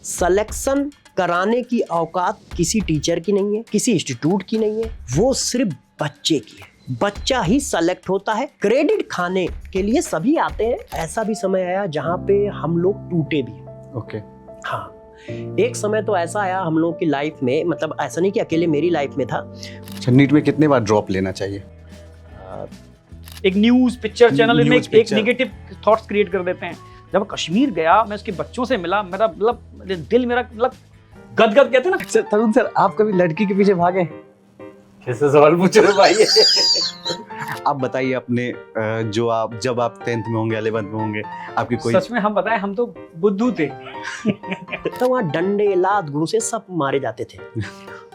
Selection कराने की औकात किसी टीचर की नहीं है, किसी इंस्टीट्यूट की नहीं है, वो सिर्फ बच्चे की है। बच्चा ही सेलेक्ट होता है। क्रेडिट खाने के लिए सभी आते हैं। ऐसा भी समय आया जहां पे हम लोग टूटे भी। ओके। हाँ, एक समय तो ऐसा आया हम लोग की लाइफ में, मतलब ऐसा नहीं कि अकेले मेरी लाइफ में था। नीट में कितने बार ड्रॉप लेना चाहिए? एक न्यूज पिक्चर चैनल में न्यूज़ एक पिक्चर। नेगेटिव थॉट्स क्रिएट कर देते हैं। जब कश्मीर गया, मैं उसके बच्चों से मिला, मेरा मतलब दिल मेरा मतलब गदगद कहते हैं ना। सर तरुण सर, आप कभी लड़की के पीछे भागे? कैसे सवाल पूछ रहे हो भाई? आप बताइए अपने जो आप जब आप 10th में होंगे 11th में होंगे, आपकी कोई सच में हम बताएं, हम तो बुद्धू थे। तो वहाँ डंडे लात घूंसे सब मारे जाते थे,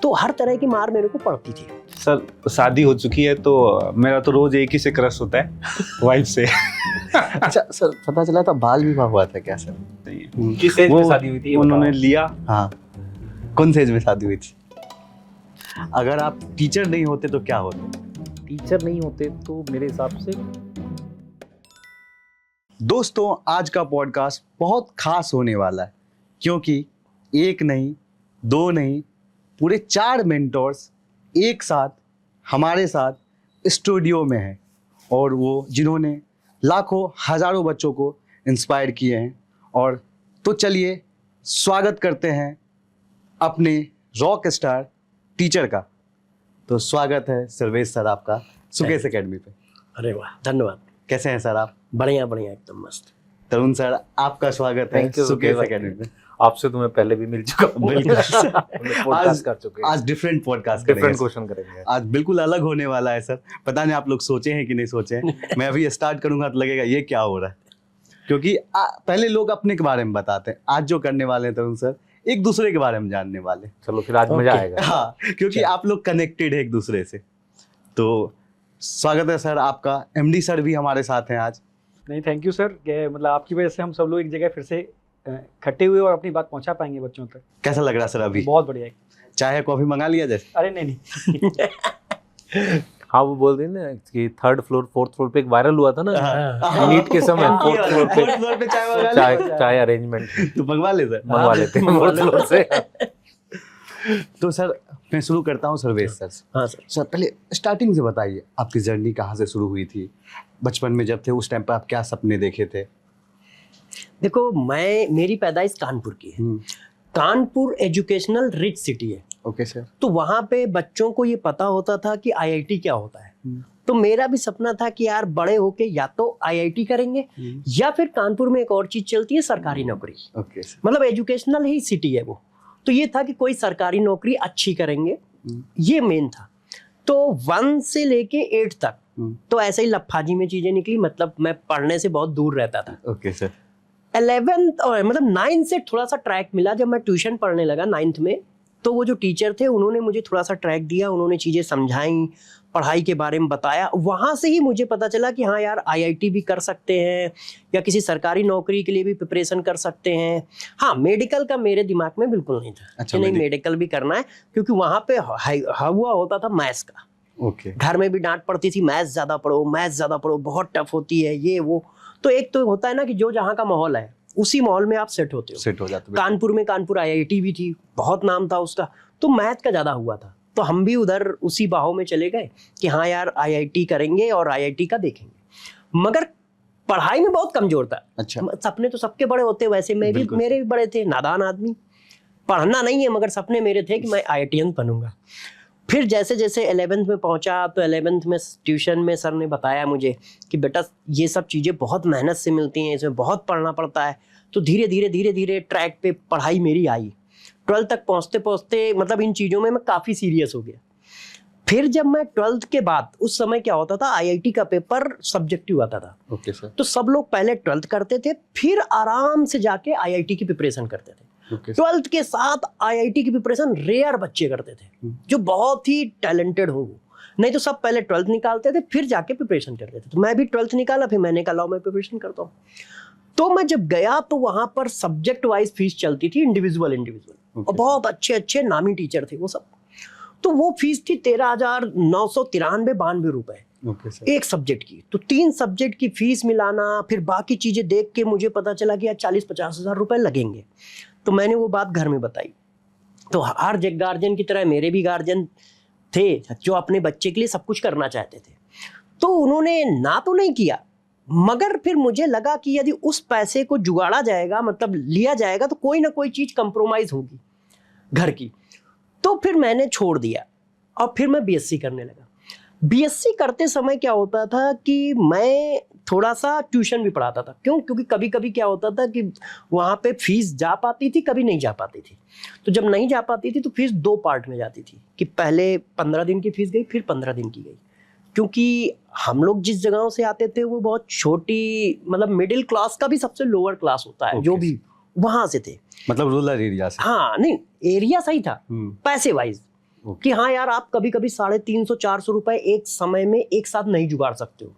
तो हर तरह की मार मेरे को पड़ती थी। सर शादी हो चुकी है तो मेरा तो रोज एक ही से क्रश होता है, वाइफ से। अच्छा सर, पता चला था बाल विवाह हुआ था क्या सर? किस एज में शादी हुई थी? उन्होंने लिया। हाँ, कौन से एज में शादी हुई थी? अगर आप टीचर नहीं होते तो क्या होते? टीचर नहीं होते तो मेरे हिसाब से दोस्तों, आज का पॉडकास्ट बहुत खास होने वाला है, क्योंकि एक नहीं, दो नहीं, पूरे 4 मेंटोर्स एक साथ हमारे साथ स्टूडियो में हैं, और वो जिन्होंने लाखों हजारों बच्चों को इंस्पायर किए हैं। और तो चलिए स्वागत करते हैं अपने रॉक स्टार टीचर का। तो स्वागत है सर्वेश सर आपका सुकेश एकेडमी पे। अरे वाह, धन्यवाद। कैसे हैं सर आप? बढ़िया बढ़िया, एकदम मस्त। तरुण सर, आपका स्वागत है Thank you, Sukesh Sukesh academy पे। आपसे तो मैं पहले भी मिल चुका हूँ। बिल्कुल। पॉडकास्ट कर चुके हैं। आज डिफरेंट पॉडकास्ट डिफरेंट करेंगे। क्वेश्चन करेंगे। आज बिल्कुल अलग होने वाला है सर। पता नहीं आप लोग सोचे हैं कि नहीं सोचे हैं। मैं अभी स्टार्ट करूंगा तो लगेगा ये क्या हो रहा है, क्योंकि पहले लोग अपने के बारे में बताते हैं। आज जो करने वाले हैं तरुण सर, एक दूसरे के बारे में जानने वाले। चलो फिर आज मजा आएगा। हाँ, क्योंकि आप लोग कनेक्टेड है एक दूसरे से। तो स्वागत है सर आपका। एमडी सर भी हमारे साथ हैं आज। नहीं, थैंक यू सर। मतलब आपकी वजह से हम सब लोग एक जगह फिर से इकट्ठे हुए और अपनी बात पहुंचा पाएंगे बच्चों तक। कैसा लग रहा है सर अभी? बहुत बढ़िया है। चाय या कॉफी मंगा लिया जैसे? अरे नहीं नहीं। हाँ, वो बोल रही ना कि 3rd फ्लोर 4th फ्लोर पे एक वायरल हुआ था ना नीट के समय। 4th फ्लोर पे 4th फ्लोर पे चाय मंगा ली? चाय अरेंजमेंट तो मंगवा ले सर। मंगवा लेते हैं 4th फ्लोर से। तो सर मैं शुरू करता हूँ सर्वेश सर से। हाँ सर। सर पहले स्टार्टिंग से बताइए, आपकी जर्नी कहाँ से शुरू हुई थी? बचपन में जब थे उस टाइम पर आप क्या सपने देखे थे? देखो, मेरी पैदाइश कानपुर की है। कानपुर एजुकेशनल रिच सिटी है। Okay sir. तो वहाँ पे बच्चों को ये पता होता था कि आईआईटी क्या होता है। तो मेरा भी सपना था कि यार बड़े होके या तो आईआईटी करेंगे या फिर कानपुर में एक और चीज चलती है, सरकारी नौकरी। Okay sir. मतलब एजुकेशनल ही सिटी है वो। तो ये था कि कोई सरकारी नौकरी अच्छी करेंगे, ये मेन था। तो 1 से लेके 8 तक तो ऐसे ही लफाजी में चीजें निकली। मतलब मैं पढ़ने से बहुत दूर रहता था। Okay sir. 11th और मतलब 9 से थोड़ा सा ट्रैक मिला। जब मैं ट्यूशन पढ़ने लगा 9th में, तो वो जो टीचर थे उन्होंने मुझे थोड़ा सा ट्रैक दिया। उन्होंने चीज़ें समझाई, पढ़ाई के बारे में बताया। वहाँ से ही मुझे पता चला कि हाँ यार, आईआईटी भी कर सकते हैं या किसी सरकारी नौकरी के लिए भी प्रिपरेशन कर सकते हैं। हाँ, मेडिकल का मेरे दिमाग में बिल्कुल नहीं था। अच्छा, कि नहीं मेडिकल भी करना है, क्योंकि वहाँ पे हुआ होता था मैथ्स का। ओके। घर में भी डांट पड़ती थी, मैथ्स ज़्यादा पढ़ो, मैथ्स ज़्यादा पढ़ो, बहुत टफ होती है ये वो। तो एक तो होता है ना कि जो जहाँ का माहौल है उसी माहौल में आप सेट होते हो। सेट हो जाते। कानपुर में कानपुर आईआईटी भी थी, बहुत नाम था उसका। तो मैथ का ज़्यादा हुआ था, तो हम भी उधर उसी बाहों में चले गए कि हाँ यार, आईआईटी करेंगे और आईआईटी का देखेंगे। मगर पढ़ाई में बहुत कमजोर था। अच्छा। सपने तो सबके बड़े होते, वैसे मेरे भी बड़े थे। नादान आदमी, पढ़ना नहीं है मगर सपने मेरे थे कि मैं आईआईटीएन बनूंगा। फिर जैसे जैसे 11th में पहुंचा, तो 11th में ट्यूशन में सर ने बताया मुझे कि बेटा ये सब चीज़ें बहुत मेहनत से मिलती हैं, इसमें बहुत पढ़ना पड़ता है। तो धीरे धीरे ट्रैक पे पढ़ाई मेरी आई। 12th तक पहुंचते पहुंचते मतलब इन चीज़ों में मैं काफ़ी सीरियस हो गया। फिर जब मैं 12th के बाद, उस समय क्या होता था, आईआईटी का पेपर सब्जेक्टिव आता था। Okay sir. तो सब लोग पहले 12th करते थे, फिर आराम से जाके आईआईटी की प्रिपरेशन करते थे। ओके। 12th के साथ आईआईटी की प्रिपरेशन रेयर बच्चे करते थे जो बहुत ही टैलेंटेड हो। नहीं तो सब पहले 12th निकालते थे, फिर जाके प्रिपरेशन करते थे। तो मैं भी 12th निकाला, फिर मैंने कहा मैं प्रिपरेशन करता हूँ। तो मैं जब गया तो वहां पर सब्जेक्ट वाइज फीस चलती थी, इंडिविजुअल और बहुत अच्छे अच्छे नामी टीचर थे वो सब। तो वो फीस थी 13,993 रुपए एक सब्जेक्ट की। तो 3 सब्जेक्ट की फीस मिलाना, फिर बाकी चीजें देख के मुझे पता चला कि यार 40-50 हज़ार रुपए लगेंगे। तो मैंने वो बात घर में बताई। तो हर गार्जियन की तरह मेरे भी गार्जियन थे जो अपने बच्चे के लिए सब कुछ करना चाहते थे। तो उन्होंने ना तो नहीं किया, मगर फिर मुझे लगा कि यदि उस पैसे को जुगाड़ा जाएगा, मतलब लिया जाएगा, तो कोई ना कोई चीज़ कंप्रोमाइज़ होगी घर की। तो फिर मैंने छोड़ दिया और फिर मैं बीएससी करने लगा। बीएससी करते समय क्या होता था कि मैं थोड़ा सा ट्यूशन भी पढ़ाता था। क्यों? क्योंकि कभी कभी क्या होता था कि वहाँ पे फीस जा पाती थी, कभी नहीं जा पाती थी। तो जब नहीं जा पाती थी तो फीस 2 पार्ट में जाती थी कि पहले 15 दिन की फीस गई, फिर 15 दिन की गई। क्योंकि हम लोग जिस जगहों से आते थे वो बहुत छोटी, मतलब मिडिल क्लास का भी सबसे लोअर क्लास होता है, जो भी वहाँ से थे, मतलब रूरल एरिया से। हाँ, नहीं एरिया सही था पैसे वाइज, कि हाँ यार आप कभी कभी 350-400 रुपए एक समय में एक साथ नहीं जुगाड़ सकते हो।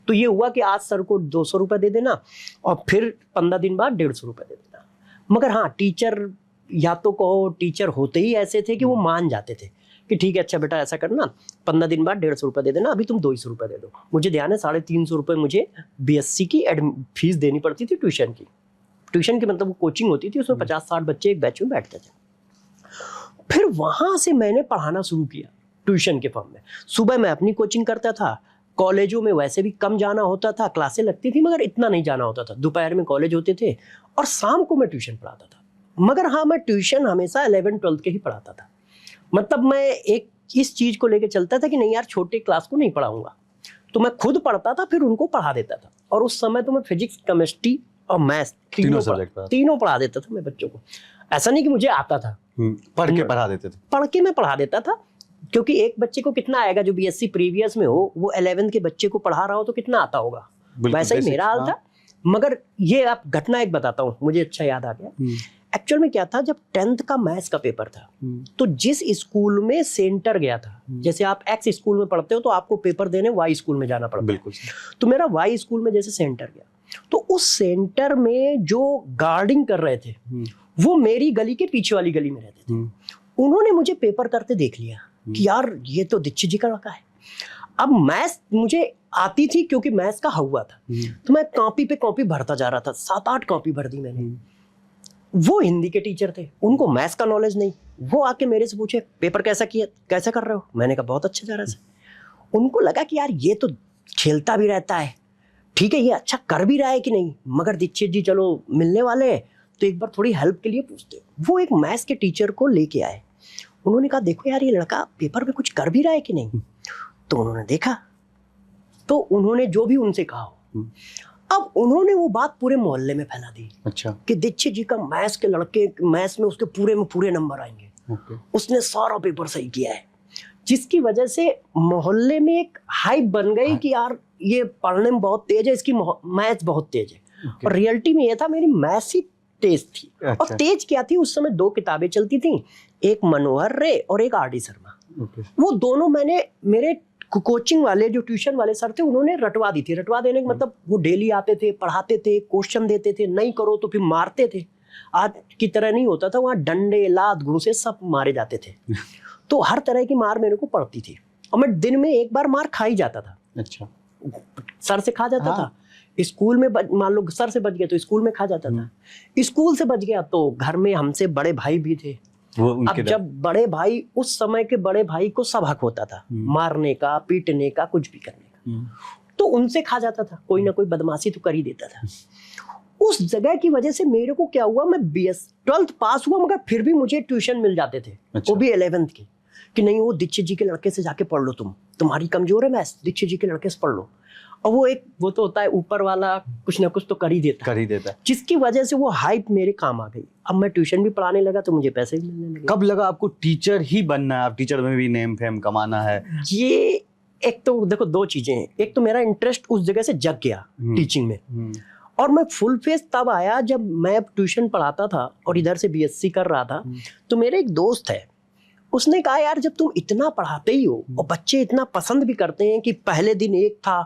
तो ये हुआ कि आज सर को 200 रुपए दे देना और फिर 15 दिन बाद 150 रुपए दे देना। मगर हाँ, टीचर या तो कहो टीचर होते ही ऐसे थे कि वो मान जाते थे कि ठीक है अच्छा बेटा ऐसा करना, 15 दिन बाद 150 रुपए दे देना, अभी तुम 200 रुपए दे दो। मुझे ध्यान है 350 रुपए मुझे बीएससी की फीस देनी पड़ती थी ट्यूशन की। ट्यूशन की मतलब वो कोचिंग होती थी, उसमें 50-60 बच्चे एक बैच में बैठते थे। फिर वहाँ से मैंने पढ़ाना शुरू किया ट्यूशन के फॉर्म में। सुबह मैं अपनी कोचिंग करता था, कॉलेजों में वैसे भी कम जाना होता था, क्लासें लगती थी मगर इतना नहीं जाना होता था। दोपहर में कॉलेज होते थे और शाम को मैं ट्यूशन पढ़ाता था। मगर हाँ, मैं ट्यूशन हमेशा 11th-12th के ही पढ़ाता था। मतलब मैं एक इस चीज़ को लेके चलता था कि नहीं यार छोटे क्लास को नहीं पढ़ाऊंगा, तो मैं खुद पढ़ता था फिर उनको पढ़ा देता था। और उस समय तो मैं फिजिक्स, केमिस्ट्री और मैथ्स तीनों पढ़ा देता था मैं बच्चों को। ऐसा नहीं कि मुझे आता था, पढ़ के पढ़ा देते थे। पढ़ के मैं पढ़ा देता था, क्योंकि एक बच्चे को कितना आएगा जो बीएससी प्रीवियस में हो, वो 11th के बच्चे को पढ़ा रहा हो तो कितना आता होगा, वैसा ही मेरा हाल था। मगर ये आप घटना एक बताता हूँ, मुझे अच्छा याद आ गया। एक्चुअल में क्या था, जब 10th का मैथ्स का पेपर था तो जिस स्कूल में सेंटर गया था, जैसे आप एक्स स्कूल में पढ़ते हो तो आपको पेपर देने वाई स्कूल में जाना पड़ता है। बिल्कुल। तो मेरा वाई स्कूल में जैसे सेंटर गया, तो उस सेंटर में जो गार्डिंग कर रहे थे वो मेरी गली के पीछे वाली गली में रहते थे। उन्होंने मुझे पेपर करते देख लिया कि यार ये तो दीक्षित जी का लड़का है। अब मैथ्स मुझे आती थी क्योंकि मैथ्स का हुआ था, तो मैं कॉपी पे कॉपी भरता जा रहा था। 7-8 कॉपी भर दी मैंने। वो हिंदी के टीचर थे, उनको मैथ्स का नॉलेज नहीं। वो आके मेरे से पूछे पेपर कैसा किया, कैसा कर रहे हो? मैंने कहा बहुत अच्छा जा रहा है। उनको लगा कि यार ये तो खेलता भी रहता है, ठीक है ये अच्छा कर भी रहा है कि नहीं, मगर दीक्षित जी चलो मिलने वाले हैं तो एक बार थोड़ी हेल्प के लिए पूछते। वो एक मैथ्स के टीचर को लेके आए। उन्होंने कहा देखो यार ये लड़का पेपर में कुछ कर भी रहा है कि नहीं। तो उन्होंने देखा, तो उन्होंने जो भी उनसे कहा हो, अब उन्होंने वो बात पूरे मोहल्ले में फैला दी। अच्छा। कि दीक्षित जी का मैथ्स के लड़के, मैथ्स में उसके पूरे में पूरे नंबर आएंगे। उसने सारा पेपर सही किया है, जिसकी वजह से मोहल्ले में एक हाइप बन गई कि यार ये पढ़ने में बहुत तेज है, इसकी मैथ्स बहुत तेज है। और रियलिटी में ये था मेरी मैथ्स ही तेज थी। और तेज क्या थी, उस समय 2 किताबें चलती थी, एक मनोहर रे और एक आर डी शर्मा। वो दोनों मैंने, मेरे कोचिंग वाले जो ट्यूशन वाले सर थे उन्होंने रटवा दी थी। रटवा देने का मतलब वो डेली आते थे, पढ़ाते थे, क्वेश्चन देते थे, नहीं करो तो फिर मारते थे। आज की तरह नहीं होता था, वहाँ डंडे, लात, घूंसे सब मारे जाते थे। तो हर तरह की मार मेरे को पड़ती थी और मैं दिन में एक बार मार खा ही जाता था। अच्छा। सर से खा जाता था, स्कूल में मान लो सर से बच गया तो स्कूल में खा जाता था, स्कूल से बच गया तो घर में हमसे बड़े भाई भी थे। अब जब बड़े भाई, उस समय के बड़े भाई को सब हक होता था मारने का, पीटने का, कुछ भी करने का, तो उनसे खा जाता था। कोई ना कोई बदमाशी तो कर ही देता था। उस जगह की वजह से मेरे को क्या हुआ, मैं 12th पास हुआ मगर फिर भी मुझे ट्यूशन मिल जाते थे। अच्छा। वो भी 11th के, कि नहीं वो दीक्षित जी के लड़के से जाके पढ़ लो, तुम्हारी कमजोर है मैथ्स, दीक्षित जी के लड़के से पढ़ लो। और वो तो होता है ऊपर वाला कुछ ना कुछ तो कर ही देता है, जिसकी वजह से वो हाइप मेरे काम आ गई। अब मैं ट्यूशन भी पढ़ाने लगा तो मुझे पैसे भी मिलने लगे। कब लगा आपको टीचर ही बनना है, आप टीचर में भी नेम फेम कमाना है? ये एक तो देखो 2 चीजें हैं। एक तो मेरा इंटरेस्ट उस जगह से जग गया टीचिंग में, और मैं फुल फेस तब आया जब मैं ट्यूशन पढ़ाता था और इधर से बीएससी कर रहा था। तो मेरे एक दोस्त है, उसने कहा यार जब तुम इतना पढ़ाते ही हो और बच्चे इतना पसंद भी करते हैं कि पहले दिन 1 था,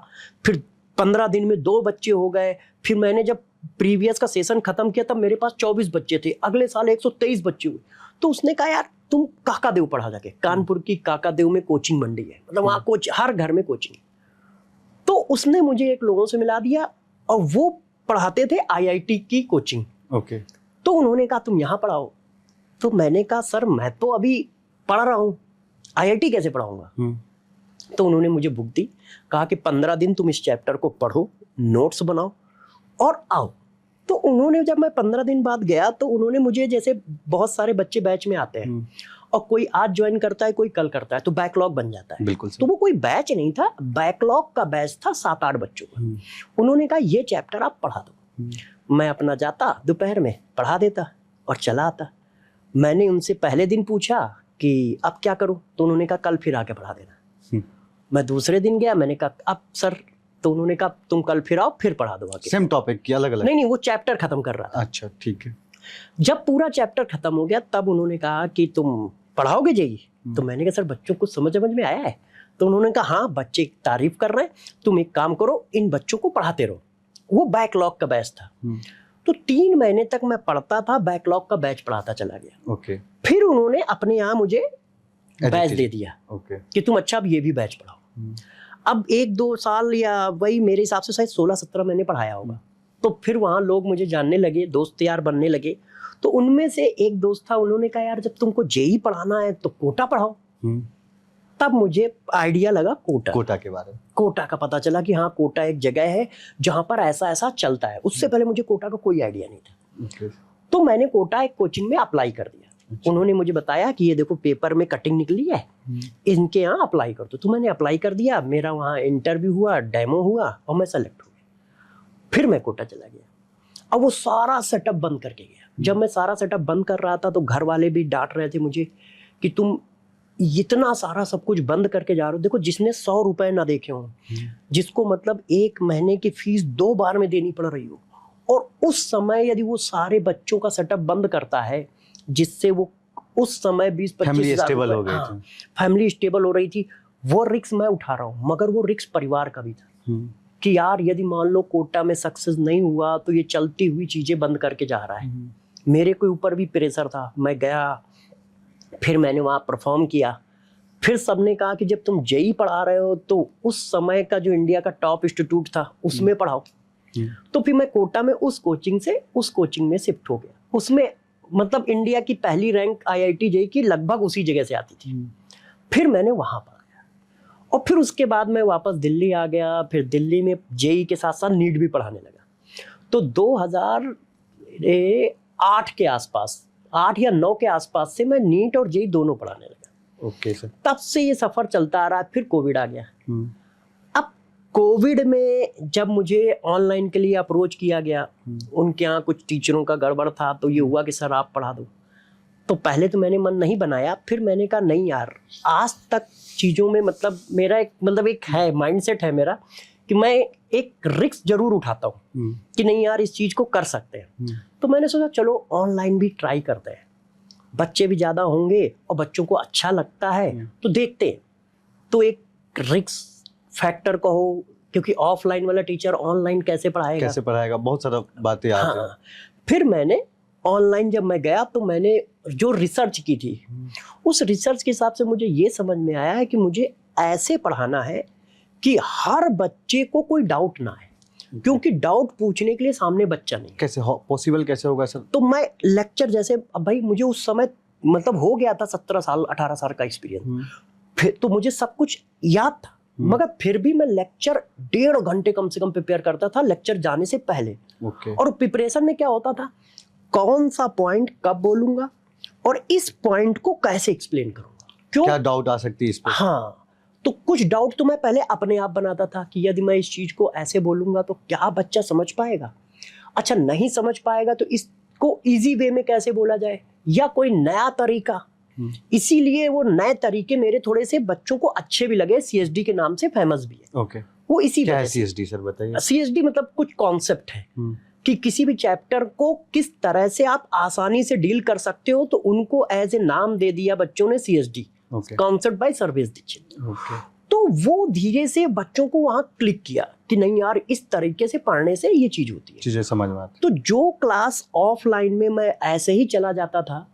फिर 15 दिन में 2 बच्चे हो गए, फिर मैंने जब प्रीवियस का सेशन खत्म किया तब मेरे पास 24 बच्चे थे, अगले साल 123 बच्चे हुए। तो उसने कहा यार तुम काकादेव पढ़ा जाके, कानपुर की काकादेव में कोचिंग मंडी है, मतलब वहाँ हर घर में कोचिंग। तो उसने मुझे एक लोगों से मिला दिया और वो पढ़ाते थे आईआईटी की कोचिंग। ओके। तो उन्होंने कहा तुम यहाँ पढ़ाओ। तो मैंने कहा सर मैं तो अभी पढ़ रहा हूँ, IIT कैसे पढ़ाऊँगा। तो उन्होंने मुझे बुक दी, कहा कि 15 दिन तुम इस चैप्टर को पढ़ो, नोट्स बनाओ और आओ। तो उन्होंने, जब मैं 15 दिन बाद गया तो उन्होंने मुझे, जैसे बहुत सारे बच्चे बैच में आते हैं और कोई आज ज्वाइन करता है, कोई कल करता है, तो बैकलॉग बन जाता है। बिल्कुल तो वो कोई बैच नहीं था, बैकलॉग का बैच था 7-8 बच्चों का। उन्होंने कहा ये चैप्टर आप पढ़ा दो। मैं अपना जाता, दोपहर में पढ़ा देता और चला आता। मैंने उनसे पहले दिन पूछा कि अब क्या करूं, तो उन्होंने कहा कल फिर आके पढ़ा देना। मैं दूसरे दिन गया, मैंने कहा अब सर, तो उन्होंने कहा तुम कल फिर आओ, फिर पढ़ा दो आके। सेम टॉपिक की अलग अलग? नहीं, वो चैप्टर खत्म कर रहा था। अच्छा, ठीक है। जब पूरा चैप्टर खत्म हो गया तब उन्होंने कहा कि तुम पढ़ाओगे जेई। तो मैंने कहा सर बच्चों को समझ में आया है। तो उन्होंने कहा हाँ, बच्चे तारीफ कर रहे हैं, तुम एक काम करो, इन बच्चों को पढ़ाते रहो। वो बैकलॉग का बैच था। तो 3 महीने तक मैं पढ़ता था, बैकलॉग का बैच पढ़ाता चला गया। ओके। फिर उन्होंने अपने यहाँ मुझे बैच दे दिया ओके कि तुम अच्छा अब ये भी बैच पढ़ाओ। अब 1-2 साल या वही मेरे हिसाब से शायद 16-17 महीने पढ़ाया होगा। तो फिर वहाँ लोग मुझे जानने लगे, दोस्त यार बनने लगे। तो उनमें से एक दोस्त था, उन्होंने कहा यार जब तुमको जेई पढ़ाना है तो कोटा पढ़ाओ। तब मुझे आइडिया लगा कोटा के बारे में। कोटा का पता चला कि हाँ, कोटा एक जगह है जहाँ पर ऐसा ऐसा चलता है। उससे पहले मुझे कोटा का कोई आइडिया नहीं था। तो मैंने कोटा एक कोचिंग में अप्लाई कर दिया। उन्होंने मुझे बताया कि ये देखो पेपर में कटिंग निकली है, इनके यहाँ अप्लाई कर दो। तो मैंने अप्लाई कर दिया, मेरा वहाँ इंटरव्यू हुआ, डेमो हुआ और मैं सेलेक्ट हो गया। फिर मैं कोटा चला गया। अब वो सारा सेटअप बंद करके गया। जब मैं सारा सेटअप बंद कर रहा था तो घर वाले भी डांट रहे थे मुझे कि तुम इतना सारा सब कुछ बंद करके जा रहे हो। देखो, जिसने 100 रुपए ना देखे हों, जिसको मतलब 1 महीने की फीस 2 बार में देनी पड़ रही हो, और उस समय यदि वो सारे बच्चों का सेटअप बंद करता है, जिससे वो उस समय 20-25 फैमिली हज़ार स्टेबल हो रुपए, गई हाँ, थी। फैमिली स्टेबल हो रही थी, वो रिस्क मैं उठा रहा हूँ। मगर वो रिस्क परिवार का भी था कि यार यदि मान लो कोटा में सक्सेस नहीं हुआ तो ये चलती हुई चीजें बंद करके जा रहा है। मेरे के ऊपर भी प्रेशर था। मैं गया, फिर मैंने वहाँ परफॉर्म किया। फिर सबने कहा कि जब तुम जेई पढ़ा रहे हो तो उस समय का जो इंडिया का टॉप इंस्टीट्यूट था उसमें पढ़ाओ। तो फिर मैं कोटा में उस कोचिंग से उस कोचिंग में शिफ्ट हो गया। उसमें मतलब इंडिया की पहली रैंक IIT जेई की लगभग उसी जगह से आती थी। फिर मैंने वहाँ पढ़ा और फिर उसके बाद मैं वापस दिल्ली आ गया। फिर दिल्ली में जेई के साथ साथ नीट भी पढ़ाने लगा। तो 2008 के आसपास, 8 या 9 के आसपास से मैं नीट और जेई दोनों पढ़ाने लगा। Okay sir. तब से ये सफर चलता आ रहा है। फिर कोविड आ गया। अब कोविड में जब मुझे ऑनलाइन के लिए अप्रोच किया गया, उनके यहाँ कुछ टीचरों का गड़बड़ था, तो ये हुआ कि सर आप पढ़ा दो। तो पहले तो मैंने मन नहीं बनाया। फिर मैंने कहा नहीं यार, आज तक चीज़ों में मतलब मेरा एक है माइंडसेट है मेरा कि मैं एक रिस्क जरूर उठाता हूँ कि नहीं यार इस चीज़ को कर सकते हैं। तो मैंने सोचा चलो ऑनलाइन भी ट्राई करते हैं, बच्चे भी ज़्यादा होंगे और बच्चों को अच्छा लगता है तो देखते हैं। तो एक रिस्क फैक्टर कहो, क्योंकि ऑफलाइन वाला टीचर ऑनलाइन कैसे पढ़ाएगा, बहुत सारा बातें आती हैं। फिर मैंने ऑनलाइन जब मैं गया तो मैंने जो रिसर्च की थी, उस रिसर्च के हिसाब से मुझे ये समझ में आया है कि मुझे ऐसे पढ़ाना है कि हर बच्चे को कोई डाउट ना आए, क्योंकि डाउट पूछने के लिए सामने बच्चा नहीं। कैसे पॉसिबल कैसे होगा सर? तो मैं लेक्चर जैसे, अब भाई मुझे उस समय मतलब हो गया था 17 साल 18 साल का एक्सपीरियंस, फिर तो मुझे सब कुछ याद था। मगर फिर भी मैं लेक्चर 1.5 घंटे कम से कम प्रिपेयर करता था लेक्चर जाने से पहले। और प्रिपरेशन में क्या होता था, कौन सा पॉइंट कब बोलूंगा और इस पॉइंट को कैसे एक्सप्लेन करूंगा, क्यों क्या डाउट आ सकती है इस पे। हाँ, तो कुछ डाउट तो मैं पहले अपने आप बनाता था कि यदि मैं इस चीज को ऐसे बोलूंगा तो क्या बच्चा समझ पाएगा, अच्छा नहीं समझ पाएगा तो इसको इजी वे में कैसे बोला जाए, या कोई नया तरीका। इसीलिए वो नए तरीके मेरे थोड़े से बच्चों को अच्छे भी लगे, CSD के नाम से फेमस भी है। ओके, वो इसी क्या वजह है से। CSD सर बताइए। CSD मतलब कुछ कॉन्सेप्ट है कि किसी भी चैप्टर को किस तरह से आप आसानी से डील कर सकते हो, तो उनको एज ए नाम दे दिया बच्चों ने CSD, concept by Sarvesh Dikshit. तो वो धीरे से बच्चों को वहां क्लिक किया कि नहीं यार इस तरीके से पढ़ने से ये चीज होती है, चीजें समझ में आती। तो जो क्लास ऑफलाइन में मैं ऐसे ही चला जाता था,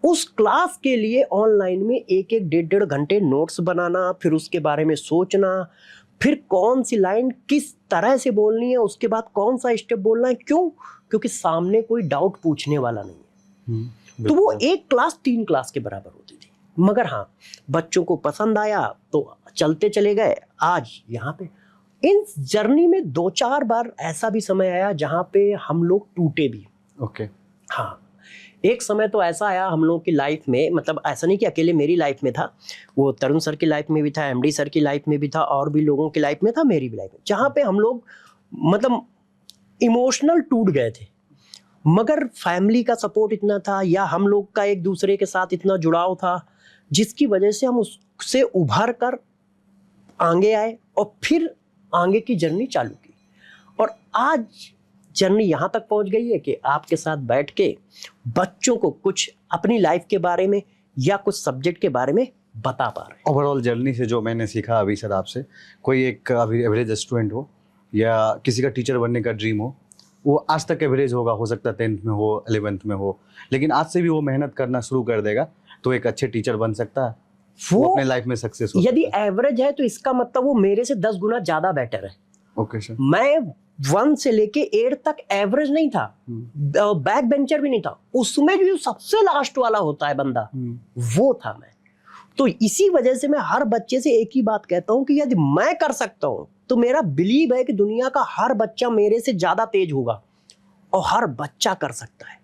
उस क्लास के लिए ऑनलाइन में 1-1 घंटे नोट्स बनाना, फिर उसके बारे में सोचना, फिर कौन सी लाइन किस तरह से बोलनी है, उसके बाद कौन सा स्टेप बोलना है। क्यों? क्योंकि सामने कोई डाउट पूछने वाला नहीं है। तो वो एक क्लास 3 क्लास के बराबर होती थी। मगर हाँ, बच्चों को पसंद आया तो चलते चले गए, आज यहाँ पे। इन जर्नी में 2-4 बार ऐसा भी समय आया जहाँ पे हम लोग टूटे भी। ओके। हाँ, एक समय तो ऐसा आया हम लोग की लाइफ में, मतलब ऐसा नहीं कि अकेले मेरी लाइफ में था, वो तरुण सर की लाइफ में भी था, एमडी सर की लाइफ में भी था, और भी लोगों की लाइफ में था, मेरी भी लाइफ में, जहाँ पे हम लोग मतलब इमोशनल टूट गए थे। मगर फैमिली का सपोर्ट इतना था, या हम लोग का एक दूसरे के साथ इतना जुड़ाव था, जिसकी वजह से हम उससे उभर कर आगे आए और फिर आगे की जर्नी चालू की। और आज जर्नी यहाँ तक पहुँच गई है कि आपके साथ बैठ के बच्चों को कुछ अपनी लाइफ के बारे में या कुछ सब्जेक्ट के बारे में बता पा रहे हैं। ओवरऑल जर्नी से जो मैंने सीखा अभी सर आपसे, कोई एक अभी एवरेज स्टूडेंट हो या किसी का टीचर बनने का ड्रीम हो, वो आज तक एवरेज होगा, हो सकता है 10th में हो, 11th में हो, लेकिन आज से भी वो मेहनत करना शुरू कर देगा तो एक अच्छे टीचर बन सकता है, वो अपने लाइफ में सक्सेस हो यदि सकता है। एवरेज है तो इसका मतलब वो मेरे से 10 गुना ज्यादा बेटर है। Okay sir. मैं 1 से लेके 8 तक एवरेज नहीं था, बैक बेंचर भी नहीं था, उसमें जो सबसे लास्ट वाला होता है बंदा, वो था मैं। तो इसी वजह से मैं हर बच्चे से एक ही बात कहता हूं कि यदि मैं कर सकता हूं तो मेरा बिलीव है कि दुनिया का हर बच्चा मेरे से ज्यादा तेज होगा, और हर बच्चा कर सकता है।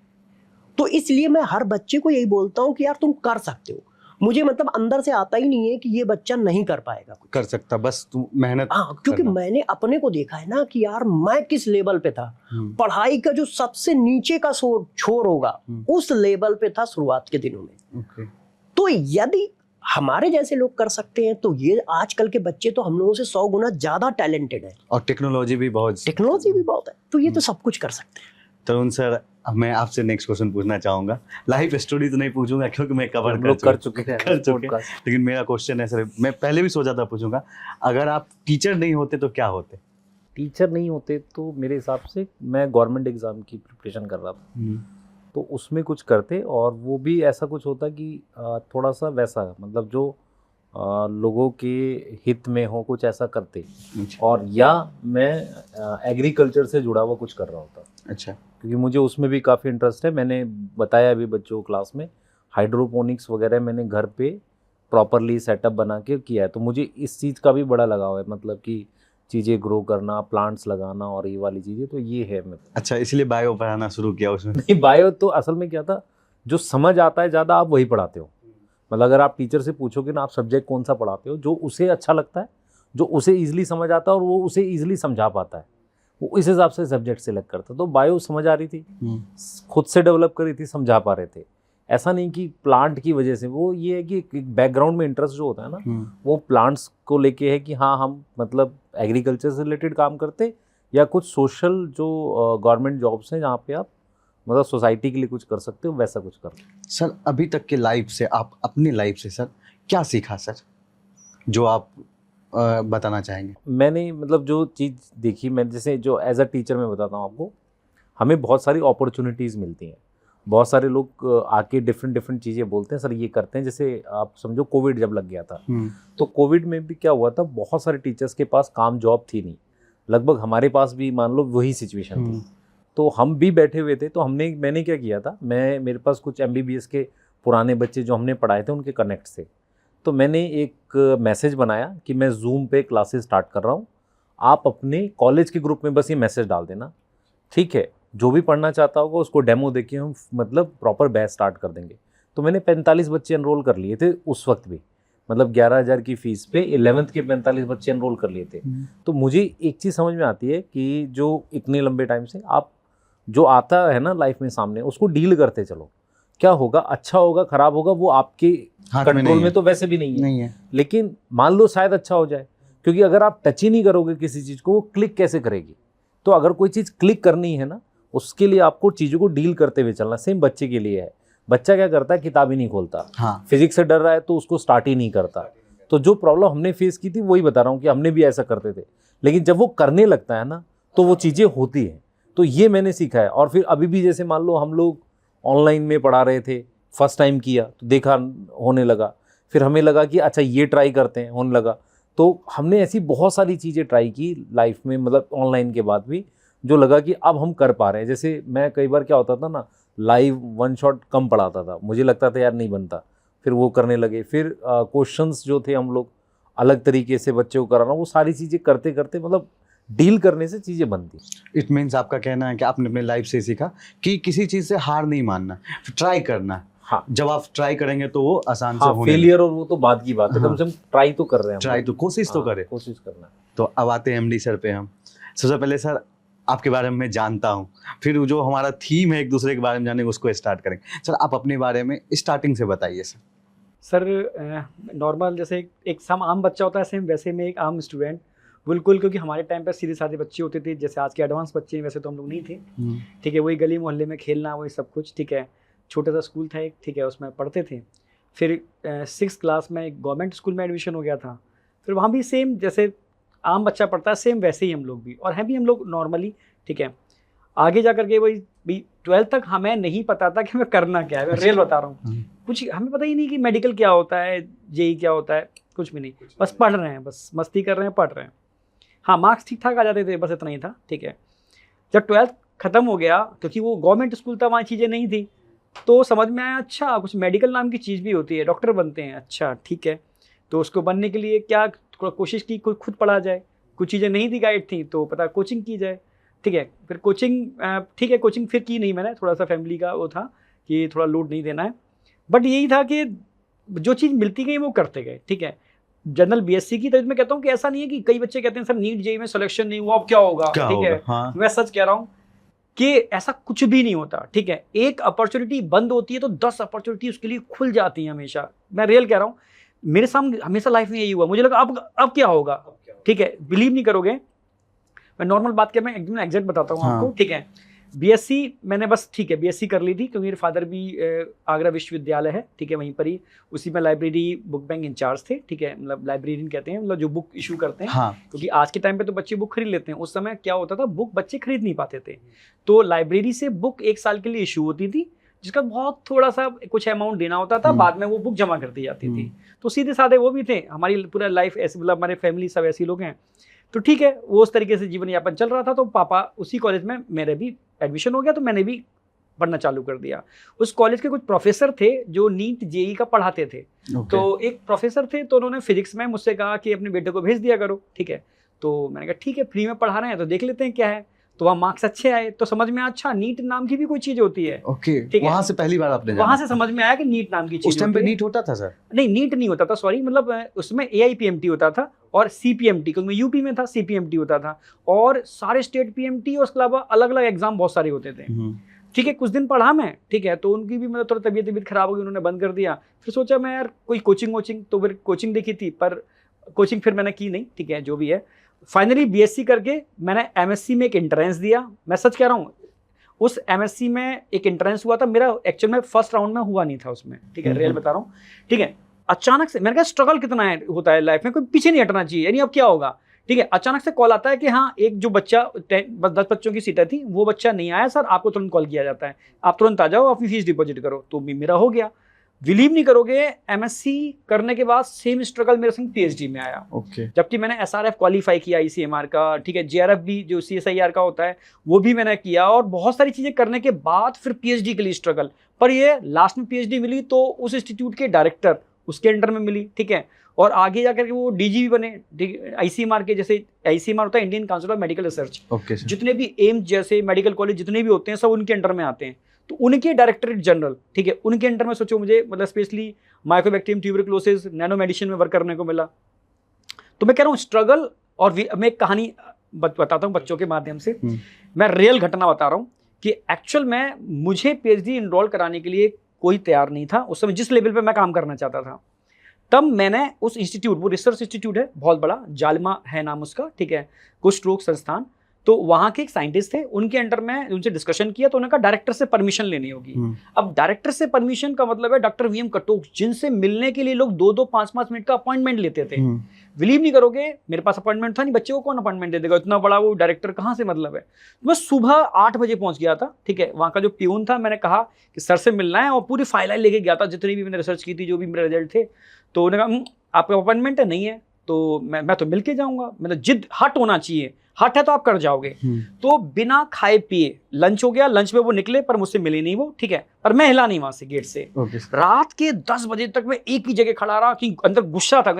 तो इसलिए मैं हर बच्चे को यही बोलता हूं कि यार तुम कर सकते हो। मुझे मतलब अंदर से आता ही नहीं है कि ये बच्चा नहीं कर पाएगा, कर सकता, बस तू मेहनत। हाँ, क्योंकि मैंने अपने को देखा है ना कि यार मैं किस लेवल पे था। पढ़ाई का जो सबसे नीचे का छोर होगा, उस लेवल पे था शुरुआत के दिनों में। ओके। तो यदि हमारे जैसे लोग कर सकते हैं तो ये आजकल के बच्चे तो हम लोगों से 100 गुना ज्यादा टैलेंटेड है, और टेक्नोलॉजी भी बहुत है, तो ये तो सब कुछ कर सकते हैं। तरुण सर, अब मैं आपसे नेक्स्ट क्वेश्चन पूछना चाहूंगा। लाइफ स्टोरी तो नहीं पूछूंगा क्योंकि मैं कवर कर चुके हैं, लेकिन मेरा क्वेश्चन है सर, मैं पहले भी सोचा था पूछूंगा, अगर आप टीचर नहीं होते तो क्या होते? टीचर नहीं होते तो मेरे हिसाब से मैं गवर्नमेंट एग्ज़ाम की प्रिपरेशन कर रहा था, तो उसमें कुछ करते, और वो भी ऐसा कुछ होता कि थोड़ा सा वैसा, मतलब जो लोगों के हित में हो, कुछ ऐसा करते। और या मैं एग्रीकल्चर से जुड़ा हुआ कुछ कर रहा होता। अच्छा। क्योंकि मुझे उसमें भी काफ़ी इंटरेस्ट है। मैंने बताया अभी बच्चों को क्लास में, हाइड्रोपोनिक्स वगैरह मैंने घर पे प्रॉपरली सेटअप बना के किया है, तो मुझे इस चीज़ का भी बड़ा लगाव है, मतलब कि चीज़ें ग्रो करना, प्लांट्स लगाना और ये वाली चीज़ें, तो ये है मेरे। अच्छा, इसलिए बायो पढ़ाना शुरू किया उसमें? नहीं, बायो तो असल में क्या था, जो समझ आता है ज़्यादा आप वही पढ़ाते हो। मतलब अगर आप टीचर से पूछोगे ना आप सब्जेक्ट कौन सा पढ़ाते हो, जो उसे अच्छा लगता है, जो उसे ईजिली समझ आता है और वो उसे ईजिली समझा पाता है, वो इस हिसाब से सब्जेक्ट सेलेक्ट करता। तो बायो समझ आ रही थी, खुद से डेवलप करी थी, समझा पा रहे थे। ऐसा नहीं कि प्लांट की वजह से, वो ये है कि बैकग्राउंड में इंटरेस्ट जो होता है ना, वो प्लांट्स को लेके है कि हाँ हम मतलब एग्रीकल्चर से रिलेटेड काम करते, या कुछ सोशल जो गवर्नमेंट जॉब्स हैं जहाँ पे आप मतलब सोसाइटी के लिए कुछ कर सकते हो, वैसा कुछ कर। सर, अभी तक के लाइफ से, आप अपनी लाइफ से सर क्या सीखा सर, जो आप बताना चाहेंगे? मैंने मतलब जो चीज़ देखी, मैं जैसे जो एज अ टीचर मैं बताता हूँ आपको, हमें बहुत सारी अपॉर्चुनिटीज़ मिलती हैं। बहुत सारे लोग आके डिफरेंट चीज़ें बोलते हैं, सर ये करते हैं। जैसे आप समझो कोविड जब लग गया था, तो कोविड में भी क्या हुआ था, बहुत सारे टीचर्स के पास काम जॉब थी नहीं, लगभग हमारे पास भी मान लो वही सिचुएशन थी। तो हम भी बैठे हुए थे, तो मैंने क्या किया था, मेरे पास कुछ MBBS के पुराने बच्चे जो हमने पढ़ाए थे उनके कनेक्ट से, तो मैंने एक मैसेज बनाया कि मैं जूम पे क्लासेस स्टार्ट कर रहा हूँ, आप अपने कॉलेज के ग्रुप में बस ये मैसेज डाल देना, ठीक है, जो भी पढ़ना चाहता होगा उसको डेमो देके हम मतलब प्रॉपर बैच स्टार्ट कर देंगे। तो मैंने 45 बच्चे एनरोल कर लिए थे उस वक्त भी, मतलब 11,000 की फीस पे 11th के 45 बच्चे एनरोल कर लिए थे। तो मुझे एक चीज़ समझ में आती है कि जो इतने लंबे टाइम से आप जो आता है ना लाइफ में सामने, उसको डील करते चलो, क्या होगा, अच्छा होगा खराब होगा वो आपके कंट्रोल में तो वैसे भी नहीं है। लेकिन मान लो शायद अच्छा हो जाए, क्योंकि अगर आप टच ही नहीं करोगे किसी चीज़ को, वो क्लिक कैसे करेगी। तो अगर कोई चीज़ क्लिक करनी है ना, उसके लिए आपको चीज़ों को डील करते हुए चलना। सेम बच्चे के लिए है, बच्चा क्या करता है, किताब ही नहीं खोलता, फिजिक्स से डर रहा है तो उसको स्टार्ट ही नहीं करता। तो जो प्रॉब्लम हमने फेस की थी वही बता रहा हूँ कि हमने भी ऐसा करते थे, लेकिन जब वो करने लगता है ना तो वो चीज़ें होती हैं। तो ये मैंने सीखा है। और फिर अभी भी जैसे मान लो हम लोग ऑनलाइन में पढ़ा रहे थे, फर्स्ट टाइम किया तो देखा होने लगा, फिर हमें लगा कि अच्छा ये ट्राई करते हैं, होने लगा। तो हमने ऐसी बहुत सारी चीज़ें ट्राई की लाइफ में, मतलब ऑनलाइन के बाद भी, जो लगा कि अब हम कर पा रहे हैं। जैसे मैं कई बार क्या होता था ना, लाइव वन शॉट कम पढ़ाता था, मुझे लगता था यार नहीं बनता, फिर वो करने लगे। फिर क्वेश्चंस जो थे हम लोग अलग तरीके से बच्चे को कराना, वो सारी चीज़ें करते करते मतलब डील करने से चीज़ें बनती। इट मीन्स आपका कहना है कि आपने अपने लाइफ से सीखा कि किसी चीज़ से हार नहीं मानना, ट्राई करना। हाँ, जब आप ट्राई करेंगे तो वो आसान से हाँ, होने फेलियर और वो तो बाद की बात है, हाँ। कम से कम ट्राई तो कर रहे हैं हम ट्राई लोग। तो कोशिश तो हाँ, करें। कोशिश करना है। तो अब आते हैं एमडी सर पे हम। सबसे पहले सर आपके बारे में मैं जानता हूँ, फिर जो हमारा थीम है एक दूसरे के बारे में जाने उसको स्टार्ट करेंगे। सर आप अपने बारे में स्टार्टिंग से बताइए सर। सर नॉर्मल जैसे एक सम आम बच्चा होता है, सेम वैसे में एक आम स्टूडेंट बिल्कुल, क्योंकि हमारे टाइम पर सीधे साधे बच्चे होते थे, जैसे आज के एडवांस बच्चे हैं वैसे तो हम लोग नहीं थे। ठीक है, वही गली मोहल्ले में खेलना, वही सब कुछ। ठीक है, छोटा सा स्कूल था एक, ठीक है, उसमें पढ़ते थे। फिर 6th क्लास में एक गवर्नमेंट स्कूल में एडमिशन हो गया था। फिर वहाँ भी सेम जैसे आम बच्चा पढ़ता है, सेम वैसे ही हम लोग भी, और हैं भी हम लोग नॉर्मली। ठीक है, आगे जा करके वही भी 12th तक हमें नहीं पता था कि हमें करना क्या है, मैं रियल बता रहा हूँ। कुछ हमें पता ही नहीं कि मेडिकल क्या होता है, जेई क्या होता है, कुछ भी नहीं, बस पढ़ रहे हैं, बस मस्ती कर रहे हैं, पढ़ रहे हैं। हाँ, मार्क्स ठीक ठाक आ जाते थे, बस इतना ही था। ठीक है, जब 12th ख़त्म हो गया, क्योंकि वो गवर्नमेंट स्कूल था, वहाँ चीज़ें नहीं थी, तो समझ में आया अच्छा कुछ मेडिकल नाम की चीज़ भी होती है, डॉक्टर बनते हैं। अच्छा ठीक है, तो उसको बनने के लिए क्या कोशिश की, खुद पढ़ा जाए, कुछ चीज़ें नहीं थी गाइड थी, तो पता कोचिंग की जाए। ठीक है, फिर कोचिंग, ठीक है, कोचिंग फिर की नहीं मैंने, थोड़ा सा फैमिली का वो था कि थोड़ा लोड नहीं देना है, बट यही था कि जो चीज़ मिलती गई वो करते गए। ठीक है, जनरल बीएससी की, तो मैं कहता हूँ कि ऐसा नहीं है कि कई बच्चे कहते हैं सर नीट जेईई में सिलेक्शन नहीं हुआ, अब क्या होगा। ठीक है, हाँ। मैं सच कह रहा हूँ कि ऐसा कुछ भी नहीं होता। ठीक है, एक अपॉर्चुनिटी बंद होती है तो 10 अपॉर्चुनिटी उसके लिए खुल जाती हैं हमेशा। मैं रियल कह रहा हूँ, मेरे सामने हमेशा लाइफ में यही हुआ, मुझे लगा अब क्या होगा। ठीक है, बिलीव नहीं करोगे, मैं नॉर्मल बात कर, मैं एकदम एग्जैक्ट बताता हूँ आपको। ठीक है, बीएससी मैंने बस, ठीक है, बीएससी कर ली थी, क्योंकि मेरे फादर भी आगरा विश्वविद्यालय है, ठीक है, वहीं पर ही, उसी में लाइब्रेरी बुक बैंक इंचार्ज थे। ठीक है, मतलब लाइब्रेरियन कहते हैं, मतलब जो बुक इशू करते हैं। हाँ। क्योंकि आज के टाइम पे तो बच्चे बुक खरीद लेते हैं, उस समय क्या होता था, बुक बच्चे खरीद नहीं पाते थे, तो लाइब्रेरी से बुक 1 साल के लिए इशू होती थी, जिसका बहुत थोड़ा सा कुछ अमाउंट देना होता था, बाद में वो बुक जमा कर दी जाती थी। तो सीधे साधे वो भी थे, हमारी पूरा लाइफ ऐसे, मतलब हमारे फैमिली सब ऐसे लोग हैं, तो ठीक है, वो उस तरीके से जीवन यापन चल रहा था। तो पापा उसी कॉलेज में मेरे भी एडमिशन हो गया, तो मैंने भी पढ़ना चालू कर दिया। उस कॉलेज के कुछ प्रोफेसर थे जो नीट जेईई का पढ़ाते थे। तो एक प्रोफेसर थे, तो उन्होंने फिजिक्स में मुझसे कहा कि अपने बेटे को भेज दिया करो। ठीक है, तो मैंने कहा ठीक है, फ्री में पढ़ा रहे हैं तो देख लेते हैं क्या है। तो वहाँ मार्क्स अच्छे आए, तो समझ में आया अच्छा नीट नाम की भी कोई चीज़ होती है। ओके, वहाँ से पहली बार आपने वहाँ से समझ में आया कि नीट नाम की चीज़। उस टाइम पे नीट होता था सर? नहीं, नीट नहीं होता था, सॉरी, मतलब उसमें AIPMT होता था और CPMT, क्योंकि मैं यूपी में था, CPMT होता था, और सारे स्टेट PMT और उसके अलावा अलग अलग एग्जाम बहुत सारे होते थे। ठीक है, कुछ दिन पढ़ा मैं। ठीक है, तो उनकी भी मतलब थोड़ा तबीयत खराब हो गई, उन्होंने बंद कर दिया। फिर सोचा मैं यार कोई कोचिंग, तो फिर कोचिंग देखी थी, पर कोचिंग फिर मैंने की नहीं। ठीक है, जो भी है, फाइनली बीएससी करके मैंने MSc में एक एंट्रेंस दिया। मैं सच कह रहा हूँ, उस MSc में एक एंट्रेंस हुआ था मेरा, एक्चुअल में फर्स्ट राउंड में हुआ नहीं था उसमें। ठीक है, रियल बता रहा हूँ। ठीक है, अचानक से मैंने कहा स्ट्रगल कितना है होता है लाइफ में, कोई पीछे नहीं हटना चाहिए, यानी अब क्या होगा। ठीक है, अचानक से कॉल आता है कि हाँ, एक जो बच्चा 10 बच्चों की सीटें थी, वो बच्चा नहीं आया सर, आपको तुरंत कॉल किया जाता है, आप तुरंत आ जाओ, अपनी फीस डिपॉजिट करो। तो मेरा हो गया। बिलीव नहीं करोगे, MSc करने के बाद सेम स्ट्रगल मेरे संग PhD में आया। ओके। जबकि मैंने SRF क्वालिफाई किया ICMR का। ठीक है, JRF भी जो CSIR का होता है वो भी मैंने किया, और बहुत सारी चीज़ें करने के बाद फिर PhD के लिए स्ट्रगल। पर ये लास्ट में PhD मिली तो उस इंस्टीट्यूट के डायरेक्टर उसके अंडर में मिली। ठीक है, और आगे जाकर के वो DG भी बने। ICMR के, जैसे ICMR होता है Indian council of medical research, जितने भी एम्स जैसे मेडिकल कॉलेज जितने भी होते हैं सब उनके अंडर में आते हैं, तो उनके डायरेक्टरेट जनरल, ठीक है, उनके अंडर में सोचो मुझे, मतलब specially Mycobacterium tuberculosis, nano medicine में वर्क करने को मिला। तो मैं कह रहा हूँ स्ट्रगल, और मैं एक कहानी बताता हूँ बच्चों के माध्यम से। मैं रियल घटना बता रहा हूँ कि एक्चुअल में मुझे PhD इनरोल कराने के लिए कोई तैयार नहीं था उस समय, जिस लेवल पे मैं काम करना चाहता था। तब मैंने उस इंस्टीट्यूट, वो रिसर्च इंस्टीट्यूट है बहुत बड़ा, जालिमा है नाम उसका, ठीक है, कुछ स्ट्रोक संस्थान, तो वहाँ के एक साइंटिस्ट थे, उनके अंडर में उनसे डिस्कशन किया, तो उन्होंने कहा डायरेक्टर से परमिशन लेनी होगी। अब डायरेक्टर से परमिशन का मतलब है डॉक्टर VM कटोच, जिनसे मिलने के लिए लोग 2-2, 5-5 मिनट का अपॉइंटमेंट लेते थे। बिलीव नहीं करोगे, मेरे पास अपॉइंटमेंट था नहीं, बच्चे को कौन अपॉइंटमेंट दे देगा, इतना बड़ा वो डायरेक्टर कहाँ से मतलब है। मैं सुबह 8 बजे पहुंच गया था। ठीक है, वहाँ का जो प्यून था, मैंने कहा कि सर से मिलना है, और पूरी फाइल लेके गया था, जितनी भी मैंने रिसर्च की थी, जो भी मेरे रिजल्ट थे। तो उन्होंने कहा आपका अपॉइंटमेंट है नहीं है, तो मैं तो मिल के जाऊँगा, मतलब जिद हट होना चाहिए, हट है तो आप कर जाओगे। तो बिना खाए पिए लंच हो गया, लंच में वो निकले पर मुझसे मिले नहीं वो, ठीक है, पर मैं हिला नहीं वहां से गेट से। रात के 10 बजे तक मैं एक ही जगह खड़ा रहा कि अंदर गुस्सा था,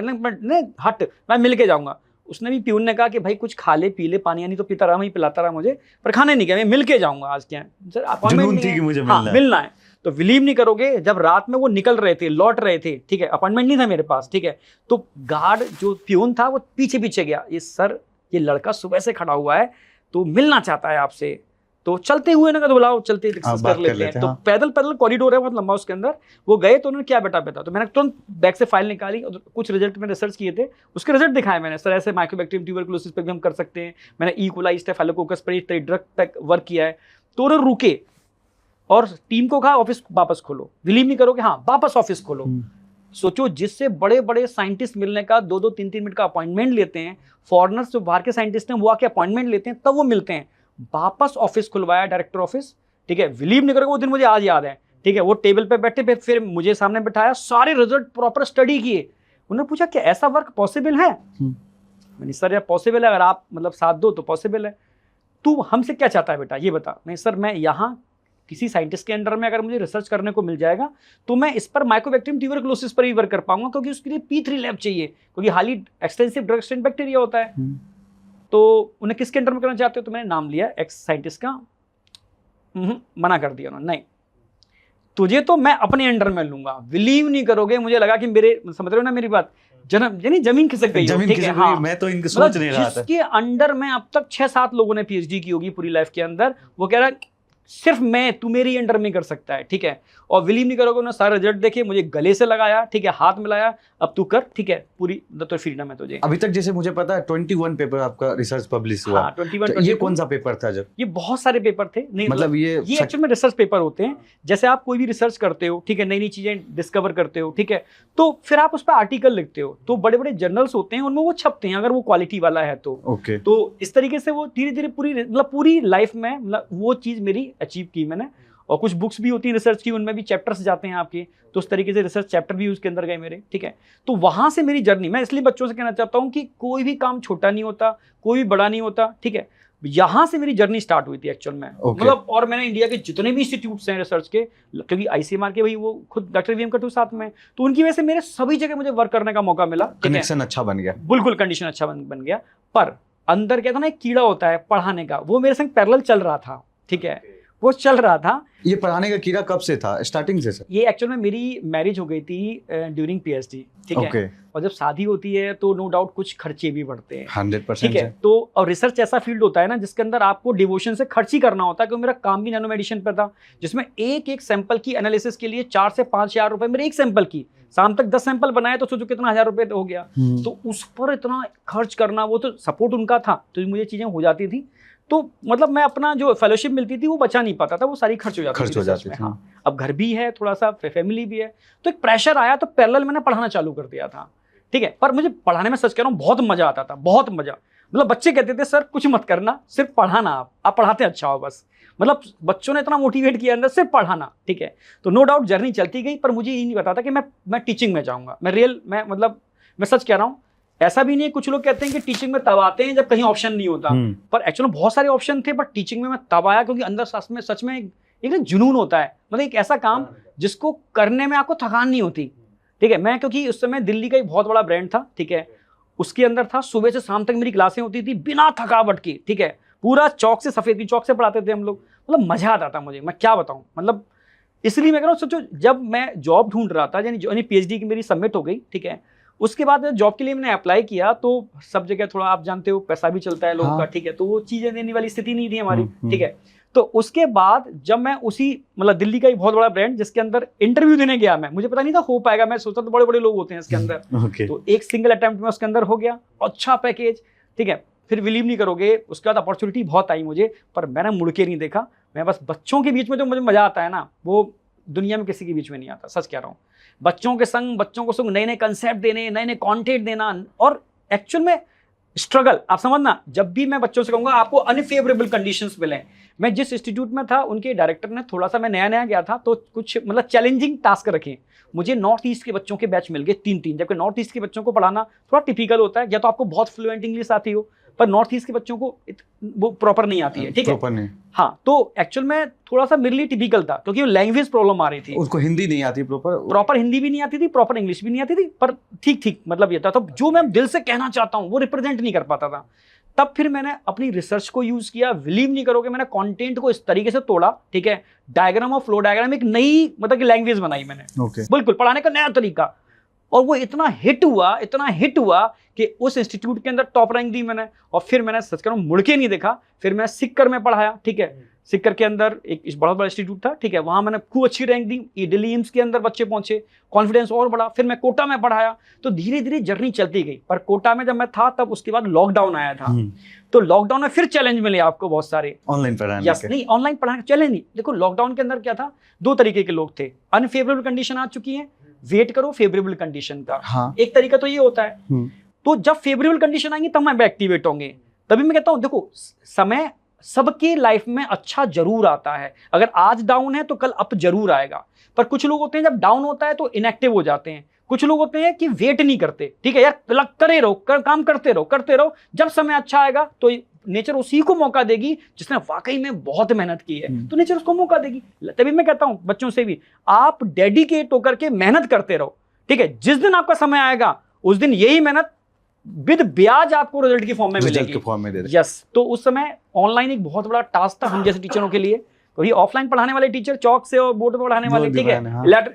हट मैं मिल के जाऊंगा। उसने भी प्यून ने कहा कि भाई कुछ खा ले पी ले, पानी नहीं तो पीता रहा, वहीं पिलाता रहा मुझे, पर खाने नहीं गया, मैं मिल के जाऊंगा आज। क्या सर अपॉइंटमेंट थी कि मुझे मिलना है। तो बिलीव नहीं करोगे, जब रात में वो निकल रहे थे, लौट रहे थे, ठीक है, अपॉइंटमेंट नहीं था मेरे पास, ठीक है, तो गार्ड जो प्यून था वो पीछे पीछे गया, ये सर ये लड़का सुबह से खड़ा हुआ है तो मिलना चाहता है आपसे, तो चलते हुए ना, तो बुलाओ चलते डिस्कस कर लेते हैं। तो पैदल पैदल कॉरिडोर है बहुत लंबा उसके अंदर, वो गए तो उन्होंने क्या बेटा तो मैंने तुरंत बैग से फाइल निकाली और कुछ रिजल्ट मैंने रिसर्च किए थे, उसके रिजल्ट दिखाए मैंने, सर ऐसे माइक्रोबैक्टीरियम ट्यूबरकुलोसिस पे भी हम कर सकते हैं, मैंने ई कोलाई स्टेफाइलोकोकस पर इस ड्रग तक वर्क किया है। तो उन्होंने रुके और टीम को कहा ऑफिस वापस खोलो, बिलीव नहीं करोगे, हाँ वापस ऑफिस खोलो। सोचो जिससे बड़े बड़े साइंटिस्ट मिलने का 2-2 3-3 मिनट का अपॉइंटमेंट लेते हैं, फॉरेनर्स जो बाहर के साइंटिस्ट हैं वो आके अपॉइंटमेंट लेते हैं तब वो मिलते हैं, वापस ऑफिस खुलवाया, डायरेक्टर ऑफिस, ठीक है, बिलीव नहीं करोगे वो दिन मुझे आज याद है, ठीक है, वो टेबल पे बैठे फिर मुझे सामने बिठाया, सारे रिजल्ट प्रॉपर स्टडी किए, उन्होंने पूछा क्या ऐसा वर्क पॉसिबल है? मैंने सर यार पॉसिबल है, अगर आप मतलब साथ दो तो पॉसिबल है। तू हमसे क्या चाहता है बेटा ये बता। नहीं सर मैं यहाँ किसी साइंटिस्ट के अंडर में अगर मुझे रिसर्च करने को मिल जाएगा तो मैं इस पर माइक्रोबैक्टीरियम ट्यूबरकुलोसिस पर ही वर्क कर पाऊंगा, क्योंकि उसके लिए P3 लैब चाहिए, क्योंकि highly extensive drug strain bacteria होता है। तो उन्हें किसके अंडर में करना चाहते हो? तो मैंने नाम लिया एक्स साइंटिस्ट का, मना कर दिया उन्होंने, नहीं तुझे तो मैं अपने अंडर में लूंगा। बिलीव नहीं करोगे, मुझे लगा कि मेरे, समझ रहे हो ना मेरी बात, जमीन खिसक गई, ठीक है, हाँ, मैं तो इनके सोच नहीं रहा था। जिसके अंडर में अब तक 6-7 लोगों ने PhD की होगी पूरी लाइफ के अंदर, वो कह रहा है सिर्फ मैं, तू मेरी अंडर में कर सकता है, ठीक है। और बिलीव नहीं करोगे, उन्होंने सारे रिजल्ट देखे, मुझे गले से लगाया, ठीक है, हाथ मिलाया, अब तू कर, ठीक है, पूरी तो फ्रीडम है तुझे। अभी तक जैसे मुझे पता है 21 पेपर आपका रिसर्च पब्लिश हुआ। हाँ, 21, तो ये कौन सा पेपर था? जब ये बहुत सारे पेपर थे, नहीं मतलब ये एक्चुअल में रिसर्च पेपर होते हैं। जैसे आप कोई भी रिसर्च करते हो, ठीक है, नई नई चीजें डिस्कवर करते हो, ठीक है, तो फिर आप उस पर आर्टिकल लिखते हो, तो बड़े बड़े जर्नल्स होते हैं उनमें वो छपते हैं, अगर वो क्वालिटी वाला है तो। ओके। तो इस तरीके से वो धीरे धीरे पूरी लाइफ में मतलब वो चीज मेरी अचीव की मैंने। और कुछ बुक्स भी होती हैं रिसर्च की, उनमें भी चैप्टर्स जाते हैं आपके, तो उस तरीके से रिसर्च चैप्टर भी उसके अंदर गए मेरे, ठीक है। तो वहां से मेरी जर्नी, मैं इसलिए बच्चों से कहना चाहता हूं कि कोई भी काम छोटा नहीं होता, कोई भी बड़ा नहीं होता, ठीक है। यहाँ से मेरी जर्नी स्टार्ट हुई थी एक्चुअल में, मतलब। और मैंने इंडिया के जितने भी इंस्टीट्यूट्स हैं रिसर्च के, क्योंकि ICMR के भाई वो खुद डॉक्टर VM कटू साथ में, तो उनकी वजह से मेरे सभी जगह मुझे वर्क करने का मौका मिला, कनेक्शन अच्छा बन गया, बिल्कुल कंडीशन अच्छा बन गया। पर अंदर क्या था ना, एक कीड़ा होता है पढ़ाने का, वो मेरे संग पैरेलल चल रहा था, ठीक है, वो चल रहा था। ये पढ़ाने का कीड़ा कब से था? स्टार्टिंग से सर? ये एक्चुअल में मेरी मैरिज हो गई थी ड्यूरिंग PhD, ठीक है। और जब शादी होती है तो नो डाउट कुछ खर्चे भी बढ़ते हैं, 100%, ठीक है। तो और रिसर्च ऐसा फील्ड होता है ना जिसके अंदर आपको डिवोशन से खर्च ही करना होता है, क्योंकि मेरा काम भी नैनो मेडिसिन पर था, जिसमें एक सैंपल की एनालिसिस के लिए 4 से 5 हज़ार रुपए मेरे एक सैंपल की। शाम तक 10 सैंपल बनाए तो सोचो कितना 1000 रुपए हो गया। तो उस पर इतना खर्च करना, वो तो सपोर्ट उनका था तो मुझे चीजें हो जाती थी, तो मतलब मैं अपना जो फेलोशिप मिलती थी वो बचा नहीं पाता था, वो सारी खर्च हो जाती थी। हाँ, अब घर भी है, थोड़ा सा फैमिली भी है, तो एक प्रेशर आया, तो पैरेलल मैंने पढ़ाना चालू कर दिया था, ठीक है। पर मुझे पढ़ाने में सच कह रहा हूँ बहुत मजा आता था, बहुत मजा। मतलब बच्चे कहते थे सर कुछ मत करना, सिर्फ पढ़ाना, आप पढ़ाते अच्छा हो बस। मतलब बच्चों ने इतना मोटिवेट किया अंदर, सिर्फ पढ़ाना, ठीक है। तो नो डाउट जर्नी चलती गई, पर मुझे ये नहीं पता था कि मैं टीचिंग में जाऊँगा। मैं सच कह रहा हूँ, ऐसा भी नहीं है, कुछ लोग कहते हैं कि टीचिंग में तब आते हैं जब कहीं ऑप्शन नहीं होता, पर एक्चुअली बहुत सारे ऑप्शन थे, बट टीचिंग में मैं तब आया क्योंकि अंदर सच में एक जुनून होता है, मतलब एक ऐसा काम जिसको करने में आपको थकान नहीं होती, ठीक है। मैं क्योंकि उस समय दिल्ली का एक बहुत बड़ा ब्रांड था, ठीक है, उसके अंदर था, सुबह से शाम तक मेरी क्लासें होती थी बिना थकावट की, ठीक है। पूरा चौक से सफेद चौक से पढ़ाते थे हम लोग, मतलब मजा आता था मुझे, मैं क्या बताऊं। मतलब इसलिए मैं कह रहा हूँ, सोचो जब मैं जॉब ढूंढ रहा था, यानी PhD की मेरी सबमिट हो गई, ठीक है, उसके बाद जॉब के लिए मैंने अप्लाई किया, तो सब जगह थोड़ा आप जानते हो पैसा भी चलता है लोगों का, ठीक है, तो वो चीजें देने वाली स्थिति नहीं थी हमारी, ठीक है। तो उसके बाद जब मैं उसी मतलब दिल्ली का एक बहुत बड़ा ब्रांड जिसके अंदर इंटरव्यू देने गया, मैं मुझे पता नहीं था हो पाएगा, मैं सोचा तो बड़े बड़े लोग होते हैं इसके अंदर, तो एक सिंगल अटेम्प्ट में उसके अंदर हो गया, अच्छा पैकेज, ठीक है। फिर बिलीव नहीं करोगे, उसके बाद अपॉर्चुनिटी बहुत आई मुझे, पर मैंने मुड़ के नहीं देखा। मैं बस बच्चों के बीच में जो मुझे मजा आता है ना, वो दुनिया में किसी के बीच में नहीं आता, सच कह रहा हूँ। बच्चों के संग, बच्चों को संग नए नए कंसेप्ट देने, नए नए कंटेंट देना, और एक्चुअल में स्ट्रगल, आप समझना, जब भी मैं बच्चों से कहूंगा आपको अनफेवरेबल कंडीशंस मिले। मैं जिस इंस्टीट्यूट में था, उनके डायरेक्टर ने थोड़ा सा, मैं नया गया था, तो कुछ मतलब चैलेंजिंग टास्क रखे। मुझे नॉर्थ ईस्ट के बच्चों के बैच मिल गए 3-3, जबकि नॉर्थ ईस्ट के बच्चों को पढ़ाना थोड़ा टिपिकल होता है, या तो आपको बहुत फ्लुएंट इंग्लिश आती हो, पर नॉर्थ ईस्ट के बच्चों को वो प्रॉपर नहीं आती है, ठीक है। प्रॉपर नहीं, हाँ, तो एक्चुअल में थोड़ा सा मेरे लिए टिपिकल था, क्योंकि लैंग्वेज प्रॉब्लम आ रही थी। उसको हिंदी नहीं आती प्रॉपर हिंदी भी नहीं आती थी, प्रॉपर इंग्लिश भी नहीं आती थी, पर ठीक मतलब ये था। तो जो मैं दिल से कहना चाहता हूँ वो रिप्रेजेंट नहीं कर पाता था। तब फिर मैंने अपनी रिसर्च को यूज किया। बिलीव नहीं करोगे, मैंने कंटेंट को इस तरीके से तोड़ा, ठीक है, डायग्राम और फ्लो डायग्राम, एक नई मतलब कि लैंग्वेज बनाई मैंने, बिल्कुल पढ़ाने का नया तरीका। और वो इतना हिट हुआ कि उस इंस्टीट्यूट के अंदर टॉप रैंक दी मैंने। और फिर मैंने सच करूं मुड़ के नहीं देखा, फिर मैं सिक्कर में पढ़ाया, ठीक है। सिक्कर के अंदर एक बहुत बड़ा इंस्टीट्यूट था, ठीक है, वहां मैंने खूब अच्छी रैंक दी। दिल्ली एम्स के अंदर बच्चे पहुंचे, कॉन्फिडेंस और बढ़ा। फिर मैं कोटा में पढ़ाया, तो धीरे धीरे जर्नी चलती गई। पर कोटा में जब मैं था तब उसके बाद लॉकडाउन आया था, तो लॉकडाउन में फिर चैलेंज मिले आपको बहुत सारे, ऑनलाइन पढ़ाने के। नहीं, ऑनलाइन पढ़ाने का चैलेंज नहीं। देखो लॉकडाउन के अंदर क्या था, 2 तरीके के लोग थे। अनफेवरेबल कंडीशन आ चुकी है, वेट करो फेवरेबल कंडीशन का। हाँ। एक तरीका तो ये होता है। तो जब फेवरेबल कंडीशन आएंगी तब मैं एक्टिवेट होंगे। तभी मैं कहता हूं देखो, समय सबके लाइफ में अच्छा जरूर आता है। अगर आज डाउन है तो कल अप जरूर आएगा। पर कुछ लोग होते हैं जब डाउन होता है तो इनएक्टिव हो जाते हैं। कुछ लोग होते हैं कि वेट नहीं करते, ठीक है यार, करे रहो, काम करते रहो। जब समय अच्छा आएगा तो नेचर उसी को मौका देगी जिसने वाकई में बहुत मेहनत की है, तो नेचर उसको मौका देगी। तभी मैं कहता हूं बच्चों से भी, आप डेडिकेट होकर के मेहनत करते रहो, ठीक है। जिस दिन आपका समय आएगा उस दिन यही मेहनत विद ब्याज आपको रिजल्ट की फॉर्म में मिलेगी। यस, तो उस समय ऑनलाइन एक बहुत बड़ा टास्क था हम जैसे टीचरों के लिए। क्योंकि ऑफलाइन पढ़ाने वाले टीचर चौक से और बोर्ड पर पढ़ाने वाले, ठीक है,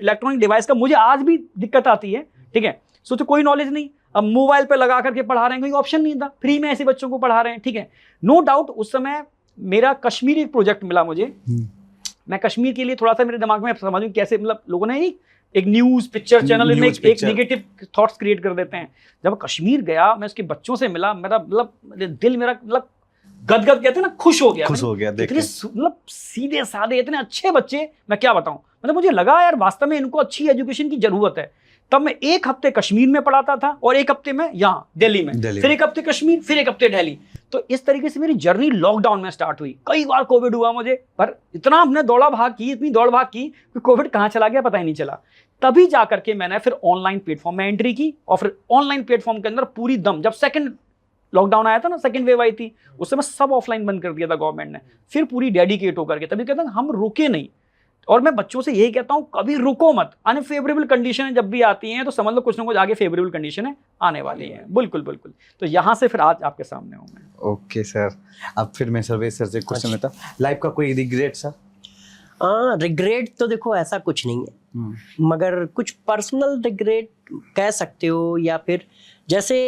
इलेक्ट्रॉनिक डिवाइस का मुझे आज भी दिक्कत आती है, ठीक है। सोचो कोई नॉलेज नहीं, अब मोबाइल पे लगा करके पढ़ा रहे हैं, कोई ऑप्शन नहीं था, फ्री में ऐसे बच्चों को पढ़ा रहे हैं, ठीक है। नो डाउट उस समय मेरा कश्मीर एक प्रोजेक्ट मिला मुझे। मैं कश्मीर के लिए थोड़ा सा मेरे दिमाग में समझूं कैसे, मतलब लोगों ने एक न्यूज पिक्चर चैनल में एक नेगेटिव थॉट्स क्रिएट कर देते हैं। जब कश्मीर गया, मैं उसके बच्चों से मिला, मेरा मतलब दिल मेरा मतलब गदगद कहते हैं ना, खुश हो गया देख के। मतलब सीधे साधे इतने अच्छे बच्चे, मैं क्या बताऊं। मतलब मुझे लगा यार वास्तव में इनको अच्छी एजुकेशन की जरूरत है। तब मैं 1 हफ्ते कश्मीर में पढ़ाता था और 1 हफ्ते में यहाँ दिल्ली में, फिर 1 हफ्ते कश्मीर, फिर 1 हफ्ते दिल्ली। तो इस तरीके से मेरी जर्नी लॉकडाउन में स्टार्ट हुई। कई बार कोविड हुआ मुझे, पर इतना हमने इतनी दौड़ भाग की कि कोविड कहाँ चला गया पता ही नहीं चला। तभी जाकर के मैंने फिर ऑनलाइन प्लेटफॉर्म में एंट्री की। और फिर ऑनलाइन प्लेटफॉर्म के अंदर पूरी दम, जब सेकंड लॉकडाउन आया था ना, सेकंड वेव आई थी, उस समय सब ऑफलाइन बंद कर दिया था गवर्नमेंट ने। फिर पूरी डेडिकेट होकर के, तभी कहता हूं हम रुके नहीं। और मैं बच्चों से यही कहता हूं, कभी रुको मत। अनफेवरेबल कंडीशन जब भी आती हैं तो समझ लो कुछ ना कुछ आगे फेवरेबल कंडीशन आने वाली है। बिल्कुल। तो यहाँ से फिर आज आपके सामने हूँ मैं। ओके सर, अब फिर मैं सर्वेश सर से क्वेश्चन लेता, लाइफ का कोई रिग्रेट सर? रिग्रेट तो देखो ऐसा कुछ नहीं है, मगर कुछ पर्सनल रिग्रेट कह सकते हो। या फिर जैसे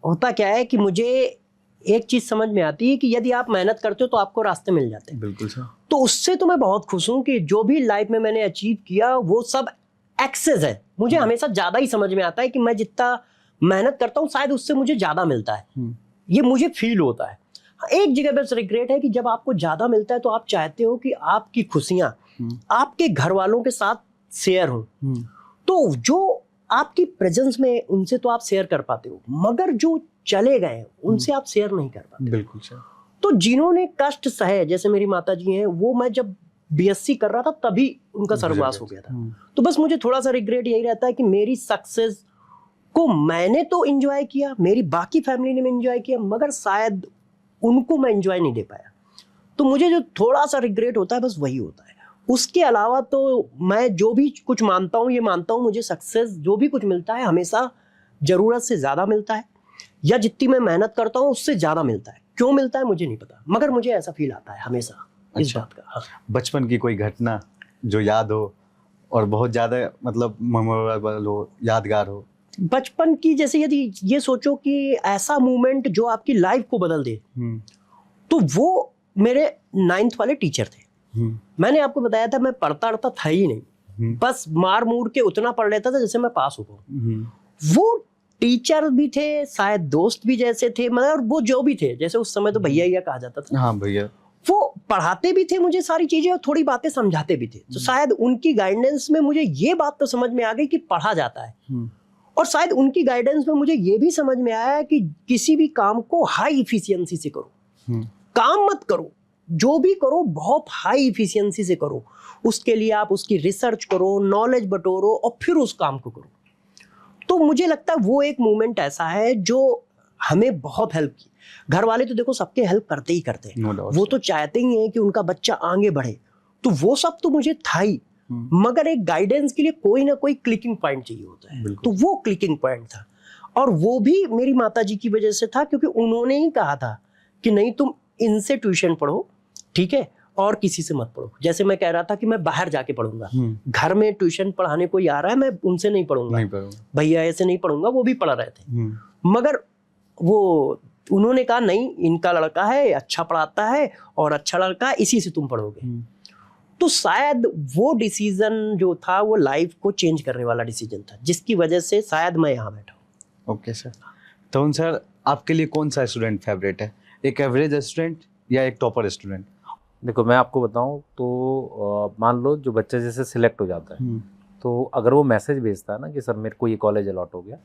होता क्या है कि मुझे एक चीज समझ में आती है कि यदि आप मेहनत करते हो तो आपको रास्ते मिल जाते हैं। बिल्कुल सर। तो उससे तो मैं बहुत खुश हूं कि जो भी लाइफ में मैंने अचीव किया वो सब एक्सेस है। मुझे हमेशा ज्यादा ही समझ में आता है कि मैं जितना मेहनत करता हूँ शायद उससे मुझे ज्यादा मिलता है, ये मुझे फील होता है। एक जगह बस रिग्रेट है कि जब आपको ज्यादा मिलता है तो आप चाहते हो कि आपकी खुशियां आपके घर वालों के साथ शेयर हो। तो जो आपकी प्रेजेंस में उनसे तो आप शेयर कर पाते हो, मगर जो चले गए उनसे आप शेयर नहीं कर पाते। बिल्कुल सर। तो जिन्होंने कष्ट सहे, जैसे मेरी माता जी हैं, वो मैं जब बीएससी कर रहा था तभी उनका सर्वनाश हो गया था। तो बस मुझे थोड़ा सा रिग्रेट यही रहता है कि मेरी सक्सेस को मैंने तो एंजॉय किया, मेरी बाकी फैमिली ने भी एंजॉय किया, मगर शायद उनको मैं एंजॉय नहीं दे पाया। तो मुझे जो थोड़ा सा रिग्रेट होता है बस वही होता है। उसके अलावा तो मैं जो भी कुछ मानता हूँ, ये मानता हूँ मुझे सक्सेस जो भी कुछ मिलता है हमेशा ज़रूरत से ज़्यादा मिलता है, या जितनी मैं मेहनत करता हूँ उससे ज़्यादा मिलता है। क्यों मिलता है मुझे नहीं पता, मगर मुझे ऐसा फील आता है हमेशा इस बात का। हाँ। बचपन की कोई घटना जो याद हो और बहुत ज़्यादा मतलब मेमोरेबल हो, यादगार हो? बचपन की, जैसे यदि ये सोचो कि ऐसा मोमेंट जो आपकी लाइफ को बदल दे, तो वो मेरे 9th वाले टीचर थे। मैंने आपको बताया था मैं पढ़ता था ही नहीं, बस मार मूर के उतना पढ़ लेता था जैसे मैं पास हो पाऊं। वो टीचर भी थे, शायद दोस्त भी जैसे थे, मगर वो जो भी थे, जैसे उस समय तो भैया कहा जाता था। हाँ भैया। वो पढ़ाते भी थे मुझे सारी चीजें और थोड़ी बातें समझाते भी थे। तो शायद उनकी गाइडेंस में मुझे ये बात तो समझ में आ गई कि पढ़ा जाता है, और शायद उनकी गाइडेंस में मुझे ये भी समझ में आया कि किसी भी काम को हाई इफिशियंसी से करो। काम मत करो, जो भी करो बहुत हाई इफिशियंसी से करो। उसके लिए आप उसकी रिसर्च करो, नॉलेज बटोरो और फिर उस काम को करो। तो मुझे लगता है वो एक मोमेंट ऐसा है जो हमें बहुत हेल्प की। घर वाले तो देखो सबके हेल्प करते ही करते हैं, No doubt, वो sir. तो चाहते ही हैं कि उनका बच्चा आगे बढ़े, तो वो सब तो मुझे था ही, मगर एक गाइडेंस के लिए कोई ना कोई क्लिकिंग पॉइंट चाहिए होता है, बिल्कुल। तो वो क्लिकिंग पॉइंट था। और वो भी मेरी माताजी की वजह से था, क्योंकि उन्होंने ही कहा था कि नहीं तुम इनसे ट्यूशन पढ़ो, ठीक है, और किसी से मत पढ़ो। जैसे मैं कह रहा था कि मैं बाहर जाके पढ़ूंगा, घर में ट्यूशन पढ़ाने कोई आ रहा है, मैं उनसे नहीं पढ़ूंगा, नहीं पढ़ूंगा। भैया ऐसे नहीं पढ़ूंगा, वो भी पढ़ रहे थे, मगर वो उन्होंने कहा नहीं, इनका लड़का है, अच्छा पढ़ाता है और अच्छा लड़का है, इसी से तुम पढ़ोगे। तो शायद वो डिसीजन जो था वो लाइफ को चेंज करने वाला डिसीजन था, जिसकी वजह से शायद मैं यहाँ बैठा हूँ। Okay sir. तो सर आपके लिए कौन सा स्टूडेंट फेवरेट है, एक एवरेज स्टूडेंट या एक टॉपर स्टूडेंट? देखो मैं आपको बताऊं तो मान लो जो बच्चा जैसे सिलेक्ट हो जाता है, तो अगर वो मैसेज भेजता है ना कि सर मेरे को ये कॉलेज अलॉट हो गया,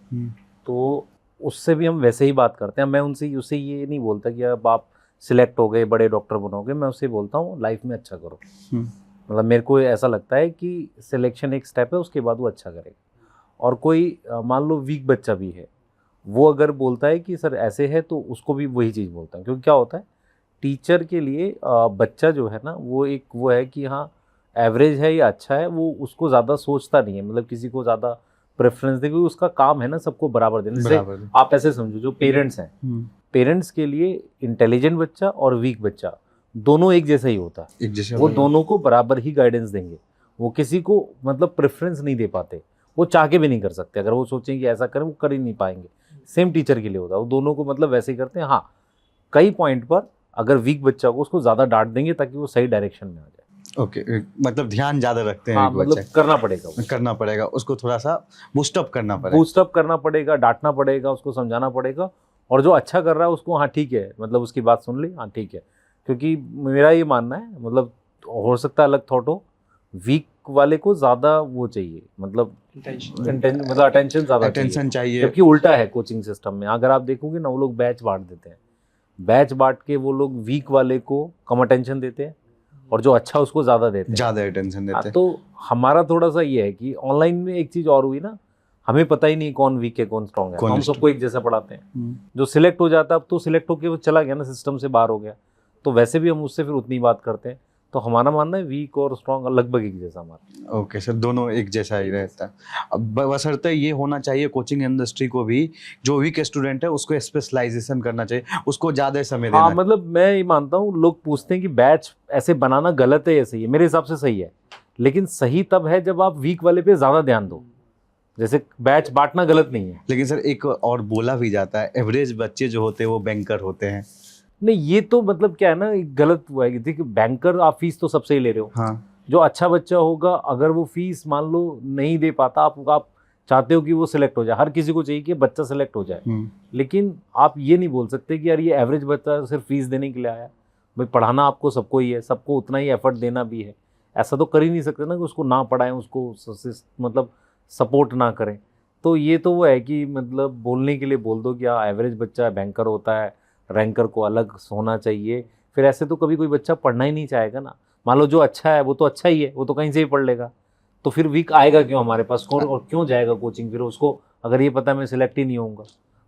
तो उससे भी हम वैसे ही बात करते हैं। मैं उससे ये नहीं बोलता कि अब आप सिलेक्ट हो गए बड़े डॉक्टर बनोगे, मैं उससे बोलता हूँ लाइफ में अच्छा करो। मतलब मेरे को ऐसा लगता है कि सिलेक्शन एक स्टेप है, उसके बाद वो अच्छा करेगा। और कोई मान लो वीक बच्चा भी है, वो अगर बोलता है कि सर ऐसे है, तो उसको भी वही चीज़ बोलता है। क्योंकि क्या होता है, टीचर के लिए बच्चा जो है ना, वो एक वो है कि हाँ एवरेज है या अच्छा है, वो उसको ज़्यादा सोचता नहीं है, मतलब किसी को ज़्यादा प्रेफरेंस दे, क्योंकि उसका काम है ना सबको बराबर देना। जैसे आप ऐसे समझो, जो पेरेंट्स हैं, पेरेंट्स के लिए इंटेलिजेंट बच्चा और वीक बच्चा दोनों एक जैसा ही होता है, एक जैसे वो दोनों को बराबर ही गाइडेंस देंगे। वो किसी को मतलब प्रेफरेंस नहीं दे पाते, वो चाह के भी नहीं कर सकते। अगर वो सोचें कि ऐसा करें, वो कर ही नहीं पाएंगे। सेम टीचर के लिए होता है, वो दोनों को मतलब वैसे ही करते हैं। हाँ, कई पॉइंट पर अगर वीक बच्चा को उसको ज़्यादा डांट देंगे ताकि वो सही डायरेक्शन में आ जाए। ओके, मतलब ध्यान ज़्यादा रखते हैं। हाँ, मतलब करना पड़ेगा उसको थोड़ा सा बूस्टअप करना पड़ेगा, डांटना पड़ेगा, उसको समझाना पड़ेगा। और जो अच्छा कर रहा है उसको हाँ ठीक है, मतलब उसकी बात सुन ली, हाँ ठीक है। क्योंकि मेरा ये मानना है, मतलब हो सकता है अलग थॉट हो, वीक वाले को ज़्यादा वो चाहिए, मतलब अटेंशन ज़्यादा चाहिए। जबकि उल्टा है कोचिंग सिस्टम में, अगर आप देखोगे ना, वो लोग बैच बांट देते हैं, बैच बांट के वो लोग वीक वाले को कम अटेंशन देते हैं और जो अच्छा उसको ज़्यादा देते हैं, ज़्यादा अटेंशन देते हैं। तो हमारा थोड़ा सा ये है कि ऑनलाइन में एक चीज़ और हुई ना, हमें पता ही नहीं कौन वीक है कौन स्ट्रॉन्ग है, हम सबको एक जैसा पढ़ाते हैं। जो सिलेक्ट हो जाता है, अब तो सिलेक्ट होकर वो चला गया ना, सिस्टम से बाहर हो गया, तो वैसे भी हम उससे फिर उतनी बात करते हैं। तो हमारा मानना है वीक और स्ट्रॉन्ग लगभग एक जैसा हमारा। ओके सर, दोनों एक जैसा ही रहता है। अब बशर्ते ये होना चाहिए कोचिंग इंडस्ट्री को भी, जो वीक स्टूडेंट है उसको स्पेशलाइजेशन करना चाहिए, उसको ज़्यादा समय देना। हाँ, मतलब मैं ये मानता हूँ, लोग पूछते हैं कि बैच ऐसे बनाना गलत है या सही है। मेरे हिसाब से सही है, लेकिन सही तब है जब आप वीक वाले पे ज़्यादा ध्यान दो। जैसे बैच बांटना गलत नहीं है, लेकिन सर एक और बोला भी जाता है, एवरेज बच्चे जो होते हैं वो बैंकर होते हैं। नहीं, ये तो मतलब क्या है ना, गलत हुआ है। देखिए, बैंकर आप फीस तो सबसे ही ले रहे हो। हाँ। जो अच्छा बच्चा होगा, अगर वो फीस मान लो नहीं दे पाता, आप चाहते हो कि वो सिलेक्ट हो जाए, हर किसी को चाहिए कि बच्चा सिलेक्ट हो जाए, लेकिन आप ये नहीं बोल सकते कि यार ये एवरेज बच्चा सिर्फ फीस देने के लिए आया। भाई पढ़ाना आपको सबको ही है, सबको उतना ही एफर्ट देना भी है। ऐसा तो कर ही नहीं सकते ना कि उसको ना पढ़ाएं, उसको मतलब सपोर्ट ना करें। तो ये तो वो है कि मतलब बोलने के लिए बोल दो कि हाँ एवरेज बच्चा बैंकर होता है, रैंकर को अलग होना चाहिए। फिर ऐसे तो कभी कोई बच्चा पढ़ना ही नहीं चाहेगा ना। मान लो जो अच्छा है वो तो अच्छा ही है, वो तो कहीं से भी पढ़ लेगा, तो फिर वीक आएगा क्यों हमारे पास, और क्यों जाएगा कोचिंग फिर उसको, अगर ये पता है मैं सिलेक्ट ही नहीं होऊंगा।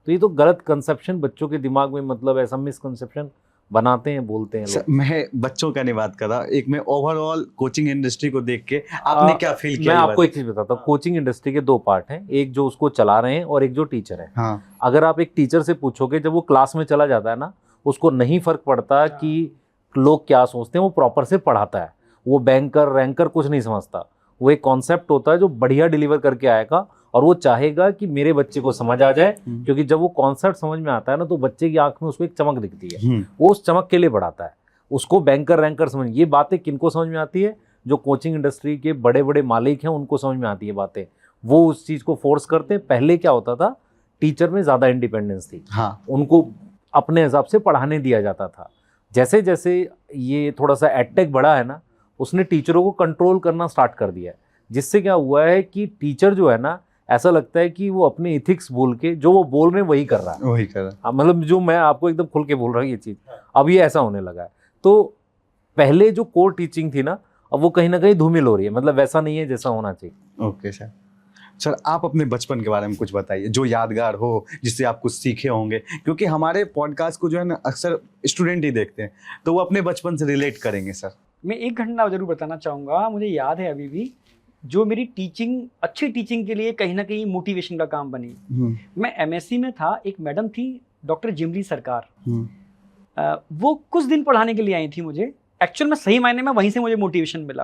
तो ये तो गलत कंसेप्शन बच्चों के दिमाग में, मतलब ऐसा मिसकंसेप्शन बनाते हैं, बोलते हैं लोग। मैं बच्चों का नहीं बात कर रहा, एक मैं ओवरऑल कोचिंग इंडस्ट्री को देख के आपने क्या फील किया? मैं आपको एक चीज बताता हूँ, कोचिंग इंडस्ट्री के दो पार्ट हैं, एक जो उसको चला रहे हैं और एक जो टीचर है। हाँ। अगर आप एक टीचर से पूछोगे, जब वो क्लास में चला जाता है ना, उसको नहीं फर्क पड़ता कि लोग क्या सोचते हैं, वो प्रॉपर से पढ़ाता है। वो बैंकर रैंकर कुछ नहीं समझता, वो एक कॉन्सेप्ट होता है जो बढ़िया डिलीवर करके आएगा, और वो चाहेगा कि मेरे बच्चे को समझ आ जाए। क्योंकि जब वो कॉन्सेप्ट समझ में आता है ना, तो बच्चे की आंख में उसको एक चमक दिखती है, वो उस चमक के लिए पढ़ाता है। उसको बैंकर रैंकर समझ, ये बातें किनको समझ में आती है? जो कोचिंग इंडस्ट्री के बड़े बड़े मालिक हैं, उनको समझ में आती है बातें, वो उस चीज़ को फोर्स करते हैं। पहले क्या होता था, टीचर में ज़्यादा इंडिपेंडेंस थी, हाँ, उनको अपने हिसाब से पढ़ाने दिया जाता था। जैसे जैसे ये थोड़ा सा एडटेक बढ़ा है ना, उसने टीचरों को कंट्रोल करना स्टार्ट कर दिया है, जिससे क्या हुआ है कि टीचर जो है ना, ऐसा लगता है कि वो अपने इथिक्स बोल के जो वो बोल रहे हैं वही कर रहा है, वही कर रहा है। मतलब जो मैं आपको एकदम खुल के बोल रहा हूँ ये चीज़, अब ये ऐसा होने लगा है। तो पहले जो कोर टीचिंग थी ना, अब वो कहीं ना कहीं धूमिल हो रही है, मतलब वैसा नहीं है जैसा होना चाहिए। ओके सर, सर आप अपने बचपन के बारे में कुछ बताइए जो यादगार हो, जिससे आप कुछ सीखे होंगे, क्योंकि हमारे पॉडकास्ट को जो है ना अक्सर स्टूडेंट ही देखते हैं, तो वो अपने बचपन से रिलेट करेंगे। सर मैं एक घटना जरूर बताना चाहूँगा। मुझे याद है अभी भी, जो मेरी टीचिंग, अच्छी टीचिंग के लिए कहीं ना कहीं मोटिवेशन का काम बनी। मैं MSc में था, एक मैडम थी डॉक्टर जिमली सरकार, वो कुछ दिन पढ़ाने के लिए आई थी मुझे। एक्चुअल में सही मायने में वहीं से मुझे मोटिवेशन मिला।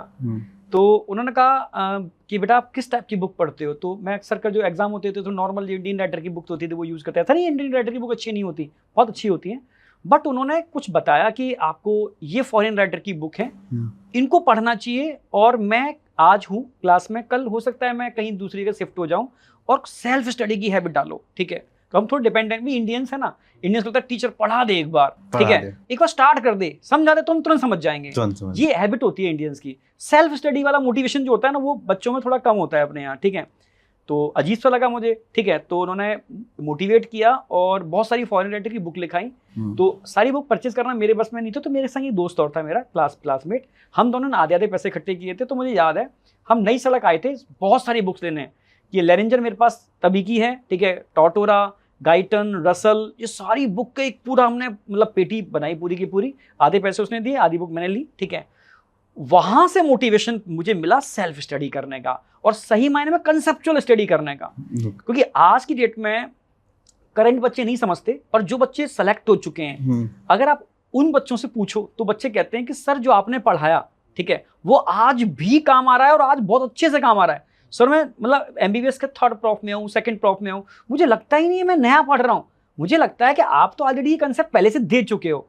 तो उन्होंने कहा कि बेटा आप किस टाइप की बुक पढ़ते हो? तो मैं अक्सर का जो एग्जाम होते थे तो नॉर्मल इंडियन राइटर की बुक होती थी वो यूज़ करता था। नहीं, इंडियन राइटर की बुक अच्छी नहीं होती, बहुत अच्छी होती है, बट उन्होंने कुछ बताया कि आपको ये फॉरेन राइटर की बुक है, इनको पढ़ना चाहिए। और मैं आज हूँ क्लास में, कल हो सकता है मैं कहीं दूसरी जगह शिफ्ट हो जाऊँ, और सेल्फ स्टडी की हैबिट डालो, ठीक है? तो हम थोड़े डिपेंडेंट भी इंडियंस है ना, इंडियंस लगता है टीचर पढ़ा दे एक बार, ठीक है, एक बार स्टार्ट कर दे, समझा दे तो हम तुरंत समझ जाएंगे। ये हैबिट होती है इंडियंस की। सेल्फ स्टडी वाला मोटिवेशन जो होता है ना, वो बच्चों में थोड़ा कम होता है अपने यहाँ, ठीक है? तो अजीब सा लगा मुझे, ठीक है? तो उन्होंने मोटिवेट किया और बहुत सारी फॉरेन राइटर की बुक लिखाई। तो सारी बुक परचेज करना मेरे बस में नहीं था, तो मेरे संग एक दोस्त और था मेरा क्लासमेट, हम दोनों ने आधे आधे पैसे इकट्ठे किए थे। तो मुझे याद है हम नई सड़क आए थे बहुत सारी बुक्स लेने। ये लेरेंजर मेरे पास तभी की है, ठीक है, टॉटोरा, गाइटन, रसल, ये सारी बुक का एक पूरा हमने मतलब पेटी बनाई पूरी की पूरी। आधे पैसे उसने दिए, आधी बुक मैंने ली, ठीक है? वहां से मोटिवेशन मुझे मिला सेल्फ स्टडी करने का, और सही मायने में कंसेप्चुअल स्टडी करने का। क्योंकि आज की डेट में करंट बच्चे नहीं समझते, पर जो बच्चे सेलेक्ट हो चुके हैं, अगर आप उन बच्चों से पूछो तो बच्चे कहते हैं कि सर जो आपने पढ़ाया, ठीक है, वो आज भी काम आ रहा है और आज बहुत अच्छे से काम आ रहा है। सर मैं मतलब MBBS के 3rd प्रॉफ में हूँ, 2nd प्रॉफ में हूँ, मुझे लगता ही नहीं है मैं नया पढ़ रहा हूँ, मुझे लगता है कि आप तो ऑलरेडी ये कंसेप्ट पहले से दे चुके हो।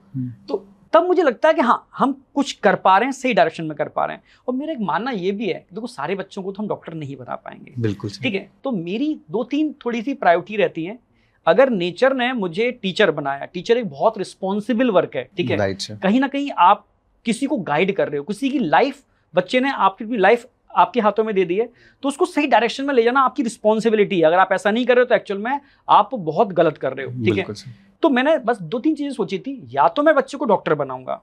तो तब मुझे लगता है कि हाँ, हम कुछ कर पा रहे हैं, सही डायरेक्शन में कर पा रहे हैं। और मेरा एक मानना ये भी है, देखो सारे बच्चों को तो हम डॉक्टर नहीं बना पाएंगे, बिल्कुल, ठीक है? तो मेरी 2-3 थोड़ी सी प्रायोरिटी रहती है। अगर नेचर ने मुझे टीचर बनाया, टीचर एक बहुत रिस्पॉन्सिबल वर्क है, ठीक है? कहीं ना कहीं आप किसी को गाइड कर रहे हो, किसी की लाइफ, बच्चे ने आपकी लाइफ आपके हाथों में दे दी है, तो उसको सही डायरेक्शन में ले जाना आपकी रिस्पॉन्सिबिलिटी है। अगर आप ऐसा नहीं कर रहे हो तो एक्चुअल में आप बहुत गलत कर रहे हो, ठीक है? तो मैंने बस 2-3 चीजें सोची थी, या तो मैं बच्चे को डॉक्टर बनाऊंगा,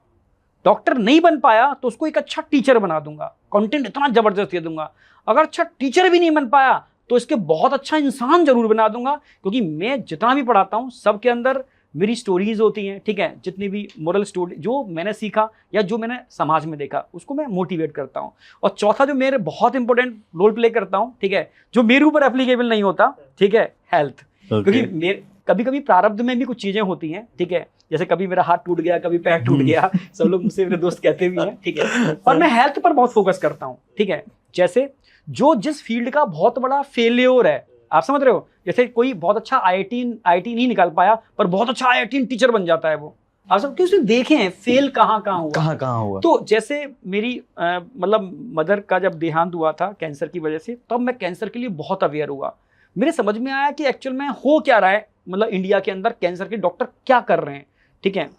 डॉक्टर नहीं बन पाया तो उसको एक अच्छा टीचर बना दूंगा, कंटेंट इतना जबरदस्त दे दूंगा। अगर अच्छा टीचर भी नहीं बन पाया तो इसके बहुत अच्छा इंसान जरूर बना दूंगा, क्योंकि मैं जितना भी पढ़ाता हूँ सबके अंदर मेरी स्टोरीज होती हैं, ठीक है? जितनी भी मोरल स्टोरी जो मैंने सीखा या जो मैंने समाज में देखा, उसको मैं मोटिवेट करता हूँ। और चौथा जो मेरे बहुत इंपॉर्टेंट रोल प्ले करता हूँ, ठीक है, जो मेरे ऊपर एप्लीकेबल नहीं होता, ठीक है, हेल्थ। क्योंकि कभी कभी प्रारब्ध में भी कुछ चीजें होती हैं, ठीक है? जैसे कभी मेरा हाथ टूट गया, कभी पैर टूट गया, सब लोग मुझसे, मेरे दोस्त कहते भी हैं, ठीक है? और मैं हेल्थ पर बहुत फोकस करता हूँ, ठीक है? जैसे जो जिस फील्ड का बहुत बड़ा फेल्योर है, आप समझ रहे हो, जैसे कोई बहुत अच्छा IIT नहीं निकाल पाया पर बहुत अच्छा IIT टीचर बन जाता है, वो आप सब क्योंकि देखे हैं फेल कहाँ हुआ। तो जैसे मेरी मतलब मदर का जब देहांत हुआ था कैंसर की वजह से, तब मैं कैंसर के लिए बहुत अवेयर हुआ। मेरे समझ में आया कि एक्चुअल में हो क्या रहा है, मतलब इंडिया के अंदर कैंसर के डॉक्टर क्या कर रहे हैं, ठीक है?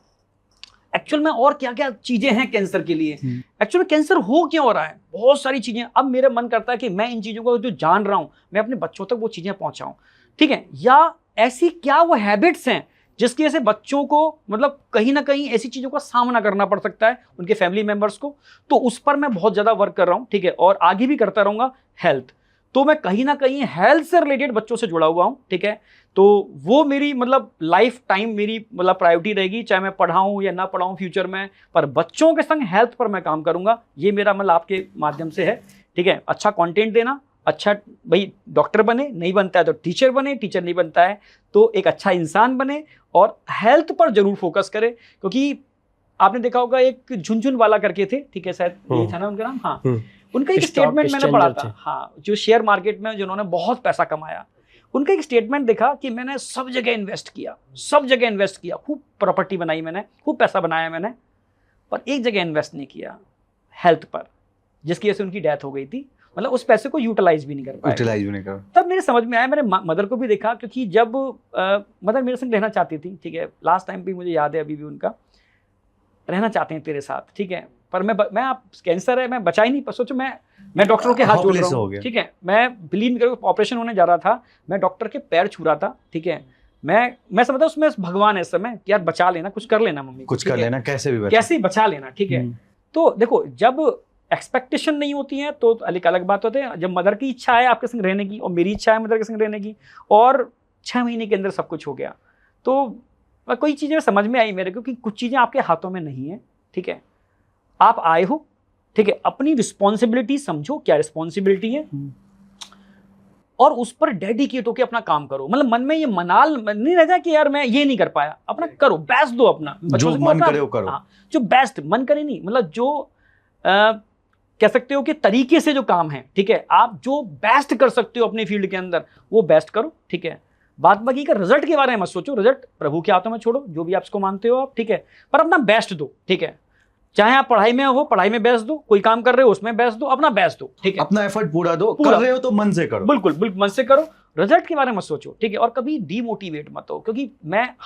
एक्चुअल में और क्या क्या चीजें हैं कैंसर के लिए, एक्चुअल में कैंसर हो क्यों हो रहा है, बहुत सारी चीजें। अब मेरा मन करता है कि मैं इन चीजों को जो जान रहा हूं मैं अपने बच्चों तक वो चीजें पहुंचाऊं, ठीक है? या ऐसी क्या वो हैबिट्स हैं जिसकी वजह से बच्चों को मतलब कहीं ना कहीं ऐसी चीजों का सामना करना पड़ सकता है, उनके फैमिली मेंबर्स को। तो उस पर मैं बहुत ज्यादा वर्क कर रहा हूँ, ठीक है? और आगे भी करता रहूंगा। हेल्थ, तो मैं कहीं ना कहीं हेल्थ से रिलेटेड बच्चों से जुड़ा हुआ हूँ, ठीक है? तो वो मेरी मतलब लाइफ टाइम मेरी मतलब प्रायोरिटी रहेगी, चाहे मैं पढ़ाऊँ या ना पढ़ाऊँ फ्यूचर में, पर बच्चों के संग हेल्थ पर मैं काम करूंगा। ये मेरा मतलब आपके माध्यम से है, ठीक है? अच्छा कंटेंट देना, अच्छा भाई डॉक्टर बने, नहीं बनता है तो टीचर बने, टीचर नहीं बनता है तो एक अच्छा इंसान बने, और हेल्थ पर जरूर फोकस करे। क्योंकि आपने देखा होगा एक झुनझुन वाला करके थे, ठीक है, शायद ये था ना उनका नाम, हाँ, उनका एक स्टेटमेंट मैंने पढ़ा था, हाँ, जो शेयर मार्केट में जिन्होंने बहुत पैसा कमाया, उनका एक स्टेटमेंट देखा कि मैंने सब जगह इन्वेस्ट किया, खूब प्रॉपर्टी बनाई मैंने, खूब पैसा बनाया मैंने, पर एक जगह इन्वेस्ट नहीं किया, हेल्थ पर, जिसकी वजह से उनकी डेथ हो गई थी। मतलब उस पैसे को यूटिलाइज भी नहीं कर पाए। तब मेरे समझ में आया, मैंने मदर को भी देखा, क्योंकि जब मदर मेरे संग रहना चाहती थी, ठीक है, लास्ट टाइम भी मुझे याद है अभी भी उनका, रहना चाहते हैं तेरे साथ, ठीक है, पर मैं आप कैंसर है, मैं बचा ही नहीं, सोचो मैं डॉक्टरों के हाथ जोड़ रहा हूँ, ठीक है, मैं बिलीव नहीं करूँ, ऑपरेशन होने जा रहा था, मैं डॉक्टर के पैर छू रहा था, ठीक है, मैं समझता उसमें भगवान है इस समय कि यार बचा लेना, कुछ कर लेना मम्मी, कुछ कर लेना, कैसे भी बचा लेना, ठीक है। तो देखो जब एक्सपेक्टेशन नहीं होती है तो एक अलग बात होती है। जब मदर की इच्छा है आपके संग रहने की और मेरी इच्छा है मदर के संग रहने की और 6 महीने के अंदर सब कुछ हो गया, तो कोई चीज़ें समझ में आई मेरे को कि कुछ चीज़ें आपके हाथों में नहीं है, ठीक है। आप आए हो, ठीक है, अपनी रिस्पॉन्सिबिलिटी समझो, क्या रिस्पॉन्सिबिलिटी है और उस पर डेडिकेट होकर अपना काम करो। मतलब मन में ये मनाल नहीं रहता कि यार मैं ये नहीं कर पाया, अपना करो, बेस्ट दो अपना, जो मन करे वो करो। हाँ, जो बेस्ट मन करे नहीं, मतलब जो कह सकते हो कि तरीके से जो काम है, ठीक है, आप जो बेस्ट कर सकते हो अपने फील्ड के अंदर वो बेस्ट करो, ठीक है। बात बाकी का रिजल्ट के बारे में मत सोचो, रिजल्ट प्रभु के हाथों में छोड़ो, जो भी आप इसको मानते हो आप, ठीक है, पर अपना बेस्ट दो, ठीक है। चाहे आप पढ़ाई में हो, पढ़ाई में बेस्ट दो, कोई काम कर रहे हो उसमें बेस्ट दो, अपना बेस्ट दो, ठीक है। अपना एफर्ट पूरा दो, कर रहे हो तो मन से करो, बिल्कुल बिल्कुल मन से करो, रिजल्ट के बारे में सोचो, ठीक है। और कभी डीमोटिवेट मत हो, क्योंकि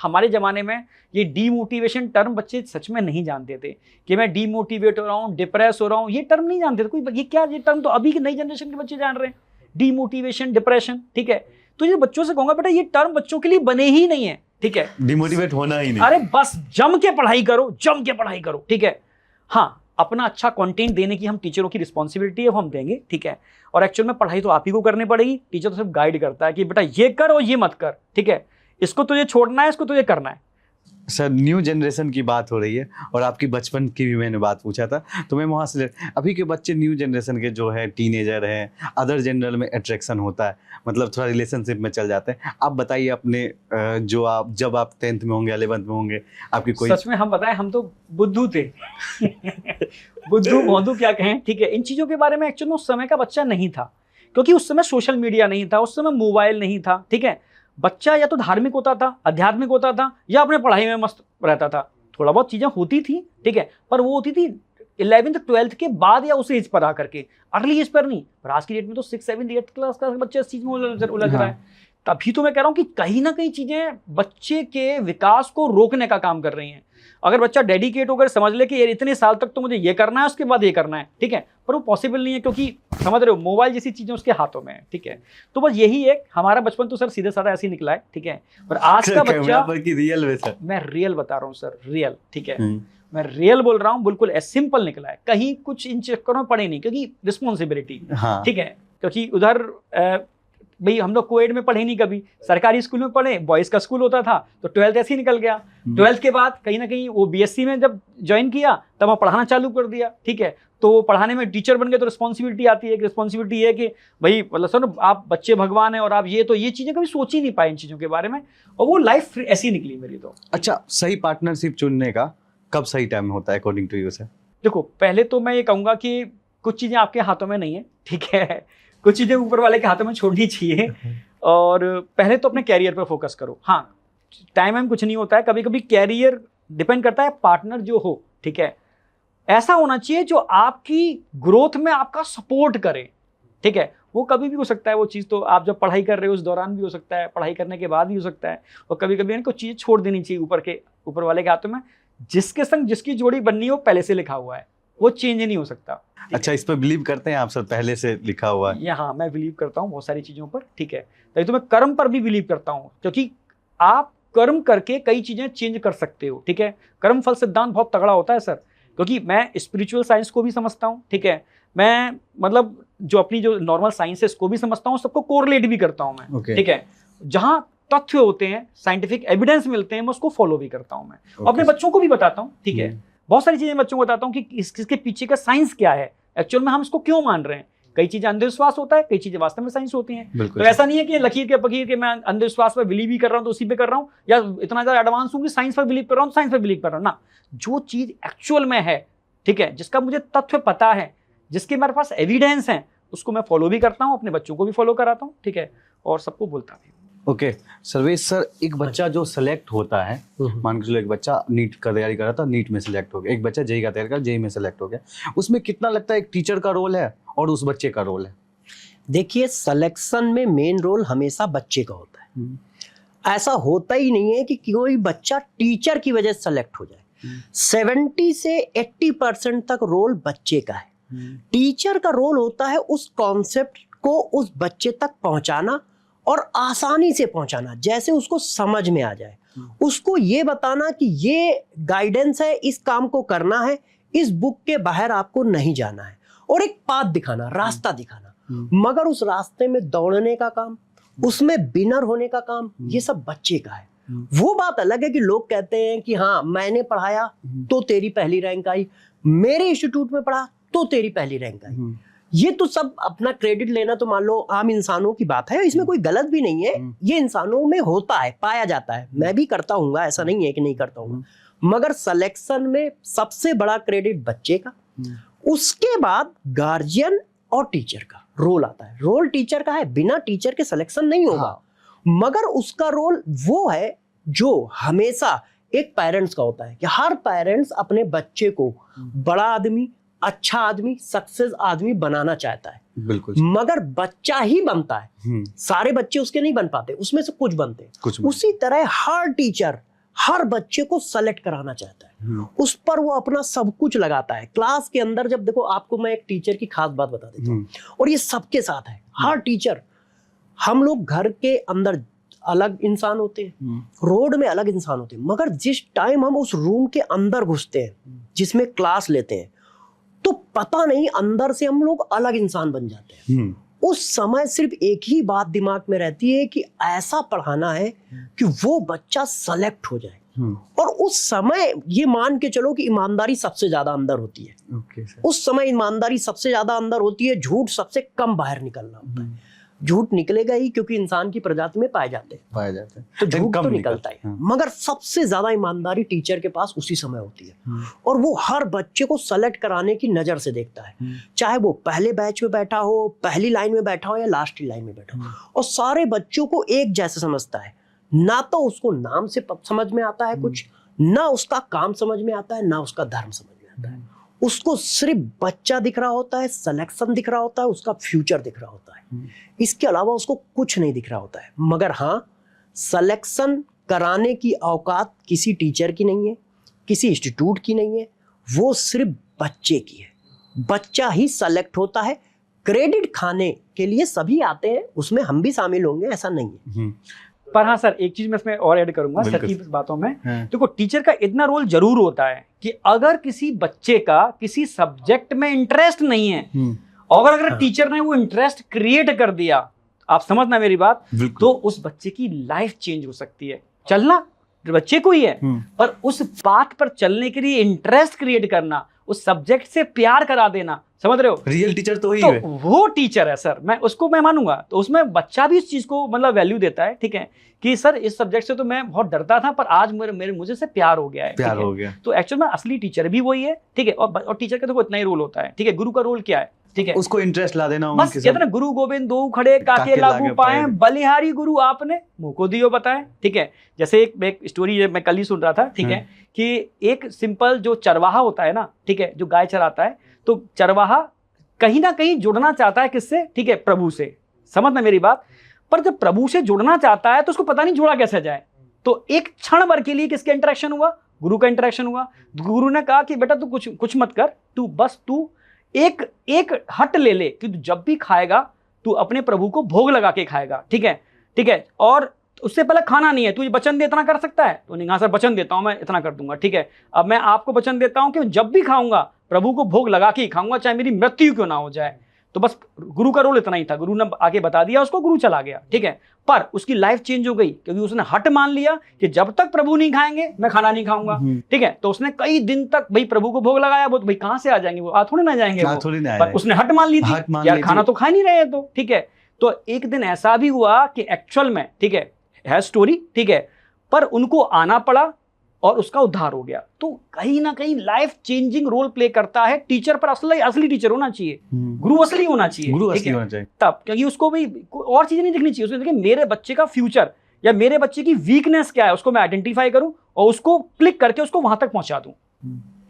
हमारे जमाने में ये डीमोटिवेशन टर्म बच्चे सच में नहीं जानते थे कि मैं डीमोटिवेट हो रहा हूँ, डिप्रेस हो रहा हूँ, ये टर्म नहीं जानते थे कोई। ये क्या, ये टर्म तो अभी की नई जनरेशन के बच्चे जान रहे हैं, डीमोटिवेशन, डिप्रेशन, ठीक है। तो ये बच्चों से कहूंगा बेटा ये टर्म बच्चों के लिए बने ही नहीं है, ठीक है। डिमोटिवेट होना ही नहीं, अरे बस जम के पढ़ाई करो, जम के पढ़ाई करो, ठीक है। हाँ, अपना अच्छा कंटेंट देने की हम टीचरों की रिस्पॉन्सिबिलिटी है, वो हम देंगे, ठीक है। और एक्चुअल में पढ़ाई तो आप ही को करनी पड़ेगी, टीचर तो सिर्फ गाइड करता है कि बेटा ये कर और ये मत कर, ठीक है, इसको तुझे छोड़ना है, इसको तुझे करना है। सर न्यू जनरेशन की बात हो रही है और आपकी बचपन की भी मैंने बात पूछा था, तो मैं वहाँ से अभी के बच्चे न्यू जनरेशन के जो है टीनेजर हैं, अदर जनरल में अट्रैक्शन होता है, मतलब थोड़ा रिलेशनशिप में चल जाते हैं। आप बताइए अपने जो आप जब आप 10th में होंगे 11th में होंगे आपकी कोई। सच में हम बताएं, हम तो बुद्धू थे बुद्धू भोंदू क्या कहें, ठीक है। इन चीज़ों के बारे में एक्चुअली उस समय का बच्चा नहीं था, क्योंकि उस समय सोशल मीडिया नहीं था, उस समय मोबाइल नहीं था, ठीक है। बच्चा या तो धार्मिक होता था, आध्यात्मिक होता था, या अपने पढ़ाई में मस्त रहता था। थोड़ा बहुत चीज़ें होती थी, ठीक है, पर वो होती थी 11th 12th के बाद या उस एज पर आकर के, अर्ली एज पर नहीं। पर आज की डेट में तो 6th 7th 8th क्लास का बच्चा इस चीज़ में उलझ रहा है। तभी तो मैं कह रहा हूँ कि कहीं ना कहीं चीज़ें बच्चे के विकास को रोकने का काम कर रही हैं। अगर बच्चा डेडिकेट होकर समझ ले कि यार इतने साल तक तो मुझे ये करना है, उसके बाद ये करना है, ठीक है, पर वो पॉसिबल नहीं है, क्योंकि समझ रहे हो मोबाइल जैसी चीज़ें उसके हाथों में है, ठीक है। तो बस यही एक हमारा बचपन तो सर सीधे साधा ऐसे ही निकला है, ठीक है। पर आज का बच्चा, रियल में सर, मैं रियल बता रहा हूँ सर, रियल, ठीक है, मैं रियल बोल रहा हूँ, बिल्कुल सिंपल निकला है, कहीं कुछ इन चक्करों में पड़े नहीं, क्योंकि रिस्पॉन्सिबिलिटी, ठीक है। क्योंकि उधर भाई हम लोग कोएड में पढ़े नहीं, कभी सरकारी स्कूल में पढ़े, बॉयज़ का स्कूल होता था, तो 12th ऐसे ही निकल गया। 12th के बाद कहीं ना कहीं वो BSc में जब ज्वाइन किया तब मैं पढ़ाना चालू कर दिया, ठीक है। तो पढ़ाने में टीचर बन गए तो रिस्पॉन्सिबिलिटी आती है, एक रिस्पॉन्सिबिलिटी है कि भाई मतलब सर आप बच्चे भगवान हैं और आप ये चीज़ें कभी सोच ही नहीं पाए इन चीज़ों के बारे में, और वो लाइफ ऐसी निकली मेरी तो। अच्छा, सही पार्टनरशिप चुनने का कब सही टाइम होता है अकॉर्डिंग टू यू सर? देखो, पहले तो मैं ये कहूँगा कि कुछ चीज़ें आपके हाथों में नहीं है, ठीक है, कुछ चीज़ें ऊपर वाले के हाथों में छोड़नी चाहिए, और पहले तो अपने कैरियर पर फोकस करो। हाँ, टाइम कुछ नहीं होता है, कभी कभी कैरियर डिपेंड करता है पार्टनर जो हो, ठीक है, ऐसा होना चाहिए जो आपकी ग्रोथ में आपका सपोर्ट करे, ठीक है। वो कभी भी हो सकता है, वो चीज़ तो आप जब पढ़ाई कर रहे हो उस दौरान भी हो सकता है, पढ़ाई करने के बाद भी हो सकता है, और कभी कभी कुछ चीज़ें छोड़ देनी चाहिए ऊपर वाले के हाथों में। जिसके संग जिसकी जोड़ी बननी हो पहले से लिखा हुआ है, वो चेंज नहीं हो सकता। अच्छा, इस पर बिलीव करते हैं आप सर, पहले से लिखा हुआ है? हाँ, मैं बिलीव करता हूँ बहुत सारी चीज़ों पर, ठीक है। तभी तो मैं कर्म पर भी बिलीव करता हूँ, क्योंकि आप कर्म करके कई चीज़ें चेंज कर सकते हो, ठीक है। कर्म फल सिद्धांत बहुत तगड़ा होता है सर, क्योंकि मैं स्पिरिचुअल साइंस को भी समझता हूँ, ठीक है, मैं मतलब जो अपनी जो नॉर्मल साइंस है इसको भी समझता हूँ, सबको कोरिलेट भी करता हूँ मैं, ठीक है। जहाँ तथ्य होते हैं, साइंटिफिक एविडेंस मिलते हैं, मैं उसको फॉलो भी करता हूँ। मैं अपने बच्चों को भी बताता हूँ, ठीक है, बहुत सारी चीज़ें बच्चों को बताता हूँ कि इसके पीछे का साइंस क्या है, एक्चुअल में हम इसको क्यों मान रहे हैं। कई चीजें अंधविश्वास होता है, कई चीजें वास्तव में साइंस होती हैं। तो ऐसा नहीं है कि लकीर के फकीर के मैं अंधविश्वास पर बिलीव ही कर रहा हूँ तो उसी पे कर रहा हूँ, या इतना ज्यादा एडवांस हूँ कि साइंस पर बिलीव कर रहा हूँ, साइंस पर बिलीव कर रहा हूँ ना। जो चीज एक्चुअल में है, ठीक है, जिसका मुझे तथ्य पता है, जिसके मेरे पास एविडेंस है, उसको मैं फॉलो भी करता हूँ, अपने बच्चों को भी फॉलो कराता हूँ, ठीक है, और सबको बोलता भी। ओके सर्वेश सर, एक बच्चा जो सेलेक्ट होता है, मान के चलो एक बच्चा नीट का तैयारी कर रहा था, नीट में सेलेक्ट हो गया, एक बच्चा जेई का तैयारी कर जेई में सेलेक्ट हो गया, उसमें कितना लगता है एक टीचर का रोल है और उस बच्चे का रोल है? देखिए, सिलेक्शन में मेन रोल हमेशा बच्चे का होता है। ऐसा होता ही नहीं है कि कोई बच्चा टीचर की वजह से सेलेक्ट हो जाए। 70 से 80% तक रोल बच्चे का है। टीचर का रोल होता है उस कॉन्सेप्ट को उस बच्चे तक पहुंचाना और आसानी से पहुंचाना, जैसे उसको समझ में आ जाए। उसको ये बताना कि ये गाइडेंस है, इस काम को करना है, इस बुक के बाहर आपको नहीं जाना है। और एक पाथ दिखाना, रास्ता दिखाना। मगर उस रास्ते में दौड़ने का काम, उसमें विनर होने का काम, ये सब बच्चे का है। वो बात अलग है कि लोग कहते हैं कि हाँ मैंने पढ़ाया तो तेरी पहली रैंक आई, मेरे इंस्टीट्यूट में पढ़ा तो तेरी पहली रैंक आई। ये तो सब अपना क्रेडिट लेना तो मान लो आम इंसानों की बात है, इसमें कोई गलत भी नहीं है, ये इंसानों में होता है, पाया जाता है, मैं भी करता हूँ, ऐसा नहीं है कि नहीं करता हूँ। मगर सिलेक्शन में सबसे बड़ा क्रेडिट बच्चे का, उसके बाद गार्जियन और टीचर का रोल आता है। रोल टीचर का है, बिना टीचर के सिलेक्शन नहीं होगा। मगर उसका रोल वो है जो हमेशा एक पेरेंट्स का होता है कि हर पेरेंट्स अपने बच्चे को बड़ा आदमी, अच्छा आदमी, सक्सेस आदमी बनाना चाहता है। बिल्कुल। मगर बच्चा ही बनता है, सारे बच्चे उसके नहीं बन पाते, उसमें से कुछ बनते हैं। उसी तरह हर टीचर हर बच्चे को सेलेक्ट कराना चाहता है, उस पर वो अपना सब कुछ लगाता है। क्लास के अंदर जब देखो, आपको मैं एक टीचर की खास बात बता देता हूँ, और ये सबके साथ है। हर टीचर, हम लोग घर के अंदर अलग इंसान होते हैं, रोड में अलग इंसान होते हैं, मगर जिस टाइम हम उस रूम के अंदर घुसते हैं जिसमें क्लास लेते हैं, तो पता नहीं अंदर से हम लोग अलग इंसान बन जाते हैं। उस समय सिर्फ एक ही बात दिमाग में रहती है कि ऐसा पढ़ाना है कि वो बच्चा सेलेक्ट हो जाए। और उस समय ये मान के चलो कि ईमानदारी सबसे ज्यादा अंदर होती है। उस समय ईमानदारी सबसे ज्यादा अंदर होती है, झूठ सबसे कम बाहर निकलना होता है। झूठ निकलेगा ही, क्योंकि इंसान की प्रजाति में पाए जाते हैं, तो झूठ तो निकलता है। मगर सबसे ज्यादा ईमानदारी टीचर के पास उसी समय होती है, और वो हर बच्चे को सेलेक्ट कराने की नजर से देखता है, चाहे वो पहले बैच में बैठा हो, पहली लाइन में बैठा हो या लास्ट लाइन में बैठा हो, और सारे बच्चों को एक जैसे समझता है। ना तो उसको नाम से समझ में आता है कुछ, ना उसका काम समझ में आता है, ना उसका धर्म समझ में आता है। उसको सिर्फ बच्चा दिख रहा होता है, सिलेक्शन दिख रहा होता है, उसका फ्यूचर दिख रहा होता है, इसके अलावा उसको कुछ नहीं दिख रहा होता है। मगर हाँ, सिलेक्शन कराने की औकात किसी टीचर की नहीं है, किसी इंस्टीट्यूट की नहीं है, वो सिर्फ बच्चे की है। बच्चा ही सेलेक्ट होता है। क्रेडिट खाने के लिए सभी आते हैं, उसमें हम भी शामिल होंगे, ऐसा नहीं है। पर हाँ सर, एक चीज मैं इसमें और ऐड करूंगा सर की बातों में। देखो, टीचर का इतना रोल जरूर होता है कि अगर किसी बच्चे का किसी सब्जेक्ट में इंटरेस्ट नहीं है, और अगर टीचर ने वो इंटरेस्ट क्रिएट कर दिया, आप समझना मेरी बात, तो उस बच्चे की लाइफ चेंज हो सकती है। चलना बच्चे को ही है, पर उस बात पर चलने के लिए इंटरेस्ट क्रिएट करना, उस सब्जेक्ट से प्यार करा देना, समझ रहे हो? रियल टीचर तो वही है, है। वो टीचर है सर, मैं उसको मैं मानूंगा। तो उसमें बच्चा भी इस चीज को मतलब वैल्यू देता है, ठीक है, कि सर इस सब्जेक्ट से तो मैं बहुत डरता था, पर आज मुझे से प्यार हो गया है, प्यार हो गया। तो एक्चुअल में असली टीचर भी वही है, ठीक है। और टीचर का तो इतना ही रोल होता है, ठीक है। गुरु का रोल क्या है, ठीक है, उसको इंटरेस्ट ला देना। बस कहते ना, गुरु गोविंद दो खड़े काके लागू पाए, बलिहारी गुरु आपने मुंह को दियो बताए, ठीक है। जैसे एक स्टोरी मैं कल ही सुन रहा था, ठीक है, कि एक सिंपल जो चरवाहा होता है ना, ठीक है, जो गाय चराता है, तो चरवाहा कहीं ना कहीं जुड़ना चाहता है किससे, ठीक है, प्रभु से, समझना मेरी बात। पर जब प्रभु से जुड़ना चाहता है तो उसको पता नहीं जुड़ा कैसे जाए। तो एक क्षण भर के लिए किसका इंटरेक्शन हुआ, गुरु का इंटरेक्शन हुआ। गुरु ने कहा कि बेटा तू कुछ मत कर, तू एक हट ले कि तू जब भी खाएगा तू अपने प्रभु को भोग लगा के खाएगा, ठीक है, ठीक है। और उससे पहले खाना नहीं है, तू वचन दे इतना कर सकता है? तो नहीं, हाँ सर वचन देता हूं, मैं इतना कर दूंगा, ठीक है। अब मैं आपको वचन देता हूं कि जब भी खाऊंगा प्रभु को भोग लगा के ही खाऊंगा, चाहे मेरी मृत्यु क्यों ना हो जाए। तो बस गुरु का रोल इतना ही था, गुरु ने आगे बता दिया उसको, गुरु चला गया, ठीक है। पर उसकी लाइफ चेंज हो गई, क्योंकि उसने हट मान लिया कि जब तक प्रभु नहीं खाएंगे मैं खाना नहीं खाऊंगा, ठीक है। तो उसने कई दिन तक भाई प्रभु को भोग लगाया, वो भाई कहां से आ जाएंगे, वो थोड़ी ना जाएंगे, पर उसने हट मान ली थी, यार खाना तो खा नहीं रहे तो, ठीक है। तो एक दिन ऐसा भी हुआ कि एक्चुअल में, ठीक है स्टोरी, ठीक है, पर उनको आना पड़ा और उसका उद्धार हो गया। तो कहीं ना कहीं लाइफ चेंजिंग रोल प्ले करता है टीचर, पर असली टीचर होना चाहिए, गुरु असली होना चाहिए, गुरु असली होना चाहिए तब, क्योंकि उसको भी और चीजें नहीं दिखनी चाहिए, उसको देखिए मेरे बच्चे का फ्यूचर या मेरे बच्चे की वीकनेस क्या है, उसको मैं आइडेंटिफाई करूं और उसको क्लिक करके उसको वहां तक पहुंचा दूं,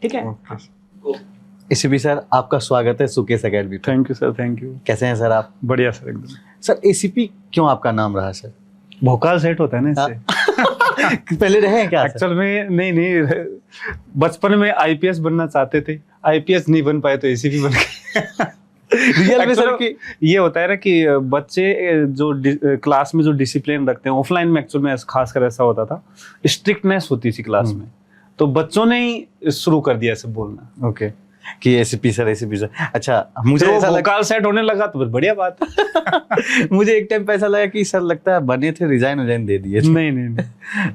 ठीक है। एसीपी सर, आपका स्वागत है Sukesh academy. Thank you sir, thank you. कैसे हैं सर आप? बढ़िया सर, एकदम। सर एसीपी क्यों आपका नाम रहा सर? भोकाल सेट होता है ना इससे। पहले रहे हैं क्या? एक्चुअल में नहीं, बचपन में आईपीएस बनना चाहते थे, आईपीएस नहीं बन पाए तो एसीपी बन गए। रियल में सर कि ये होता है ना कि बच्चे जो क्लास में जो डिसिप्लिन रखते हैं, ऑफलाइन में एक्चुअल में खासकर ऐसा होता था, स्ट्रिक्टनेस होती थी क्लास में, तो बच्चों ने ही शुरू कर दिया ऐसे बोलना। ओके। कि एसीपी सर अच्छा मुझे तो ऐसा लगा वोकल सेट होने लगा तो फिर बढ़िया बात है। मुझे एक टाइम पे ऐसा लगा कि सर लगता है बने थे रिजाइन दे दिए थे। नहीं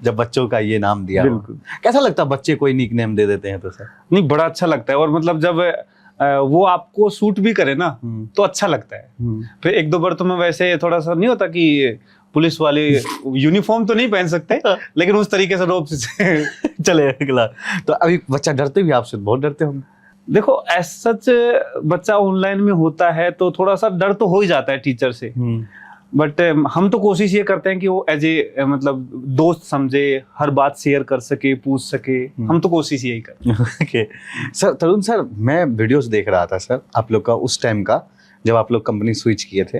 जब बच्चों का ये नाम दिया हो। बिल्कुल। कैसा लगता है बच्चे कोई निक नेम दे देते हैं तो सर? नहीं, बड़ा अच्छा लगता है। और मतलब जब वो आपको सूट भी करे ना तो अच्छा लगता है। फिर एक दो बार तो मैं वैसे थोड़ा सा नहीं होता कि पुलिस वाले यूनिफॉर्म तो नहीं पहन सकते, लेकिन उस तरीके से रोब से चले अगला। तो अभी बच्चा डरते भी आपसे? बहुत डरते होंगे। देखो एज सच बच्चा ऑनलाइन में होता है तो थोड़ा सा डर तो हो ही जाता है टीचर से, बट हम तो कोशिश ये करते हैं कि वो एज ए मतलब दोस्त समझे, हर बात शेयर कर सके, पूछ सके। हम तो कोशिश यही करते हैं। Okay sir. तरुण सर, मैं वीडियोस देख रहा था सर आप लोग का उस टाइम का, जब आप लोग कंपनी स्विच किए थे।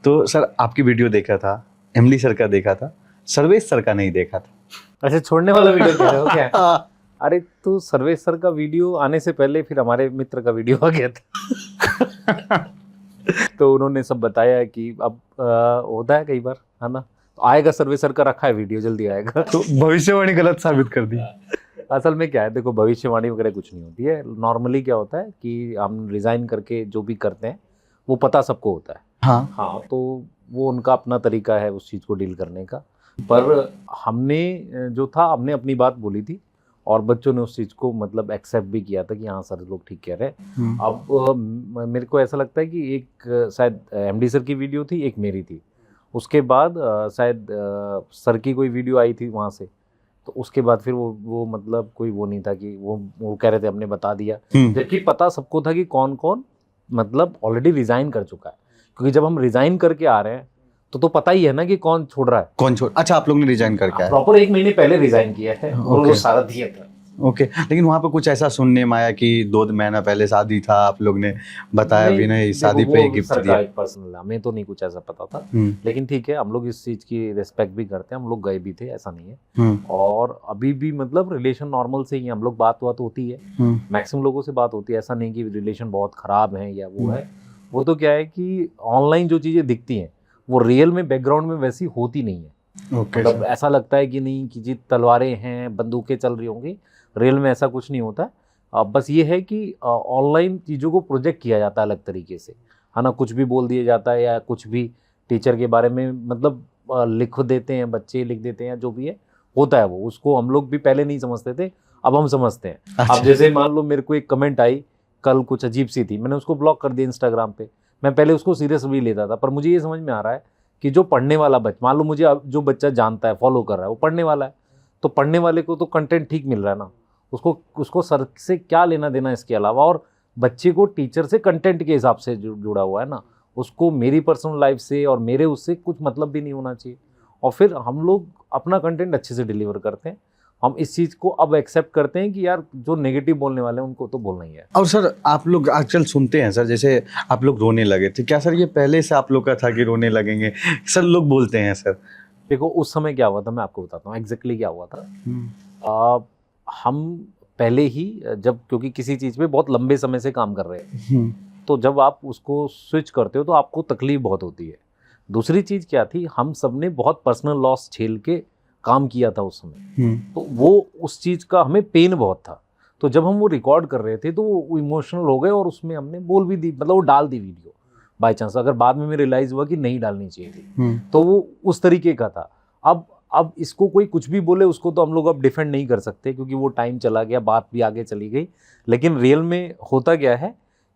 तो सर आपकी वीडियो देखा था, एमडी सर का देखा था, सर्वेश सर का नहीं देखा था। अच्छा, छोड़ने वाला वीडियो कह रहे हो क्या? अरे तो सर्वेश सर का वीडियो आने से पहले फिर हमारे मित्र का वीडियो आ गया था। तो उन्होंने सब बताया कि अब होता है कई बार, है ना, तो आएगा सर्वेश सर का, रखा है वीडियो, जल्दी आएगा। तो भविष्यवाणी गलत साबित कर दी। असल में क्या है, देखो भविष्यवाणी वगैरह कुछ नहीं होती है। नॉर्मली क्या होता है कि हम रिजाइन करके जो भी करते हैं वो पता सबको होता है। हाँ, तो वो उनका अपना तरीका है उस चीज़ को डील करने का। पर हमने जो था, हमने अपनी बात बोली थी और बच्चों ने उस चीज़ को मतलब एक्सेप्ट भी किया था कि हाँ सर लोग ठीक कह रहे हैं। अब मेरे को ऐसा लगता है कि एक शायद एमडी सर की वीडियो थी, एक मेरी थी। उसके बाद शायद सर की कोई वीडियो आई थी वहाँ से, तो उसके बाद फिर वो मतलब कोई वो नहीं था कि वो कह रहे थे हमने बता दिया, जबकि पता सबको था कि कौन कौन मतलब ऑलरेडी रिजाइन कर चुका है। क्योंकि जब हम रिजाइन करके आ रहे हैं तो पता ही है ना कि कौन छोड़ रहा है, कौन छोड़। अच्छा, आप लोग ने रिजाइन करके आए? प्रॉपर 1 महीने पहले रिजाइन किया है और वो सारा दिया था। ओके। लेकिन वहाँ पे कुछ ऐसा सुनने में आया कि 2 महीना पहले शादी था, आप लोग ने बताया भी नहीं, शादी पे गिफ्ट दिया। पर्सनल हमें तो नहीं कुछ ऐसा पता था, लेकिन ठीक है, हम लोग इस चीज की रिस्पेक्ट भी करते हैं। हम लोग गए भी थे, ऐसा नहीं है। और अभी भी मतलब रिलेशन नॉर्मल से ही, हम लोग बात होती है, मैक्सिमम लोगों से बात होती है। ऐसा नहीं कि रिलेशन बहुत खराब है या वो है। वो तो क्या है कि ऑनलाइन जो चीजें दिखती हैं वो रियल में बैकग्राउंड में वैसी होती नहीं है। मतलब ऐसा लगता है कि नहीं कि जी तलवारें हैं, बंदूकें चल रही होंगी, रियल में ऐसा कुछ नहीं होता है। बस ये है कि ऑनलाइन चीज़ों को प्रोजेक्ट किया जाता है अलग तरीके से, है ना। कुछ भी बोल दिया जाता है या कुछ भी टीचर के बारे में मतलब लिख देते हैं, बच्चे लिख देते हैं, जो भी है होता है वो। उसको हम लोग भी पहले नहीं समझते थे, अब हम समझते हैं। अच्छा। अब जैसे मान लो मेरे को एक कमेंट आई कल, कुछ अजीब सी थी, मैंने उसको ब्लॉक कर दिया इंस्टाग्राम पे। मैं पहले उसको सीरियस भी लेता था, पर मुझे ये समझ में आ रहा है कि जो पढ़ने वाला बच्चा, मान लो मुझे जो बच्चा जानता है, फॉलो कर रहा है, वो पढ़ने वाला है, तो पढ़ने वाले को तो कंटेंट ठीक मिल रहा है ना, उसको सर से क्या लेना देना इसके अलावा। और बच्चे को टीचर से कंटेंट के हिसाब से जुड़ा हुआ है ना, उसको मेरी पर्सनल लाइफ से और मेरे उससे कुछ मतलब भी नहीं होना चाहिए। और फिर हम लोग अपना कंटेंट अच्छे से डिलीवर करते हैं। हम इस चीज़ को अब एक्सेप्ट करते हैं कि यार जो नेगेटिव बोलने वाले हैं उनको तो बोलना ही है। और सर आप लोग आजकल सुनते हैं सर, जैसे आप लोग रोने लगे थे, क्या सर ये पहले से आप लोग का था कि रोने लगेंगे? सर लोग बोलते हैं सर। देखो उस समय क्या हुआ था, मैं आपको बताता हूँ एग्जैक्टली क्या हुआ था। हम पहले ही जब, क्योंकि किसी चीज़ पे बहुत लंबे समय से काम कर रहे हैं, तो जब आप उसको स्विच करते हो तो आपको तकलीफ बहुत होती है। दूसरी चीज़ क्या थी, हम सब ने बहुत पर्सनल लॉस झेल के काम किया था उस समय, तो वो उस चीज़ का हमें पेन बहुत था। तो जब हम वो रिकॉर्ड कर रहे थे तो वो इमोशनल हो गए और उसमें हमने बोल भी दी, मतलब वो डाल दी वीडियो बाई चांस। अगर बाद में रियलाइज़ हुआ कि नहीं डालनी चाहिए थी, तो वो उस तरीके का था। अब इसको कोई कुछ भी बोले, उसको तो हम लोग अब डिफेंड नहीं कर सकते, क्योंकि वो टाइम चला गया, बात भी आगे चली गई। लेकिन रियल में होता क्या है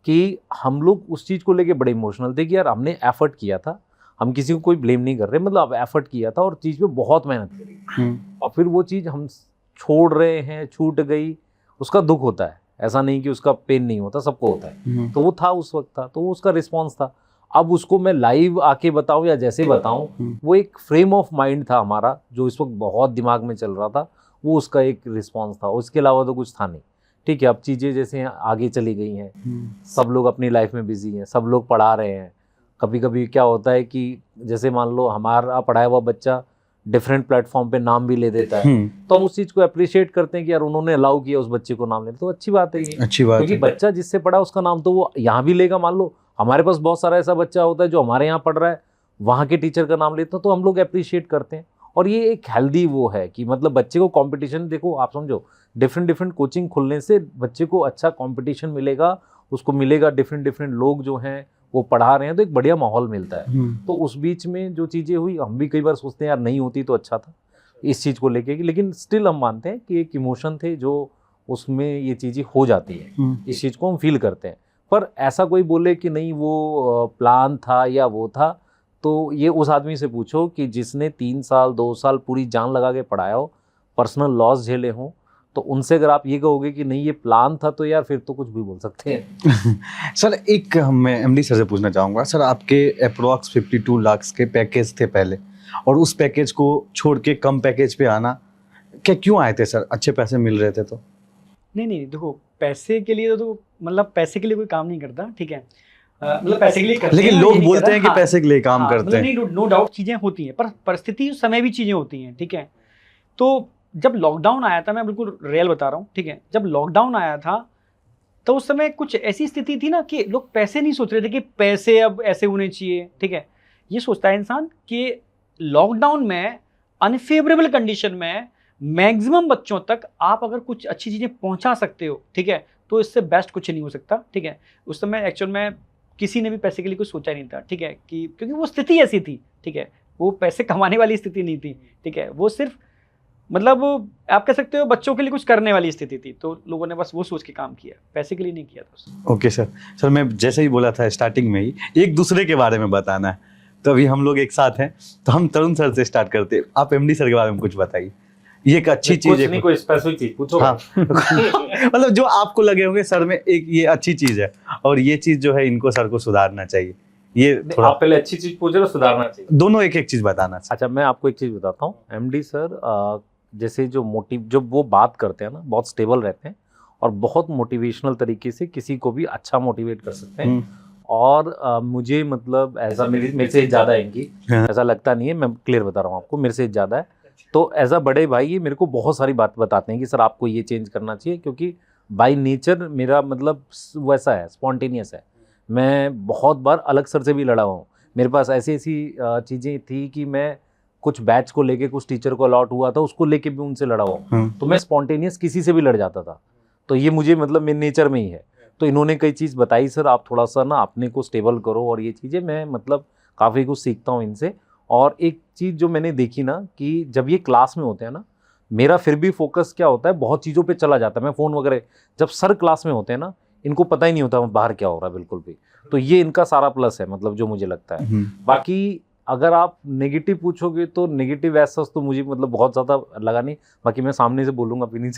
कि हम लोग उस चीज़ को लेके बड़े इमोशनल थे कि यार हमने एफर्ट किया था। हम किसी को कोई ब्लेम नहीं कर रहे, मतलब अब एफर्ट किया था और चीज़ पे बहुत मेहनत करी, और फिर वो चीज़ हम छोड़ रहे हैं, छूट गई, उसका दुख होता है। ऐसा नहीं कि उसका पेन नहीं होता, सबको होता है। तो वो था, उस वक्त था, तो वो उसका रिस्पॉन्स था। अब उसको मैं लाइव आके बताऊं या जैसे बताऊं, वो एक फ्रेम ऑफ माइंड था हमारा जो इस वक्त बहुत दिमाग में चल रहा था, वो उसका एक रिस्पॉन्स था। उसके अलावा तो कुछ था नहीं। ठीक है, अब चीज़ें जैसे आगे चली गई हैं, सब लोग अपनी लाइफ में बिजी हैं, सब लोग पढ़ा रहे हैं। कभी कभी क्या होता है कि जैसे मान लो हमारा पढ़ाया हुआ बच्चा डिफरेंट प्लेटफॉर्म पे नाम भी ले देता है, तो हम उस चीज़ को अप्रिशिएट करते हैं कि यार उन्होंने अलाउ किया उस बच्चे को नाम लेने, तो अच्छी बात है ये, अच्छी बात क्योंकि है। बच्चा जिससे पढ़ा उसका नाम तो वो यहाँ भी लेगा। मान लो हमारे पास बहुत सारा ऐसा बच्चा होता है जो हमारे यहाँ पढ़ रहा है, वहाँ के टीचर का नाम लेता है, तो हम लोग अप्रिशिएट करते हैं और ये एक हेल्दी वो है कि मतलब बच्चे को कंपटीशन, देखो आप समझो डिफरेंट कोचिंग खुलने से बच्चे को अच्छा कंपटीशन मिलेगा, उसको मिलेगा डिफरेंट लोग जो हैं वो पढ़ा रहे हैं, तो एक बढ़िया माहौल मिलता है। तो उस बीच में जो चीज़ें हुई, हम भी कई बार सोचते हैं यार नहीं होती तो अच्छा था इस चीज़ को लेके, लेकिन स्टिल हम मानते हैं कि एक इमोशन थे जो उसमें ये चीज़ें हो जाती है, इस चीज़ को हम फील करते हैं। पर ऐसा कोई बोले कि नहीं वो प्लान था या वो था, तो ये उस आदमी से पूछो कि जिसने 3 साल 2 साल पूरी जान लगा के पढ़ाया हो, पर्सनल लॉस झेले हों, तो उनसे अगर आप ये कहोगे कि नहीं ये प्लान था, तो यार फिर तो कुछ भी बोल सकते हैं। सर एक मैं एमडी सर से पूछना चाहूँगा, सर आपके अप्रॉक्स 52 लाख के पैकेज थे पहले, और उस पैकेज को छोड़ के कम पैकेज पे आना क्या क्यों आए थे सर? अच्छे पैसे मिल रहे थे तो? नहीं देखो, पैसे के लिए तो मतलब पैसे के लिए कोई काम नहीं करता, ठीक है, मतलब पैसे के लिए करते लेकिन हैं, लोग ये नहीं बोलते कहता, हैं कि हाँ, पैसे के लिए काम हाँ, करते हैं। नहीं, नो डाउट चीज़ें होती हैं, पर परिस्थिति उस समय भी चीज़ें होती हैं, ठीक है। तो जब लॉकडाउन आया था, मैं बिल्कुल रियल बता रहा हूँ, ठीक है, जब लॉकडाउन आया था तो उस समय कुछ ऐसी स्थिति थी ना कि लोग पैसे नहीं सोच रहे थे कि पैसे अब ऐसे होने चाहिए, ठीक है। ये सोचता है इंसान कि लॉकडाउन में अनफेवरेबल कंडीशन में मैक्सिमम बच्चों तक आप अगर कुछ अच्छी चीज़ें पहुंचा सकते हो, ठीक है, तो इससे बेस्ट कुछ नहीं हो सकता, ठीक है। उस समय एक्चुअल में किसी ने भी पैसे के लिए कुछ सोचा नहीं था, ठीक है, कि क्योंकि वो स्थिति ऐसी थी, ठीक है, वो पैसे कमाने वाली स्थिति नहीं थी, ठीक है, वो सिर्फ मतलब आप कह सकते हो बच्चों के लिए कुछ करने वाली स्थिति थी, तो लोगों ने बस वो सोच के काम किया, पैसे के लिए नहीं किया था। ओके सर मैं जैसे ही बोला था स्टार्टिंग में ही एक दूसरे के बारे में बताना है, तो अभी हम लोग एक साथ हैं, तो हम तरुण सर से स्टार्ट करते हैं। आप एमडी सर के बारे में कुछ बताइए, ये एक अच्छी चीज है, नहीं कोई स्पेसिफिक चीज पूछो। हाँ मतलब जो आपको लगे होंगे सर में एक ये अच्छी चीज है, और ये चीज जो है इनको सर को सुधारना चाहिए, ये थोड़ा आप पहले अच्छी चीज पूछ रहे हो, सुधारना चाहिए, दोनों एक एक चीज बताना चाहिए। अच्छा मैं आपको एक चीज बताता हूँ, एमडी सर जैसे जो जब वो बात करते हैं ना, बहुत स्टेबल रहते हैं और बहुत मोटिवेशनल तरीके से किसी को भी अच्छा मोटिवेट कर सकते हैं। और मुझे मतलब ऐसा मेरे से ज़्यादा है इनकी, ऐसा लगता नहीं है, मैं क्लियर बता रहा हूँ आपको, मेरे से ज़्यादा है। तो एज अ बड़े भाई ये मेरे को बहुत सारी बात बताते हैं कि सर आपको ये चेंज करना चाहिए, क्योंकि बाय नेचर मेरा मतलब वैसा है, स्पॉन्टेनियस है। मैं बहुत बार अलग सर से भी लड़ा हूँ, मेरे पास ऐसी ऐसी चीज़ें थी कि मैं कुछ बैच को लेके, कुछ टीचर को अलॉट हुआ था उसको लेके भी उनसे लड़ा हुआ, तो मैं स्पॉन्टेनियस किसी से भी लड़ जाता था। तो ये मुझे मतलब मेरे नेचर में ही है। तो इन्होंने कई चीज़ बताई, सर आप थोड़ा सा ना अपने को स्टेबल करो, और ये चीज़ें मैं मतलब काफ़ी कुछ सीखता हूँ इनसे। और एक चीज़ जो मैंने देखी ना कि जब ये क्लास में होते हैं ना, मेरा फिर भी फोकस क्या होता है, बहुत चीज़ों पे चला जाता है, मैं फ़ोन वगैरह। जब सर क्लास में होते हैं ना, इनको पता ही नहीं होता बाहर क्या हो रहा है बिल्कुल भी। तो ये इनका सारा प्लस है, मतलब जो मुझे लगता है। बाकी अगर आप नेगेटिव पूछोगे तो नेगेटिव ऐसा तो मुझे मतलब बहुत ज़्यादा लगा नहीं, बाकी मैं सामने से बोलूँगा भी नहीं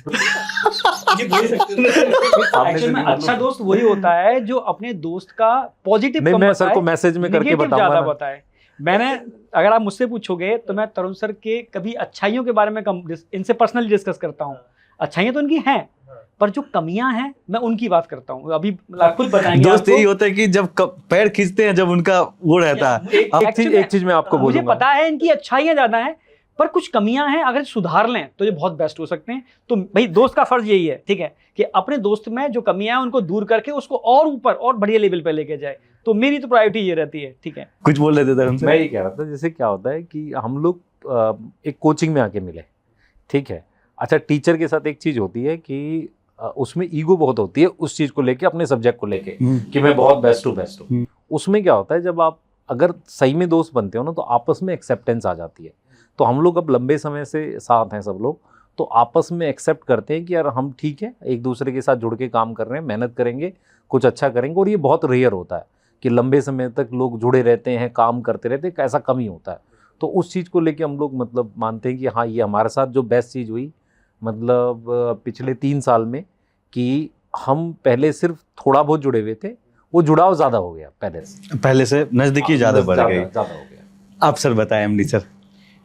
एक्चुअल में अच्छा दोस्त वही होता है जो अपने दोस्त का पॉजिटिव नहीं, मैं सर को मैसेज में करके बताऊंगा बताए। मैंने अगर आप मुझसे पूछोगे तो मैं तरुण सर के कभी अच्छाइयों के बारे में इनसे पर्सनली डिस्कस करता हूँ। अच्छाइयाँ तो उनकी हैं, पर जो कमियां हैं मैं उनकी बात करता हूँ। अभी खुद बताएंगे दोस्त यही होता है कि जब पैर खींचते हैं, जब उनका वो रहता है। एक चीज मैं आपको बोलूंगा, मुझे पता है इनकी अच्छाइयां ज्यादा हैं, पर कुछ कमियां हैं, अगर सुधार लें तो ये बहुत बेस्ट हो सकते हैं। तो भाई दोस्त का फर्ज यही है, ठीक है, कि अपने दोस्त में जो कमियां हैं उनको दूर करके उसको और ऊपर और बढ़िया लेवल पे लेके जाए। तो मेरी तो प्रायोरिटी ये रहती है, ठीक है। कुछ बोल रहे थे मैं ये कह रहा था, जैसे क्या होता है कि हम लोग एक कोचिंग में आके मिले, ठीक है। अच्छा टीचर के साथ एक चीज होती है कि उसमें ईगो बहुत होती है उस चीज को लेके, अपने सब्जेक्ट को लेके कि मैं बहुत बेस्ट हूँ। उसमें क्या होता है, जब आप अगर सही में दोस्त बनते हो ना, तो आपस में एक्सेप्टेंस आ जाती है। तो हम लोग अब लंबे समय से साथ हैं सब लोग, तो आपस में एक्सेप्ट करते हैं कि यार हम ठीक है, एक दूसरे के साथ जुड़ के काम कर रहे हैं, मेहनत करेंगे, कुछ अच्छा करेंगे। और ये बहुत रेयर होता है कि लंबे समय तक लोग जुड़े रहते हैं, काम करते रहते हैं, ऐसा कम ही होता है। तो उस चीज़ को लेके हम लोग मतलब मानते हैं कि हाँ, ये हमारे साथ जो बेस्ट चीज़ हुई मतलब पिछले 3 साल में, कि हम पहले सिर्फ थोड़ा बहुत जुड़े हुए थे, वो जुड़ाव ज़्यादा हो गया पहले से नज़दीकी ज़्यादा बढ़ गई। ज़्यादा हो गया। आप सर बताएं एमडी सर।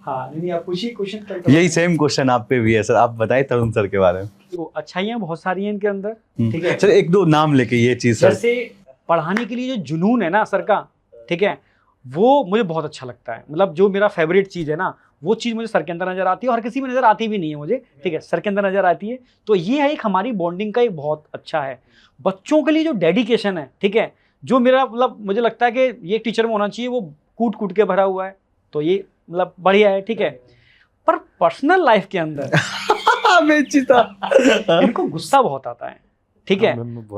हाँ नहीं, आप पूछिए क्वेश्चन। यही सेम क्वेश्चन आप पे भी है सर, आप बताएं तरुण सर के बारे में। तो अच्छाइयाँ बहुत सारी हैं इनके अंदर, ठीक है सर। एक दो नाम लेके ये चीज़ सर। जैसे पढ़ाने के लिए जो जुनून है ना सर का, ठीक है, वो मुझे बहुत अच्छा लगता है। मतलब जो मेरा फेवरेट चीज़ है ना, वो चीज़ मुझे सर के अंदर नजर आती है, और हर किसी में नजर आती भी नहीं है मुझे, ठीक है, सर के अंदर नजर आती है। तो ये है एक हमारी बॉन्डिंग का एक बहुत अच्छा है। बच्चों के लिए जो डेडिकेशन है, ठीक है, जो मेरा मतलब मुझे लगता है कि ये टीचर में होना चाहिए, वो कूट कूट के भरा हुआ है। तो ये मतलब बढ़िया है, ठीक है। पर पर्सनल लाइफ के अंदर इनको गुस्सा बहुत आता है, ठीक है,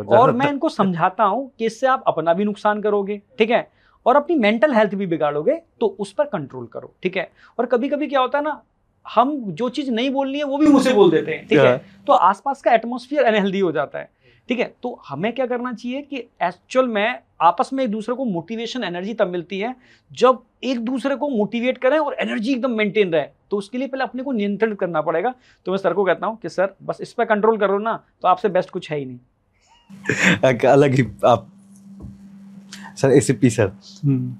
और मैं इनको समझाता हूँ कि इससे आप अपना भी नुकसान करोगे, ठीक है, और अपनी मेंटल हेल्थ भी बिगाड़ोगे, तो उस पर कंट्रोल करो, ठीक है। और कभी कभी क्या होता है ना, हम जो चीज नहीं बोलनी है वो भी मुझसे बोल देते हैं, ठीक है, तो आसपास का एटमॉस्फेयर अनहेल्दी हो जाता है, ठीक है। तो हमें क्या करना चाहिए कि एक्चुअल में आपस में एक दूसरे को मोटिवेशन एनर्जी तब मिलती है जब एक दूसरे को मोटिवेट करें और एनर्जी एकदम मेंटेन रहे। तो उसके लिए पहले अपने को नियंत्रित करना पड़ेगा। तो मैं सर को कहता हूँ कि सर बस इस पर कंट्रोल करो ना, तो आपसे बेस्ट कुछ है ही नहीं। अलग ही आप सर एसीपी सर,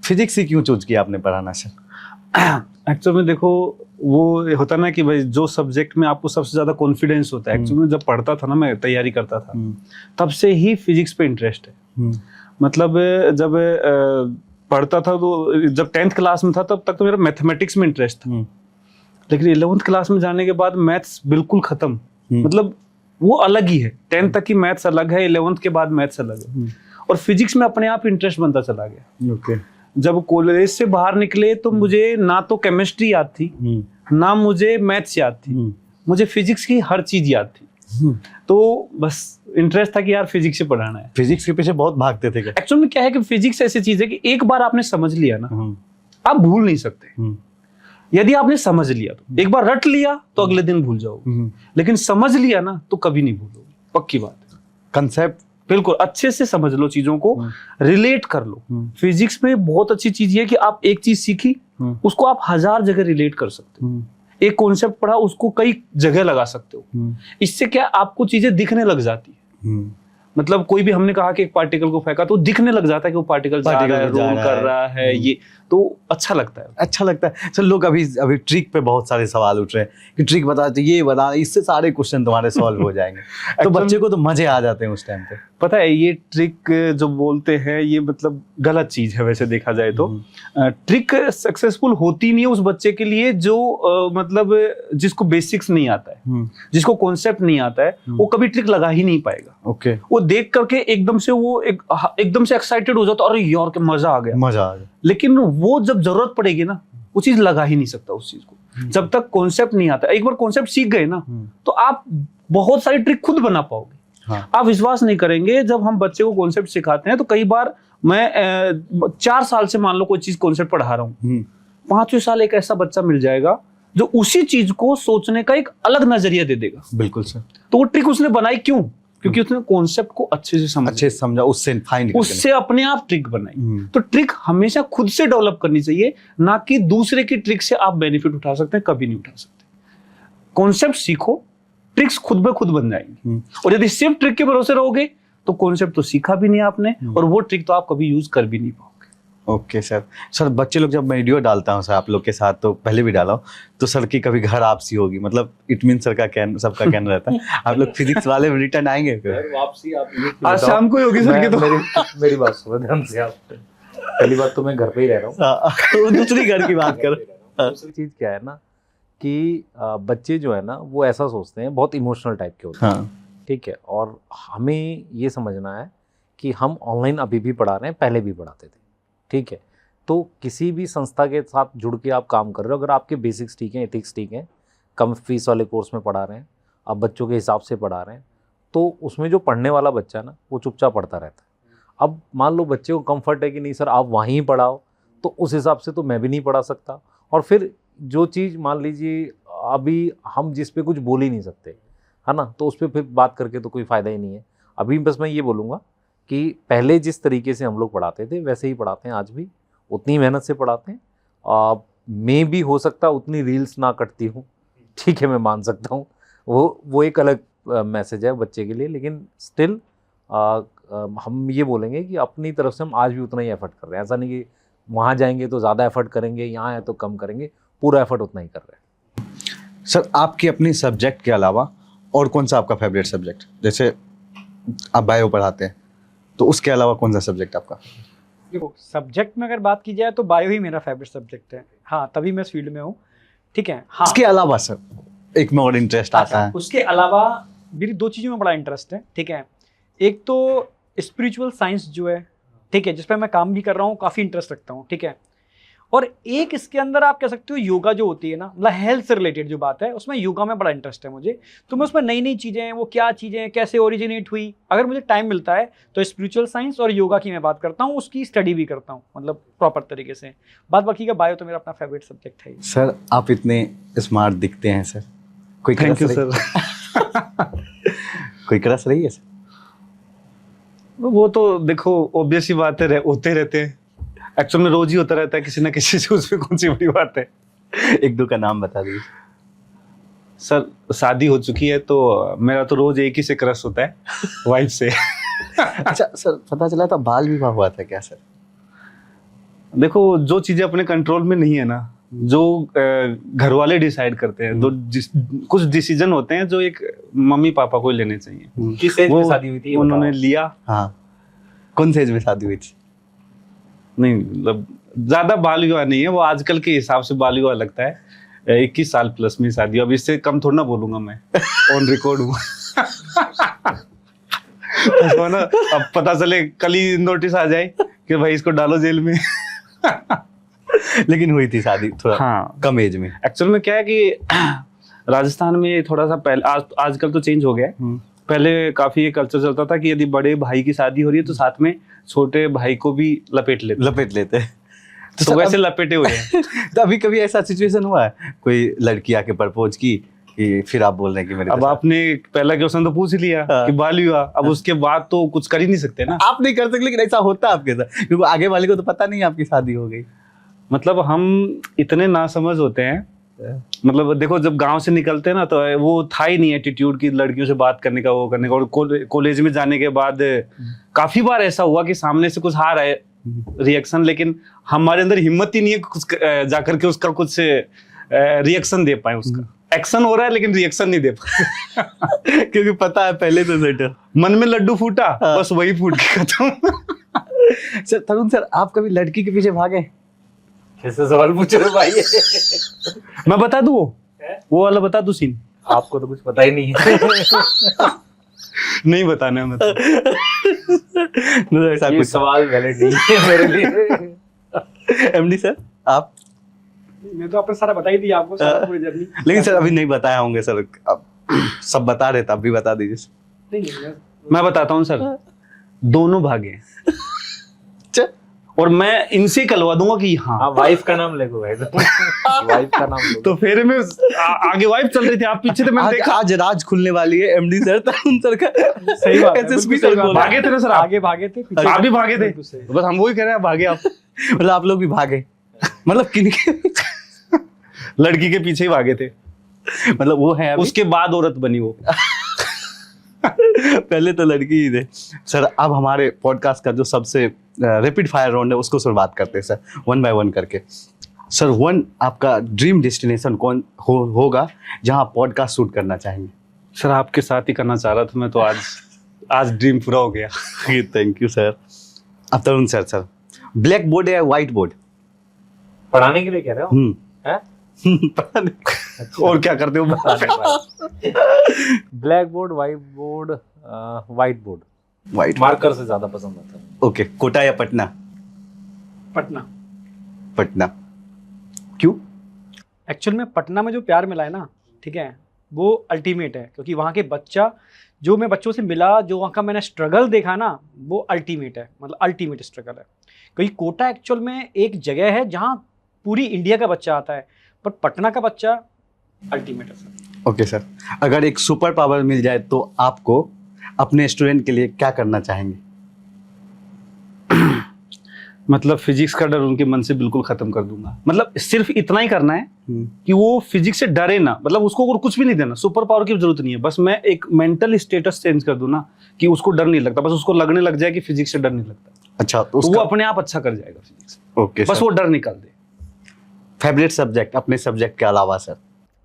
फिजिक्स ही क्यों चूज किया आपने पढ़ाना सर? एक्चुअल में देखो, वो होता ना कि भाई जो सब्जेक्ट में आपको सबसे ज्यादा कॉन्फिडेंस होता है, एक्चुअली में जब पढ़ता था ना, मैं तैयारी करता था, तब से ही फिजिक्स पे इंटरेस्ट है। मतलब जब पढ़ता था तो जब 10th क्लास में था तब तक तो मेरा मैथमेटिक्स में इंटरेस्ट था, लेकिन 11th क्लास में जाने के बाद मैथ्स बिल्कुल खत्म। मतलब वो अलग ही है, 10th तक की मैथ्स अलग है, 11th के बाद मैथ्स अलग है, और फिजिक्स में अपने आप इंटरेस्ट बनता चला गया। ओके। जब कॉलेज से बाहर निकले तो मुझे ना तो केमिस्ट्री याद थी, ना मुझे मैथ्स याद थी, मुझे फिजिक्स की हर चीज याद थी। तो बस इंटरेस्ट था कि यार फिजिक्स से पढ़ाना है। फिजिक्स के पीछे बहुत भागते थे क्या? एक्चुअल में क्या है कि फिजिक्स ऐसी चीज है कि एक बार आपने समझ लिया ना, आप भूल नहीं सकते। यदि आपने समझ लिया तो एक बार रट लिया तो अगले दिन भूल जाओगे, लेकिन समझ लिया ना तो कभी नहीं भूलोगे, पक्की बात है। कंसेप्ट बिल्कुल अच्छे से समझ लो, चीजों को रिलेट कर लो। फिजिक्स में बहुत अच्छी चीज है कि आप एक चीज सीखी, उसको आप 1000 जगह रिलेट कर सकते हो। एक कॉन्सेप्ट पढ़ा, उसको कई जगह लगा सकते हो। इससे क्या आपको चीजें दिखने लग जाती है। मतलब कोई भी, हमने कहा कि एक पार्टिकल को फेंका तो दिखने लग जाता है कि वो पार्टिकल जा रहा है, रोल कर रहा है, ये तो अच्छा लगता है। अच्छा लगता है सर। लोग अभी ट्रिक पे बहुत सारे सवाल उठ रहे हैं कि ट्रिक बता, तो ये बता, इससे सारे क्वेश्चन तुम्हारे सॉल्व हो जाएंगे। तो बच्चे को तो मजे आ जाते हैं उस टाइम पे। पता है, ये ट्रिक जो बोलते हैं ये मतलब गलत चीज है वैसे देखा जाए तो। ट्रिक सक्सेसफुल होती नहीं है उस बच्चे के लिए जो मतलब जिसको बेसिक्स नहीं आता है, जिसको कॉन्सेप्ट नहीं आता है, वो कभी ट्रिक लगा ही नहीं पाएगा। ओके। वो देख करके एकदम से वो एकदम से एक्साइटेड हो जाता, अरे यार क्या मजा आ गया, मजा आ गया। लेकिन वो जब जरूरत पड़ेगी ना, वो चीज लगा ही नहीं सकता उस चीज को, जब तक कॉन्सेप्ट नहीं आता। एक बार कॉन्सेप्ट सीख गए ना, तो आप बहुत सारी ट्रिक खुद बना पाओगे। हाँ। आप विश्वास नहीं करेंगे, जब हम बच्चे को कॉन्सेप्ट सिखाते हैं तो कई बार मैं 4 साल से मान लो कोई चीज कॉन्सेप्ट पढ़ा रहा हूँ, 5वें साल एक ऐसा बच्चा मिल जाएगा जो उसी चीज को सोचने का एक अलग नजरिया दे देगा। बिल्कुल सर। तो वो ट्रिक उसने बनाई क्यों? क्योंकि उसने कॉन्सेप्ट को अच्छे से समझा, उससे फाइंड, उससे अपने आप ट्रिक बनाई। तो ट्रिक हमेशा खुद से डेवलप करनी चाहिए, ना कि दूसरे की ट्रिक से आप बेनिफिट उठा सकते हैं, कभी नहीं उठा सकते। कॉन्सेप्ट सीखो, ट्रिक्स खुद ब खुद बन जाएंगी। और यदि सिर्फ ट्रिक के भरोसे रहोगे तो कॉन्सेप्ट तो सीखा भी नहीं आपने, और वो ट्रिक तो आप कभी यूज कर भी नहीं पाओगे। Okay sir. सर बच्चे लोग, जब मैं वीडियो डालता हूँ सर आप लोग के साथ, तो पहले भी डाला हूँ, तो सर की कभी घर आपसी होगी, मतलब इट मीन सर का सबका कहना रहता है आप लोग फिजिक्स वाले रिटर्न आएंगे वापसी? आप आज शाम को ही होगी सर की। तो मेरी बात सुनो ध्यान से। आप पहली बात तो मैं घर पे ही रह रहा हूँ, दूसरी घर की बात कर। दूसरी चीज क्या है ना कि बच्चे जो है ना वो ऐसा सोचते हैं, बहुत इमोशनल टाइप के होते हैं, ठीक है। और हमें ये समझना है कि हम ऑनलाइन अभी भी पढ़ा रहे हैं, पहले भी पढ़ाते थे, ठीक है। तो किसी भी संस्था के साथ जुड़ के आप काम कर रहे हो, अगर आपके बेसिक्स ठीक हैं, एथिक्स ठीक हैं, कम फीस वाले कोर्स में पढ़ा रहे हैं, आप बच्चों के हिसाब से पढ़ा रहे हैं, तो उसमें जो पढ़ने वाला बच्चा है ना वो चुपचाप पढ़ता रहता है। अब मान लो बच्चे को कंफर्ट है कि नहीं सर आप वहीं पढ़ाओ, तो उस हिसाब से तो मैं भी नहीं पढ़ा सकता। और फिर जो चीज़ मान लीजिए अभी हम जिस पे कुछ बोल ही नहीं सकते, है ना, तो उस पर फिर बात करके तो कोई फ़ायदा ही नहीं है। अभी बस मैं ये बोलूँगा कि पहले जिस तरीके से हम लोग पढ़ाते थे वैसे ही पढ़ाते हैं आज भी, उतनी मेहनत से पढ़ाते हैं। मे भी हो सकता उतनी रील्स ना कटती हूँ, ठीक है, मैं मान सकता हूँ, वो एक अलग मैसेज है बच्चे के लिए, लेकिन स्टिल हम ये बोलेंगे कि अपनी तरफ से हम आज भी उतना ही एफर्ट कर रहे हैं। ऐसा नहीं कि वहाँ जाएंगे तो ज़्यादा एफर्ट करेंगे, यहाँ है तो कम करेंगे, पूरा एफर्ट उतना ही कर रहे हैं। सर आपकी अपनी सब्जेक्ट के अलावा और कौन सा आपका फेवरेट सब्जेक्ट? जैसे आप बायो पढ़ाते हैं, तो उसके अलावा कौन सा सब्जेक्ट आपका? देखो, सब्जेक्ट में अगर बात की जाए तो बायो ही मेरा फेवरेट सब्जेक्ट है। हाँ, तभी मैं इस फील्ड में हूँ, ठीक है। हाँ, इसके अलावा सर एक में और इंटरेस्ट आता है? उसके अलावा मेरी 2 चीज़ों में बड़ा इंटरेस्ट है, ठीक है। एक तो स्पिरिचुअल साइंस जो है, ठीक है, जिस पर मैं काम भी कर रहा हूँ, काफ़ी इंटरेस्ट रखता हूँ, ठीक है। और एक इसके अंदर आप कह सकते हो योगा जो होती है ना, मतलब हेल्थ से रिलेटेड जो बात है, उसमें योगा में बड़ा इंटरेस्ट है मुझे। तो मैं उसमें नई नई चीज़ें हैं, वो क्या चीज़ें हैं, कैसे ओरिजिनेट हुई, अगर मुझे टाइम मिलता है तो स्पिरिचुअल साइंस और योगा की मैं बात करता हूँ, उसकी स्टडी भी करता हूँ, मतलब प्रॉपर तरीके से। बाद बाकी का बायो तो मेरा अपना फेवरेट सब्जेक्ट है। सर आप इतने स्मार्ट दिखते हैं सर, कोई थैंक यू क्रश सर। कोई क्रश रही है सर? वो तो देखो ऑब्वियस ही बात है, होते रहते हैं एक्चुअल में, रोज ही होता रहता है किसी ना किसी से, उसमें कौन सी बड़ी बात है। एक दो का नाम बता दीजिए सर। शादी हो चुकी है तो मेरा तो रोज एक ही से क्रश होता है, वाइफ से। अच्छा सर, पता चला था बाल विवाह हुआ था क्या सर? देखो जो चीजें अपने कंट्रोल में नहीं है ना, जो घर वाले डिसाइड करते हैं, कुछ डिसीजन होते हैं जो एक मम्मी पापा को ही लेने चाहिए। किस एज में वो शादी हुई थी? उन्होंने लिया। हाँ, कौन से एज में शादी हुई थी? नहीं मतलब ज्यादा बाल विवाह नहीं है वो, आजकल के हिसाब से बाल विवाह लगता है 21 साल प्लस में शादी। अब इससे कम थोड़ा ना बोलूंगा मैं, ऑन रिकॉर्ड हूँ। उसको ना अब पता चले कल ही नोटिस आ जाए कि भाई इसको डालो जेल में। लेकिन हुई थी शादी थोड़ा हाँ, कम एज में। एक्चुअल में क्या है कि राजस्थान में थोड़ा सा पहले, आजकल तो चेंज हो गया है। पहले काफी ये कल्चर चलता था कि यदि बड़े भाई की शादी हो रही है तो साथ में छोटे भाई को भी लपेट लेते। तो वैसे लपेटे हुए हैं। तो अभी कभी ऐसा सिचुएशन हुआ है, कोई लड़की आके प्रपोज की कि फिर आप बोल रहे हैं कि मेरे अब आपने पहला क्वेश्चन तो पूछ लिया कि बाल विवाह, अब उसके बाद तो कुछ कर ही नहीं सकते ना। आप नहीं कर सकते, लेकिन ऐसा होता है आपके साथ, क्योंकि आगे वाले को तो पता नहीं आपकी शादी हो गई। मतलब हम इतने नासमझ होते हैं, मतलब देखो जब गांव से निकलते हैं ना तो वो था ही नहीं एटीट्यूड की लड़कियों से बात करने का, वो करने का। और कॉलेज में जाने के बाद काफी बार ऐसा हुआ कि सामने से कुछ आ रहा है रिएक्शन, लेकिन हमारे अंदर हिम्मत ही नहीं है कुछ जाकर के उसका कुछ रिएक्शन दे पाए। उसका एक्शन हो रहा है लेकिन रिएक्शन नहीं दे पाए। क्योंकि पता है पहले तो सेटल। मन में लड्डू फूटा, बस वही फूट के खत्म। सर तरुण सर, आप कभी लड़की के पीछे भागे? कैसे सवाल पूछ रहे हो भाई? मैं बता दूं वो वाला बता दूं सीन? आपको तो कुछ पता ही नहीं है। नहीं बताना है मतलब। ऐसा ये कुछ सवाल वैलिड नहीं है मेरे लिए। एमडी सर आप? मैं तो आपने सारा बता ही दिया आपको, सारा पूरी जर्नी। लेकिन सर अभी नहीं बताया होंगे सर, अब सब बता रहे, तब भी बता दीजिए। मैं बताता हूँ सर, दोनों भागे और मैं इनसे कहलवा दूंगा कि हाँ वाइफ का नाम ले भाई। वाइफ का नाम लो। तो फेरे में आगे वाइफ चल रही थी, आप पीछे थे, मैंने देखा। आज राज खुलने वाली है एमडी सर, तरुण सर का। सही बात है, एसएसपी बिल्कुल सही सर बात। बोल रहे हैं। भागे थे ना सर? आगे भागे थे, पीछे आप भी भागे थे, बिल्कुल सही। बस हम वही कह रहे हैं, भागे आप। मतलब आप लोग भी भागे, मतलब किनके? लड़की के पीछे ही भागे थे, मतलब वो है अभी? उसके बाद औरत बनी वो। पहले तो लड़की ही थे। सर अब हमारे पॉडकास्ट का जो सबसे रैपिड फायर राउंड है उसको शुरुआत करते हैं सर, 1 बाय 1 करके। सर 1, आपका ड्रीम डेस्टिनेशन कौन होगा जहां आप पॉडकास्ट शूट करना चाहेंगे? सर आपके साथ ही करना चाह रहा था मैं, तो आज ड्रीम पूरा हो गया। Thank you sir. अब तरुण सर, ब्लैक बोर्ड या व्हाइट बोर्ड? पढ़ाने के लिए कह रहे हो? हैं? पता नहीं। और क्या करते हो? Black board, white board, white board. White marker से ज्यादा पसंद आता है। ओके, कोटा या पटना? पटना। पटना क्यों? एक्चुअल में पटना में जो प्यार मिला है ना, ठीक है, वो अल्टीमेट है। क्योंकि वहाँ के बच्चा, जो मैं बच्चों से मिला, जो वहाँ का मैंने स्ट्रगल देखा ना, वो अल्टीमेट है, मतलब अल्टीमेट स्ट्रगल है। क्योंकि कोटा एक्चुअल में एक जगह है जहाँ पूरी इंडिया का बच्चा आता है, पर पटना का बच्चा अल्टीमेट है सर। ओके सर, अगर एक सुपर पावर मिल जाए तो आपको अपने स्टूडेंट के लिए क्या करना चाहेंगे? मतलब फिजिक्स का डर उनके मन से बिल्कुल खत्म कर दूंगा। मतलब सिर्फ इतना ही करना है कि वो फिजिक्स से डरे ना, मतलब उसको और कुछ भी नहीं देना, सुपर पावर की जरूरत नहीं है। बस मैं एक मेंटल स्टेटस चेंज कर दूं ना, कि उसको डर नहीं लगता, बस उसको लगने लग जाए कि फिजिक्स से डर नहीं लगता। अच्छा, तो वो अपने आप अच्छा कर जाएगा फिजिक्स। ओके बस वो डर निकाल दे। फेवरेट सब्जेक्ट अपने सब्जेक्ट के अलावा सर?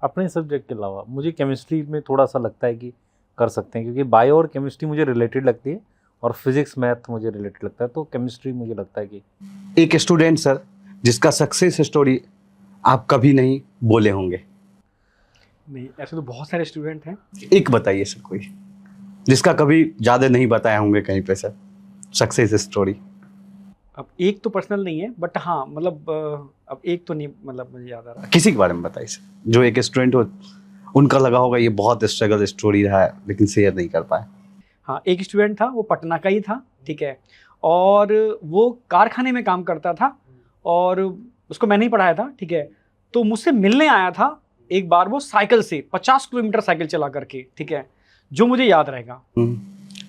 अपने सब्जेक्ट के अलावा मुझे केमिस्ट्री में थोड़ा सा लगता है कि कर सकते हैं, क्योंकि बायो और केमिस्ट्री मुझे रिलेटेड लगती है और फिजिक्स मैथ मुझे रिलेटेड लगता है, तो केमिस्ट्री मुझे लगता है कि। एक स्टूडेंट सर जिसका सक्सेस स्टोरी आप कभी नहीं बोले होंगे? नहीं, ऐसे तो बहुत सारे स्टूडेंट हैं। एक बताइए सर, कोई जिसका कभी ज्यादा नहीं बताया होंगे कहीं पे सर, सक्सेस स्टोरी। अब एक तो पर्सनल नहीं है, बट हाँ मतलब अब एक तो नहीं, मतलब मुझे याद आ रहा है। किसी के बारे में बताइए सर, जो एक स्टूडेंट हो, उनका लगा होगा ये बहुत स्ट्रगल स्टोरी रहा है लेकिन शेयर नहीं कर पाए। हाँ, एक स्टूडेंट था, वो पटना का ही था, ठीक है, और वो कारखाने में काम करता था और उसको मैंने ही पढ़ाया था, ठीक है। तो मुझसे मिलने आया था एक बार, वो साइकिल से 50 किलोमीटर साइकिल चला करके, ठीक है, जो मुझे याद रहेगा।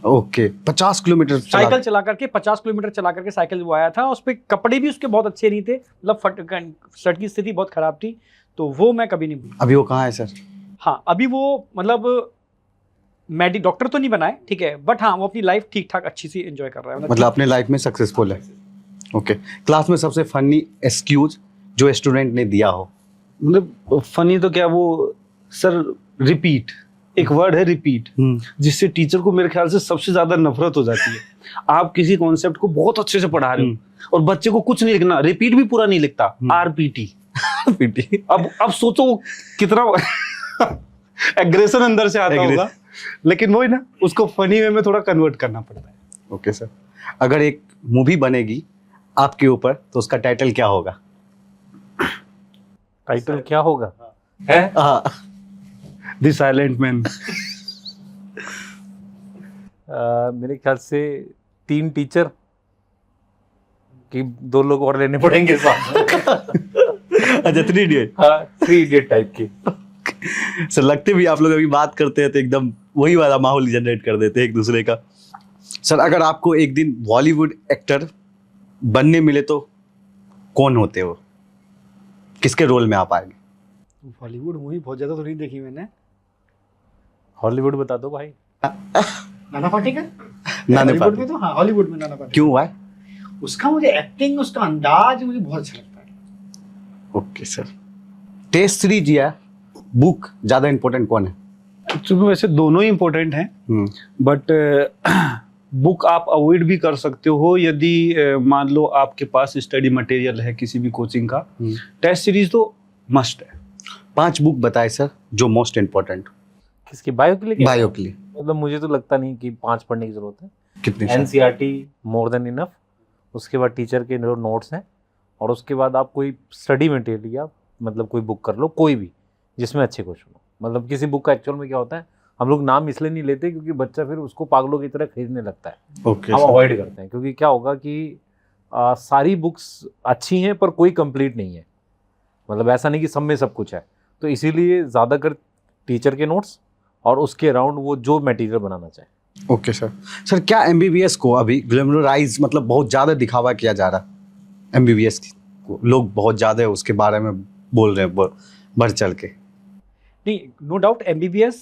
ओके, 50 किलोमीटर साइकिल चला करके 50 किलोमीटर चला करके साइकिल वो आया था। उस पर कपड़े भी उसके बहुत अच्छे नहीं थे, मतलब शर्ट की स्थिति बहुत खराब थी, तो वो मैं कभी नहीं भूलूंगा। अभी वो कहाँ है सर? हाँ, अभी वो मतलब डॉक्टर तो नहीं बनाए, ठीक है, बट हाँ वो अपनी लाइफ ठीक ठाक अच्छी सी एंजॉय कर रहा है, मतलब अपने लाइफ में सक्सेसफुल है। ओके, क्लास में सबसे फनी एक्सक्यूज जो स्टूडेंट ने दिया हो? मतलब फनी तो क्या, वो सर रिपीट, एक वर्ड है रिपीट, जिससे टीचर को मेरे ख्याल से सबसे ज्यादा नफरत हो जाती है। आप किसी कॉन्सेप्ट को बहुत अच्छे से पढ़ा रहे हो और बच्चे को कुछ नहीं लिखना, रिपीट भी पूरा नहीं लिखता, आरपीटी। अब सोचो वो कितना एग्रेशन अंदर से आता होगा, लेकिन वही ना, उसको फनी वे में थोड़ा कन्वर्ट करना पड़ता है। ओके सर, अगर एक मूवी बनेगी आपके ऊपर तो उसका टाइटल क्या होगा? टाइटल क्या होगा है? The silent man. मेरे ख्याल से 3 टीचर कि 2 लोग और लेने पड़ेंगे साथ। अच्छा, 3 इडियट। हाँ, 3 इडियट टाइप की। सर लगते भी आप लोग अभी बात करते हैं तो एकदम वही वाला माहौल जनरेट कर देते हैं एक दूसरे का। सर अगर आपको एक दिन बॉलीवुड एक्टर बनने मिले तो कौन होते हो? किसके रोल में आप आएंगे? बॉलीवुड मूवी बहुत ज्यादा तो नहीं देखी मैंने। हॉलीवुड बता दो भाई। नाना पाटेकर। नाना बॉलीवुड में तो हाँ, हॉलीवुड में नाना पाटेकर। क्यों हुआ है? उसका मुझे एक्टिंग, उसका अंदाज मुझे बहुत अच्छा लगता है। ओके सर, टेस्ट सीरीज या बुक ज्यादा इंपॉर्टेंट कौन है? एक्चुअली वैसे दोनों ही इंपॉर्टेंट हैं, बट बुक आप अवॉइड भी कर सकते हो यदि मान लो आपके पास स्टडी मटेरियल है किसी भी कोचिंग का। टेस्ट सीरीज तो मस्ट है। 5 बुक बताए सर जो मोस्ट इंपॉर्टेंट। किसकी? बायो के लिए? बायो के लिए। मतलब मुझे तो लगता नहीं कि 5 पढ़ने की जरूरत है। कितने? NCERT मोर देन इनफ, उसके बाद टीचर के जो नोट्स हैं, और उसके बाद आप कोई स्टडी मटेरियल या मतलब कोई बुक कर लो, कोई भी जिसमें अच्छे क्वेश्चन हो। मतलब किसी बुक का एक्चुअल में क्या होता है, हम लोग नाम इसलिए नहीं लेते क्योंकि बच्चा फिर उसको पागलों की तरह खरीदने लगता है। ओके हम सर। अवॉइड करते हैं क्योंकि क्या होगा कि सारी बुक्स अच्छी हैं पर कोई कंप्लीट नहीं है, मतलब ऐसा नहीं कि सब में सब कुछ है। तो इसीलिए ज़्यादातर टीचर के नोट्स और उसके अराउंड वो जो मटेरियल बनाना चाहे। Okay sir. सर क्या MBBS को अभी ग्लैमराइज मतलब बहुत ज़्यादा दिखावा किया जा रहा है? MBBS को लोग बहुत ज़्यादा उसके बारे में बोल रहे हैं बढ़ चढ़ के। नहीं, नो डाउट MBBS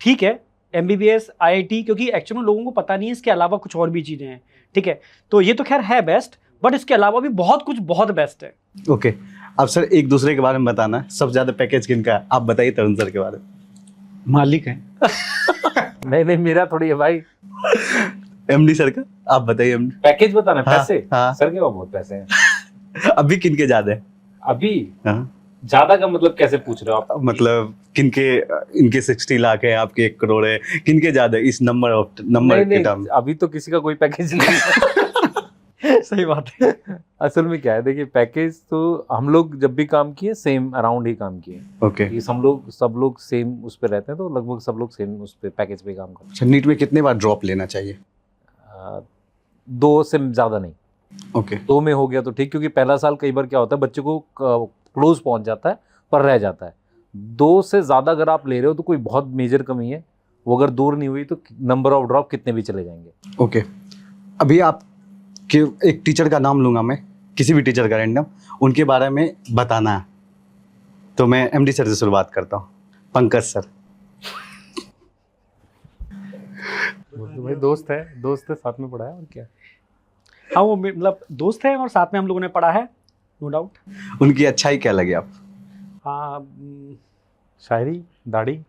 ठीक है, MBBS IIT, क्योंकि एक्चुअली लोगों को पता नहीं है इसके अलावा कुछ और भी चीज़ें हैं, ठीक है। तो ये तो खैर है बेस्ट, बट इसके अलावा भी बहुत कुछ बहुत बेस्ट है। ओके, अब सर एक दूसरे के बारे में बताना है। सबसे ज़्यादा पैकेज किनका है? आप बताइए तरुण सर के बारे में। मालिक है। नहीं मेरा थोड़ी है भाई। MD सर का आप बताइए। MD पैकेज बताना, हाँ, पैसे? हाँ। सर के पास बहुत पैसे हैं। अभी किनके ज़्यादा है? अभी हाँ, ज्यादा का मतलब कैसे पूछ रहे हो आप? मतलब किनके? इनके 60 लाख है, आपके 1 करोड़ है, किनके ज्यादा इस नंबर के टर्म? अभी तो किसी का कोई पैकेज नहीं है। सही बात है। असल में क्या है, देखिए पैकेज तो हम लोग जब भी काम किए सेम अराउंड ही काम किए। ओके। कि सब लोग सेम उस पे रहते हैं, तो लगभग सब लोग सेम उस पे पैकेज पे काम करते हैं। अच्छा, नीट में कितने बार ड्रॉप लेना चाहिए? 2 से ज्यादा नहीं। ओके। 2 में हो गया तो ठीक, क्योंकि पहला साल कई बार क्या होता है बच्चे को क्लोज पहुंच जाता है पर रह जाता है। 2 से ज़्यादा अगर आप ले रहे हो तो कोई बहुत मेजर कमी है, वो अगर दूर नहीं हुई तो नंबर ऑफ ड्रॉप कितने भी चले जाएंगे। ओके, अभी आप कि एक टीचर का नाम लूँगा मैं, किसी भी टीचर का रैंडम, उनके बारे में बताना है। तो मैं MD सर से शुरुआत करता हूँ। पंकज सर। भाई दोस्त है, साथ में पढ़ा है और क्या। हाँ, वो मतलब दोस्त है और साथ में हम लोगों ने पढ़ा है, नो डाउट। उनकी अच्छाई क्या लगी आप? हाँ, शायरी, दाढ़ी,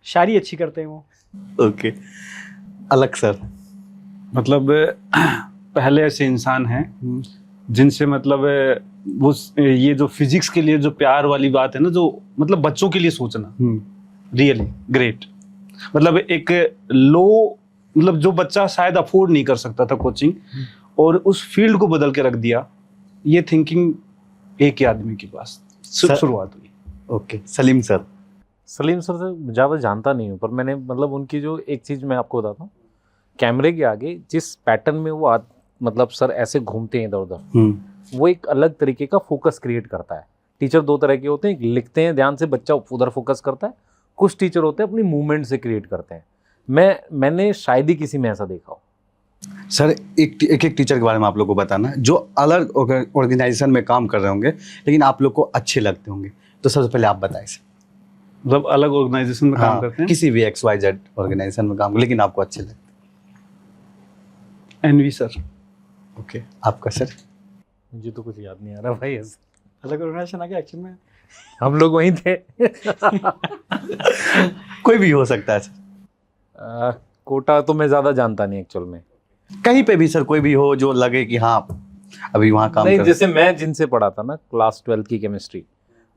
शायरी अच्छी करते हैं वो। ओके। अलग सर। मतलब पहले ऐसे इंसान हैं जिनसे मतलब वो ये जो फिजिक्स के लिए जो प्यार वाली बात है ना, जो मतलब बच्चों के लिए सोचना, रियली ग्रेट। मतलब एक लो, मतलब जो बच्चा शायद अफोर्ड नहीं कर सकता था कोचिंग, और उस फील्ड को बदल के रख दिया, ये थिंकिंग एक ही आदमी के पास शुरुआत हुई। Okay, Salim sir. Salim sir से ज़्यादा जानता नहीं हूँ, पर मैंने मतलब उनकी जो एक चीज़ मैं आपको बताता हूँ, कैमरे के आगे जिस पैटर्न में वो मतलब सर ऐसे घूमते हैं इधर उधर, वो एक अलग तरीके का फोकस क्रिएट करता है। टीचर दो तरह के होते हैं, लिखते हैं ध्यान से, बच्चा उधर फोकस करता है। कुछ टीचर होते हैं अपनी मूवमेंट से क्रिएट करते हैं। मैंने शायद ही किसी में ऐसा देखा हो। सर एक टीचर के बारे में आप लोग को बताना, जो अलग ऑर्गेनाइजेशन में काम कर रहे होंगे लेकिन आप लोग को अच्छे लगते होंगे, तो सबसे पहले आप बताएं सर। मतलब अलग ऑर्गेनाइजेशन में काम करते हैं, किसी भी XYZ ऑर्गेनाइजेशन में काम, लेकिन आपको अच्छे लगते एनवी सर। ओके, आपका सर? मुझे तो कुछ याद नहीं आ रहा भाई ऐसे। अलग ऑर्गेनाइजेशन आ गया एक्चुअली में, हम लोग वहीं थे। कोई भी हो सकता है सर। कोटा तो मैं ज़्यादा जानता नहीं एक्चुअल में। कहीं पे भी सर, कोई भी हो जो लगे कि हाँ अभी वहाँ काम नहीं, कर। जैसे मैं जिनसे पढ़ा था ना क्लास 12 की केमिस्ट्री,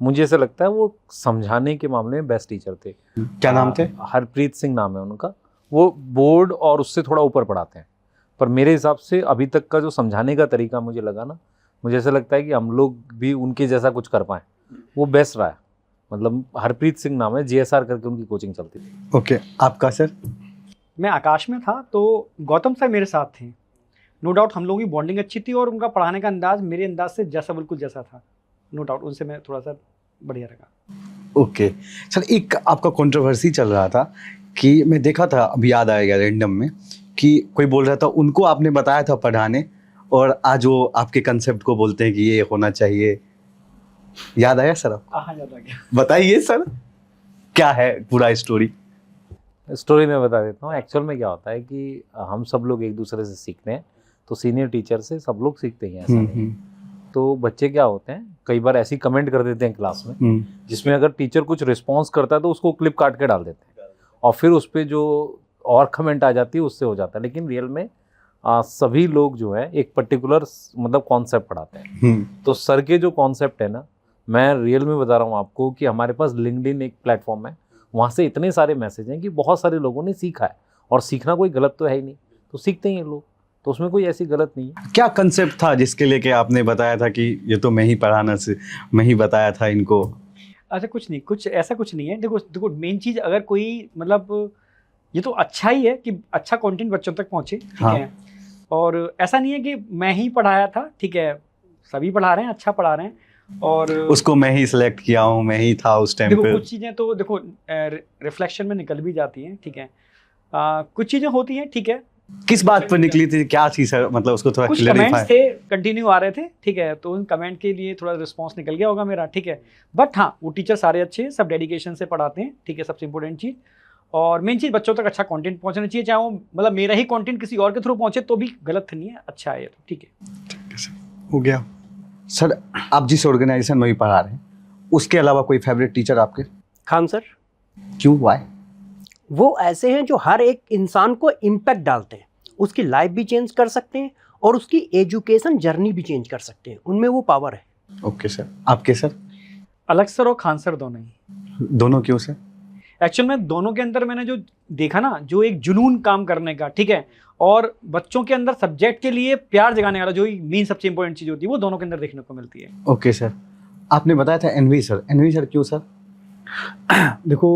मुझे ऐसा लगता है वो समझाने के मामले में बेस्ट टीचर थे। क्या नाम थे? हरप्रीत सिंह नाम है उनका। वो बोर्ड और उससे थोड़ा ऊपर पढ़ाते हैं, पर मेरे हिसाब से अभी तक का जो समझाने का तरीका मुझे लगा ना, मुझे ऐसा लगता है कि हम लोग भी उनके जैसा कुछ कर पाएँ, वो बेस्ट रहा है। मतलब हरप्रीत सिंह नाम है, GSR करके उनकी कोचिंग चलती थी। ओके, आपका सर? मैं आकाश में था तो गौतम सर मेरे साथ थे। नो डाउट हम लोगों की बॉन्डिंग अच्छी थी और उनका पढ़ाने का अंदाज मेरे अंदाज से जैसा बिल्कुल जैसा था। नो डाउट उनसे मैं थोड़ा सा बढ़िया लगा। ओके सर, एक आपका कंट्रोवर्सी चल रहा था कि मैं देखा था, अभी याद आएगा रैंडम में, कि कोई बोल रहा था उनको आपने बताया था पढ़ाने, और आज वो आपके कंसेप्ट को बोलते हैं कि ये होना चाहिए। याद आया सर आपको? हाँ याद आ गया। बताइए सर, क्या है पूरा स्टोरी? स्टोरी में बता देता हूँ। एक्चुअल में क्या होता है कि हम सब लोग एक दूसरे से सीखते हैं, तो सीनियर टीचर से सब लोग सीखते हैं, ऐसा नहीं। तो बच्चे क्या होते हैं, कई बार ऐसी कमेंट कर देते हैं क्लास में, जिसमें अगर टीचर कुछ रिस्पॉन्स करता है तो उसको क्लिप काट के डाल देते हैं, और फिर उस पर जो और कमेंट आ जाती है उससे हो जाता है। लेकिन रियल में सभी लोग जो है एक पर्टिकुलर मतलब कॉन्सेप्ट पढ़ाते हैं। तो सर के जो कॉन्सेप्ट है ना, मैं रियल में बता रहा हूँ आपको कि हमारे पास लिंक्डइन एक प्लेटफॉर्म है, वहाँ से इतने सारे मैसेज हैं कि बहुत सारे लोगों ने सीखा है, और सीखना कोई गलत तो है ही नहीं, तो सीखते ही लोग, तो उसमें कोई ऐसी गलत नहीं है। क्या कंसेप्ट था जिसके लेके आपने बताया था कि ये तो मैं ही बताया था इनको? अच्छा कुछ नहीं, कुछ ऐसा कुछ नहीं है। देखो मेन चीज़, अगर कोई मतलब ये तो अच्छा ही है कि अच्छा कंटेंट बच्चों तक पहुँचे, ठीक है। और ऐसा नहीं है कि मैं ही पढ़ाया था, ठीक है, सभी पढ़ा रहे हैं, अच्छा पढ़ा रहे हैं, और उसको मैं ही सिलेक्ट किया हूँ, मैं ही था उस टाइम पे। देखो कुछ चीज़ें तो देखो रिफ्लेक्शन में निकल भी जाती हैं, ठीक है। कुछ चीज़ें होती हैं, ठीक है। किस बात पर निकली थी, क्या चीज है, मतलब उसको थोड़ा कुछ कमेंट्स थे कंटिन्यू आ रहे थे, ठीक है, तो उन कमेंट के लिए थोड़ा रिस्पांस निकल गया होगा मेरा, ठीक है। बट हाँ, वो टीचर सारे अच्छे हैं, सब डेडिकेशन से पढ़ाते हैं, ठीक है, सबसे इंपॉर्टेंट चीज़। और मेन चीज़ बच्चों तक अच्छा कंटेंट पहुंचना चाहिए, चाहे वो मतलब मेरा ही कंटेंट किसी और के थ्रू पहुंचे तो भी गलत नहीं है, अच्छा है ये तो, ठीक है। हो गया सर। आप जिस ऑर्गेनाइजेशन में भी पढ़ा रहे हैं, उसके अलावा कोई फेवरेट टीचर आपके? खान सर। क्यों, व्हाई? वो ऐसे हैं जो हर एक इंसान को इम्पैक्ट डालते हैं, उसकी लाइफ भी चेंज कर सकते हैं और उसकी एजुकेशन जर्नी भी चेंज कर सकते हैं, उनमें वो पावर है। ओके सर, आपके सर? अलग सर और खान सर दोनों ही। दोनों क्यों सर? एक्चुअल में दोनों के अंदर मैंने जो देखा ना, जो एक जुनून काम करने का, ठीक है, और बच्चों के अंदर सब्जेक्ट के लिए प्यार जगाने वाला जो मेन सबसे इंपॉर्टेंट चीज़ होती है, वो दोनों के अंदर देखने को मिलती है। ओके सर, आपने बताया था एनवी सर। एनवी सर क्यों सर? देखो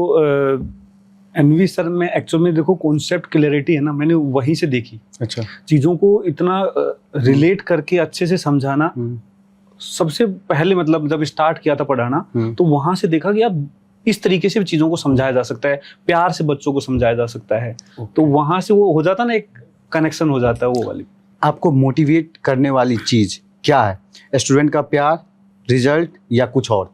एनवी सर में एक्चुअल में देखो कॉन्सेप्ट क्लैरिटी है ना, मैंने वहीं से देखी। अच्छा। चीज़ों को इतना रिलेट करके अच्छे से समझाना, सबसे पहले मतलब जब स्टार्ट किया था पढ़ाना, तो वहां से देखा कि यार इस तरीके से चीज़ों को समझाया जा सकता है, प्यार से बच्चों को समझाया जा सकता है। तो वहां से वो हो जाता ना, एक कनेक्शन हो जाता है वो वाली। आपको मोटिवेट करने वाली चीज़ क्या है? स्टूडेंट का प्यार, रिजल्ट, या कुछ और?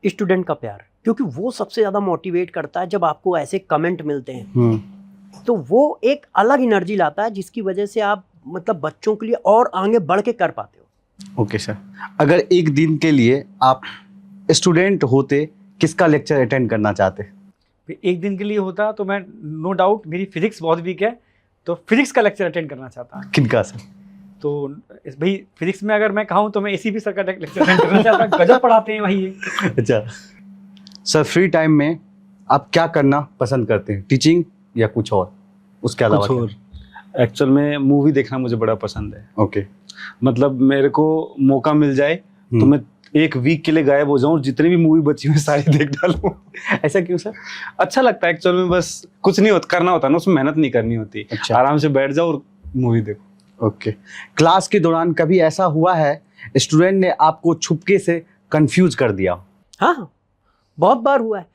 स्टूडेंट का प्यार, क्योंकि वो सबसे ज़्यादा मोटिवेट करता है। जब आपको ऐसे कमेंट मिलते हैं तो वो एक अलग एनर्जी लाता है, जिसकी वजह से आप मतलब बच्चों के लिए और आगे बढ़ के कर पाते हो। ओके सर, अगर एक दिन के लिए आप स्टूडेंट होते, किसका लेक्चर अटेंड करना चाहते? एक दिन के लिए होता तो मैं नो डाउट, मेरी फिजिक्स बहुत वीक है, तो फिजिक्स का लेक्चर अटेंड करना चाहता। किनका सर? तो भाई फिजिक्स में अगर मैं कहूँ तो मैं ACP सर का लेक्चर अटेंड करना चाहता। गजब पढ़ाते हैं भाई ये। अच्छा सर, फ्री टाइम में आप क्या करना पसंद करते हैं, टीचिंग या कुछ और? उसके अलावा कुछ और एक्चुअल में मूवी देखना मुझे बड़ा पसंद है। ओके। मतलब मेरे को मौका मिल जाए तो मैं एक वीक के लिए गायब हो जाऊं, जितनी भी मूवी बची हुई सारी देख डालूं। ऐसा क्यों सर? अच्छा लगता है एक्चुअल में, बस कुछ नहीं होता, करना होता ना, उसमें मेहनत नहीं करनी होती। अच्छा। आराम से बैठ जाओ और मूवी देखो। ओके। क्लास के दौरान कभी ऐसा हुआ है स्टूडेंट ने आपको छुपके से कंफ्यूज कर दिया? हाँ, बहुत बार हुआ है।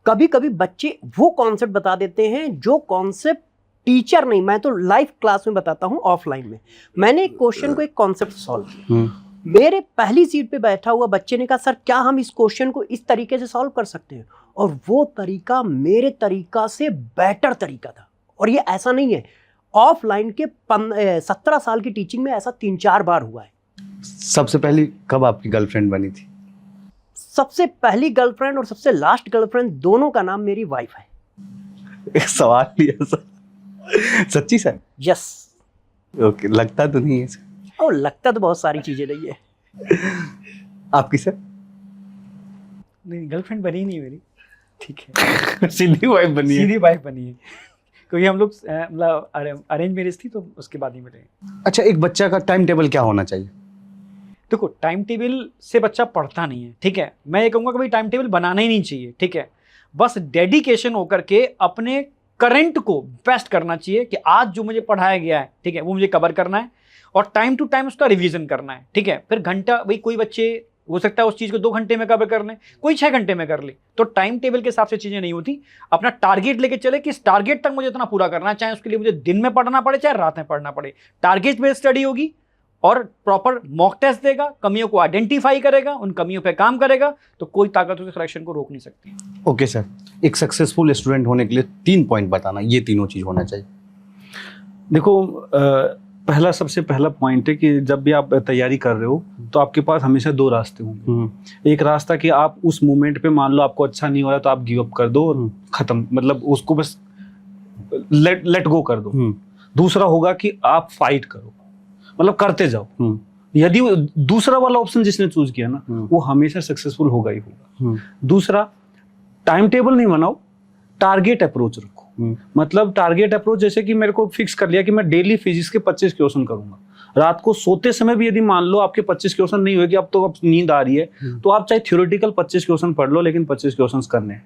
कभी कभी बच्चे वो कॉन्सेप्ट बता देते हैं जो कॉन्सेप्ट टीचर नहीं, मैं तो लाइव क्लास में बताता हूँ ऑफलाइन में। मैंने एक क्वेश्चन को एक कॉन्सेप्ट सॉल्व किया, मेरे पहली सीट पे बैठा हुआ बच्चे ने कहा सर क्या हम इस क्वेश्चन को इस तरीके से सॉल्व कर सकते हैं, और वो तरीका मेरे तरीका से बेटर तरीका था। और ये ऐसा नहीं है, ऑफलाइन के 17 साल की टीचिंग में ऐसा 3-4 बार हुआ है। सबसे पहली कब आपकी गर्लफ्रेंड बनी थी? सबसे पहली गर्लफ्रेंड और सबसे लास्ट गर्लफ्रेंड दोनों का नाम मेरी वाइफ है। एक सवाल लिया सर, सच्ची सर? यस। ओके, लगता तो नहीं है सर। और लगता तो बहुत सारी चीजें नहीं है। आपकी सर? नहीं, गर्लफ्रेंड बनी नहीं मेरी, ठीक है। सीधी वाइफ बनी है। सीधी वाइफ बनी है, क्योंकि हम लोग मतलब अरेंज मैरिज थी तो उसके बाद ही मिले। अच्छा, एक बच्चा का टाइम टेबल क्या होना चाहिए? देखो, टाइम टेबल से बच्चा पढ़ता नहीं है, ठीक है। मैं ये कहूँगा कभी टाइम टेबल बनाना ही नहीं चाहिए, ठीक है। बस डेडिकेशन होकर के अपने करंट को बेस्ट करना चाहिए कि आज जो मुझे पढ़ाया गया है, ठीक है, वो मुझे कवर करना है और टाइम टू टाइम उसका रिवीजन करना है, ठीक है। फिर घंटा, भाई कोई बच्चे हो सकता है उस चीज़ को 2 घंटे में कवर कर लें, कोई 6 घंटे में कर ले, तो टाइम टेबल के हिसाब से चीज़ें नहीं होती। अपना टारगेट लेके चले कि इस टारगेट तक मुझे इतना पूरा करना है, चाहे उसके लिए मुझे दिन में पढ़ना पड़े चाहे रात में पढ़ना पड़े। टारगेट बेस्ड स्टडी होगी और प्रॉपर मॉक टेस्ट देगा, कमियों को आइडेंटिफाई करेगा, उन कमियों पे काम करेगा, तो कोई ताकत उस सिलेक्शन को रोक नहीं सकती। ओके सर, एक सक्सेसफुल स्टूडेंट होने के लिए 3 पॉइंट बताना, ये तीनों चीज होना चाहिए। देखो, सबसे पहला पॉइंट है कि जब भी आप तैयारी कर रहे हो तो आपके पास हमेशा 2 रास्ते होंगे। एक रास्ता कि आप उस मोमेंट पे मान लो आपको अच्छा नहीं हो रहा तो आप गिव अप कर दो और खत्म, मतलब उसको बस लेट गो कर दो। दूसरा होगा कि आप फाइट करो, मतलब करते जाओ। यदि दूसरा वाला ऑप्शन जिसने चूज किया ना, वो हमेशा सक्सेसफुल होगा ही होगा। दूसरा, टाइम टेबल नहीं बनाओ, टारगेट अप्रोच रखो। मतलब टारगेट अप्रोच जैसे कि मेरे को फिक्स कर लिया कि मैं डेली फिजिक्स के 25 क्वेश्चन करूंगा। रात को सोते समय भी यदि मान लो आपके 25 क्वेश्चन नहीं हुए कि अब तो अब नींद आ रही है, तो आप चाहे थ्योरेटिकल 25 क्वेश्चन पढ़ लो, लेकिन 25 क्वेश्चन करने हैं।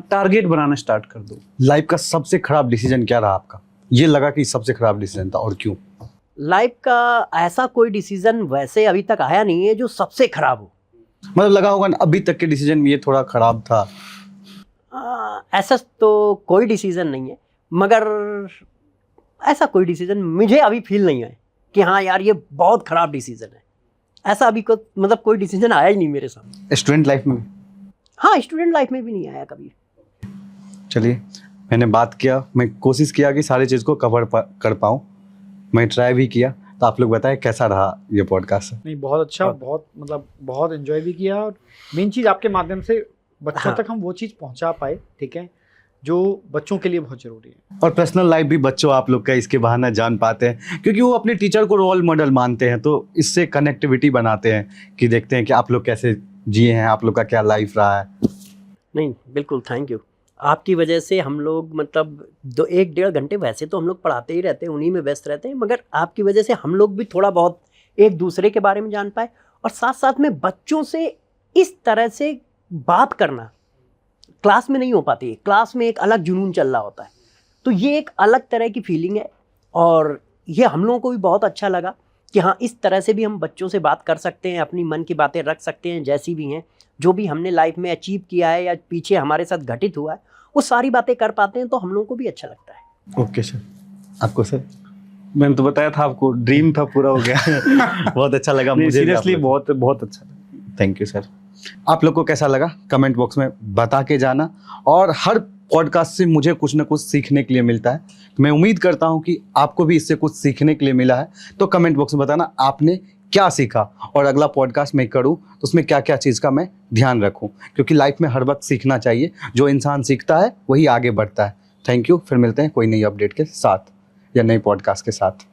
टारगेट बनाना स्टार्ट कर दो। लाइफ का सबसे खराब डिसीजन क्या रहा आपका? ये लगा कि सबसे खराब डिसीजन था, और क्यों? लाइफ का ऐसा कोई डिसीजन वैसे अभी तक आया नहीं है जो सबसे खराब हो। मतलब लगा होगा ना अभी तक के डिसीजन में ये थोड़ा खराब था? ऐसा तो कोई डिसीजन नहीं है, मगर ऐसा कोई डिसीजन मुझे अभी फील नहीं है कि हाँ यार ये बहुत खराब डिसीजन है। ऐसा अभी को मतलब कोई डिसीजन आया ही नहीं मेरे सामने। स्टूडेंट लाइफ में? हाँ, स्टूडेंट लाइफ में भी नहीं आया कभी। चलिए, मैंने बात किया, मैं कोशिश किया कि सारी चीज़ को कवर कर पाऊँ, मैं ट्राई भी किया। तो आप लोग बताएं कैसा रहा ये पॉडकास्ट? नहीं, बहुत अच्छा, बहुत मतलब बहुत एंजॉय भी किया, और मेन चीज़ आपके माध्यम से बच्चों तक हम वो चीज़ पहुंचा पाए, ठीक है, जो बच्चों के लिए बहुत ज़रूरी है। और पर्सनल लाइफ भी बच्चों आप लोग का इसके बहाने जान पाते हैं, क्योंकि वो अपने टीचर को रोल मॉडल मानते हैं, तो इससे कनेक्टिविटी बनाते हैं कि देखते हैं कि आप लोग कैसे जिए हैं, आप लोग का क्या लाइफ रहा है। नहीं, बिल्कुल, थैंक यू। आपकी वजह से हम लोग मतलब 1-1.5 घंटे वैसे तो हम लोग पढ़ाते ही रहते हैं, उन्हीं में व्यस्त रहते हैं, मगर आपकी वजह से हम लोग भी थोड़ा बहुत एक दूसरे के बारे में जान पाए, और साथ साथ में बच्चों से इस तरह से बात करना क्लास में नहीं हो पाती है। क्लास में एक अलग जुनून चल रहा होता है, तो ये एक अलग तरह की फीलिंग है, और ये हम लोगों को भी बहुत अच्छा लगा कि हाँ इस तरह से भी हम बच्चों से बात कर सकते हैं, अपनी मन की बातें रख सकते हैं, जैसी भी हैं, जो भी हमने लाइफ में अचीव किया है या पीछे हमारे साथ घटित हुआ है, वो सारी बातें कर पाते हैं, तो हम लोगों को भी अच्छा लगता है। ओके सर, आपको सर? मैंने तो बताया था आपको, ड्रीम था, पूरा हो गया। बहुत अच्छा लगा मुझे, सीरियसली बहुत बहुत अच्छा। Thank you sir. आप लोग को कैसा लगा कमेंट बॉक्स में बता के जाना, और हर पॉडकास्ट से मुझे कुछ ना कुछ सीखने के लिए मिलता है, मैं उम्मीद करता हूं कि आपको भी इससे कुछ सीखने के लिए मिला है। तो कमेंट बॉक्स में बताना आपने क्या सीखा, और अगला पॉडकास्ट मैं करूं तो उसमें क्या क्या चीज़ का मैं ध्यान रखूं, क्योंकि लाइफ में हर वक्त सीखना चाहिए। जो इंसान सीखता है वही आगे बढ़ता है। थैंक यू, फिर मिलते हैं कोई नई अपडेट के साथ या नई पॉडकास्ट के साथ।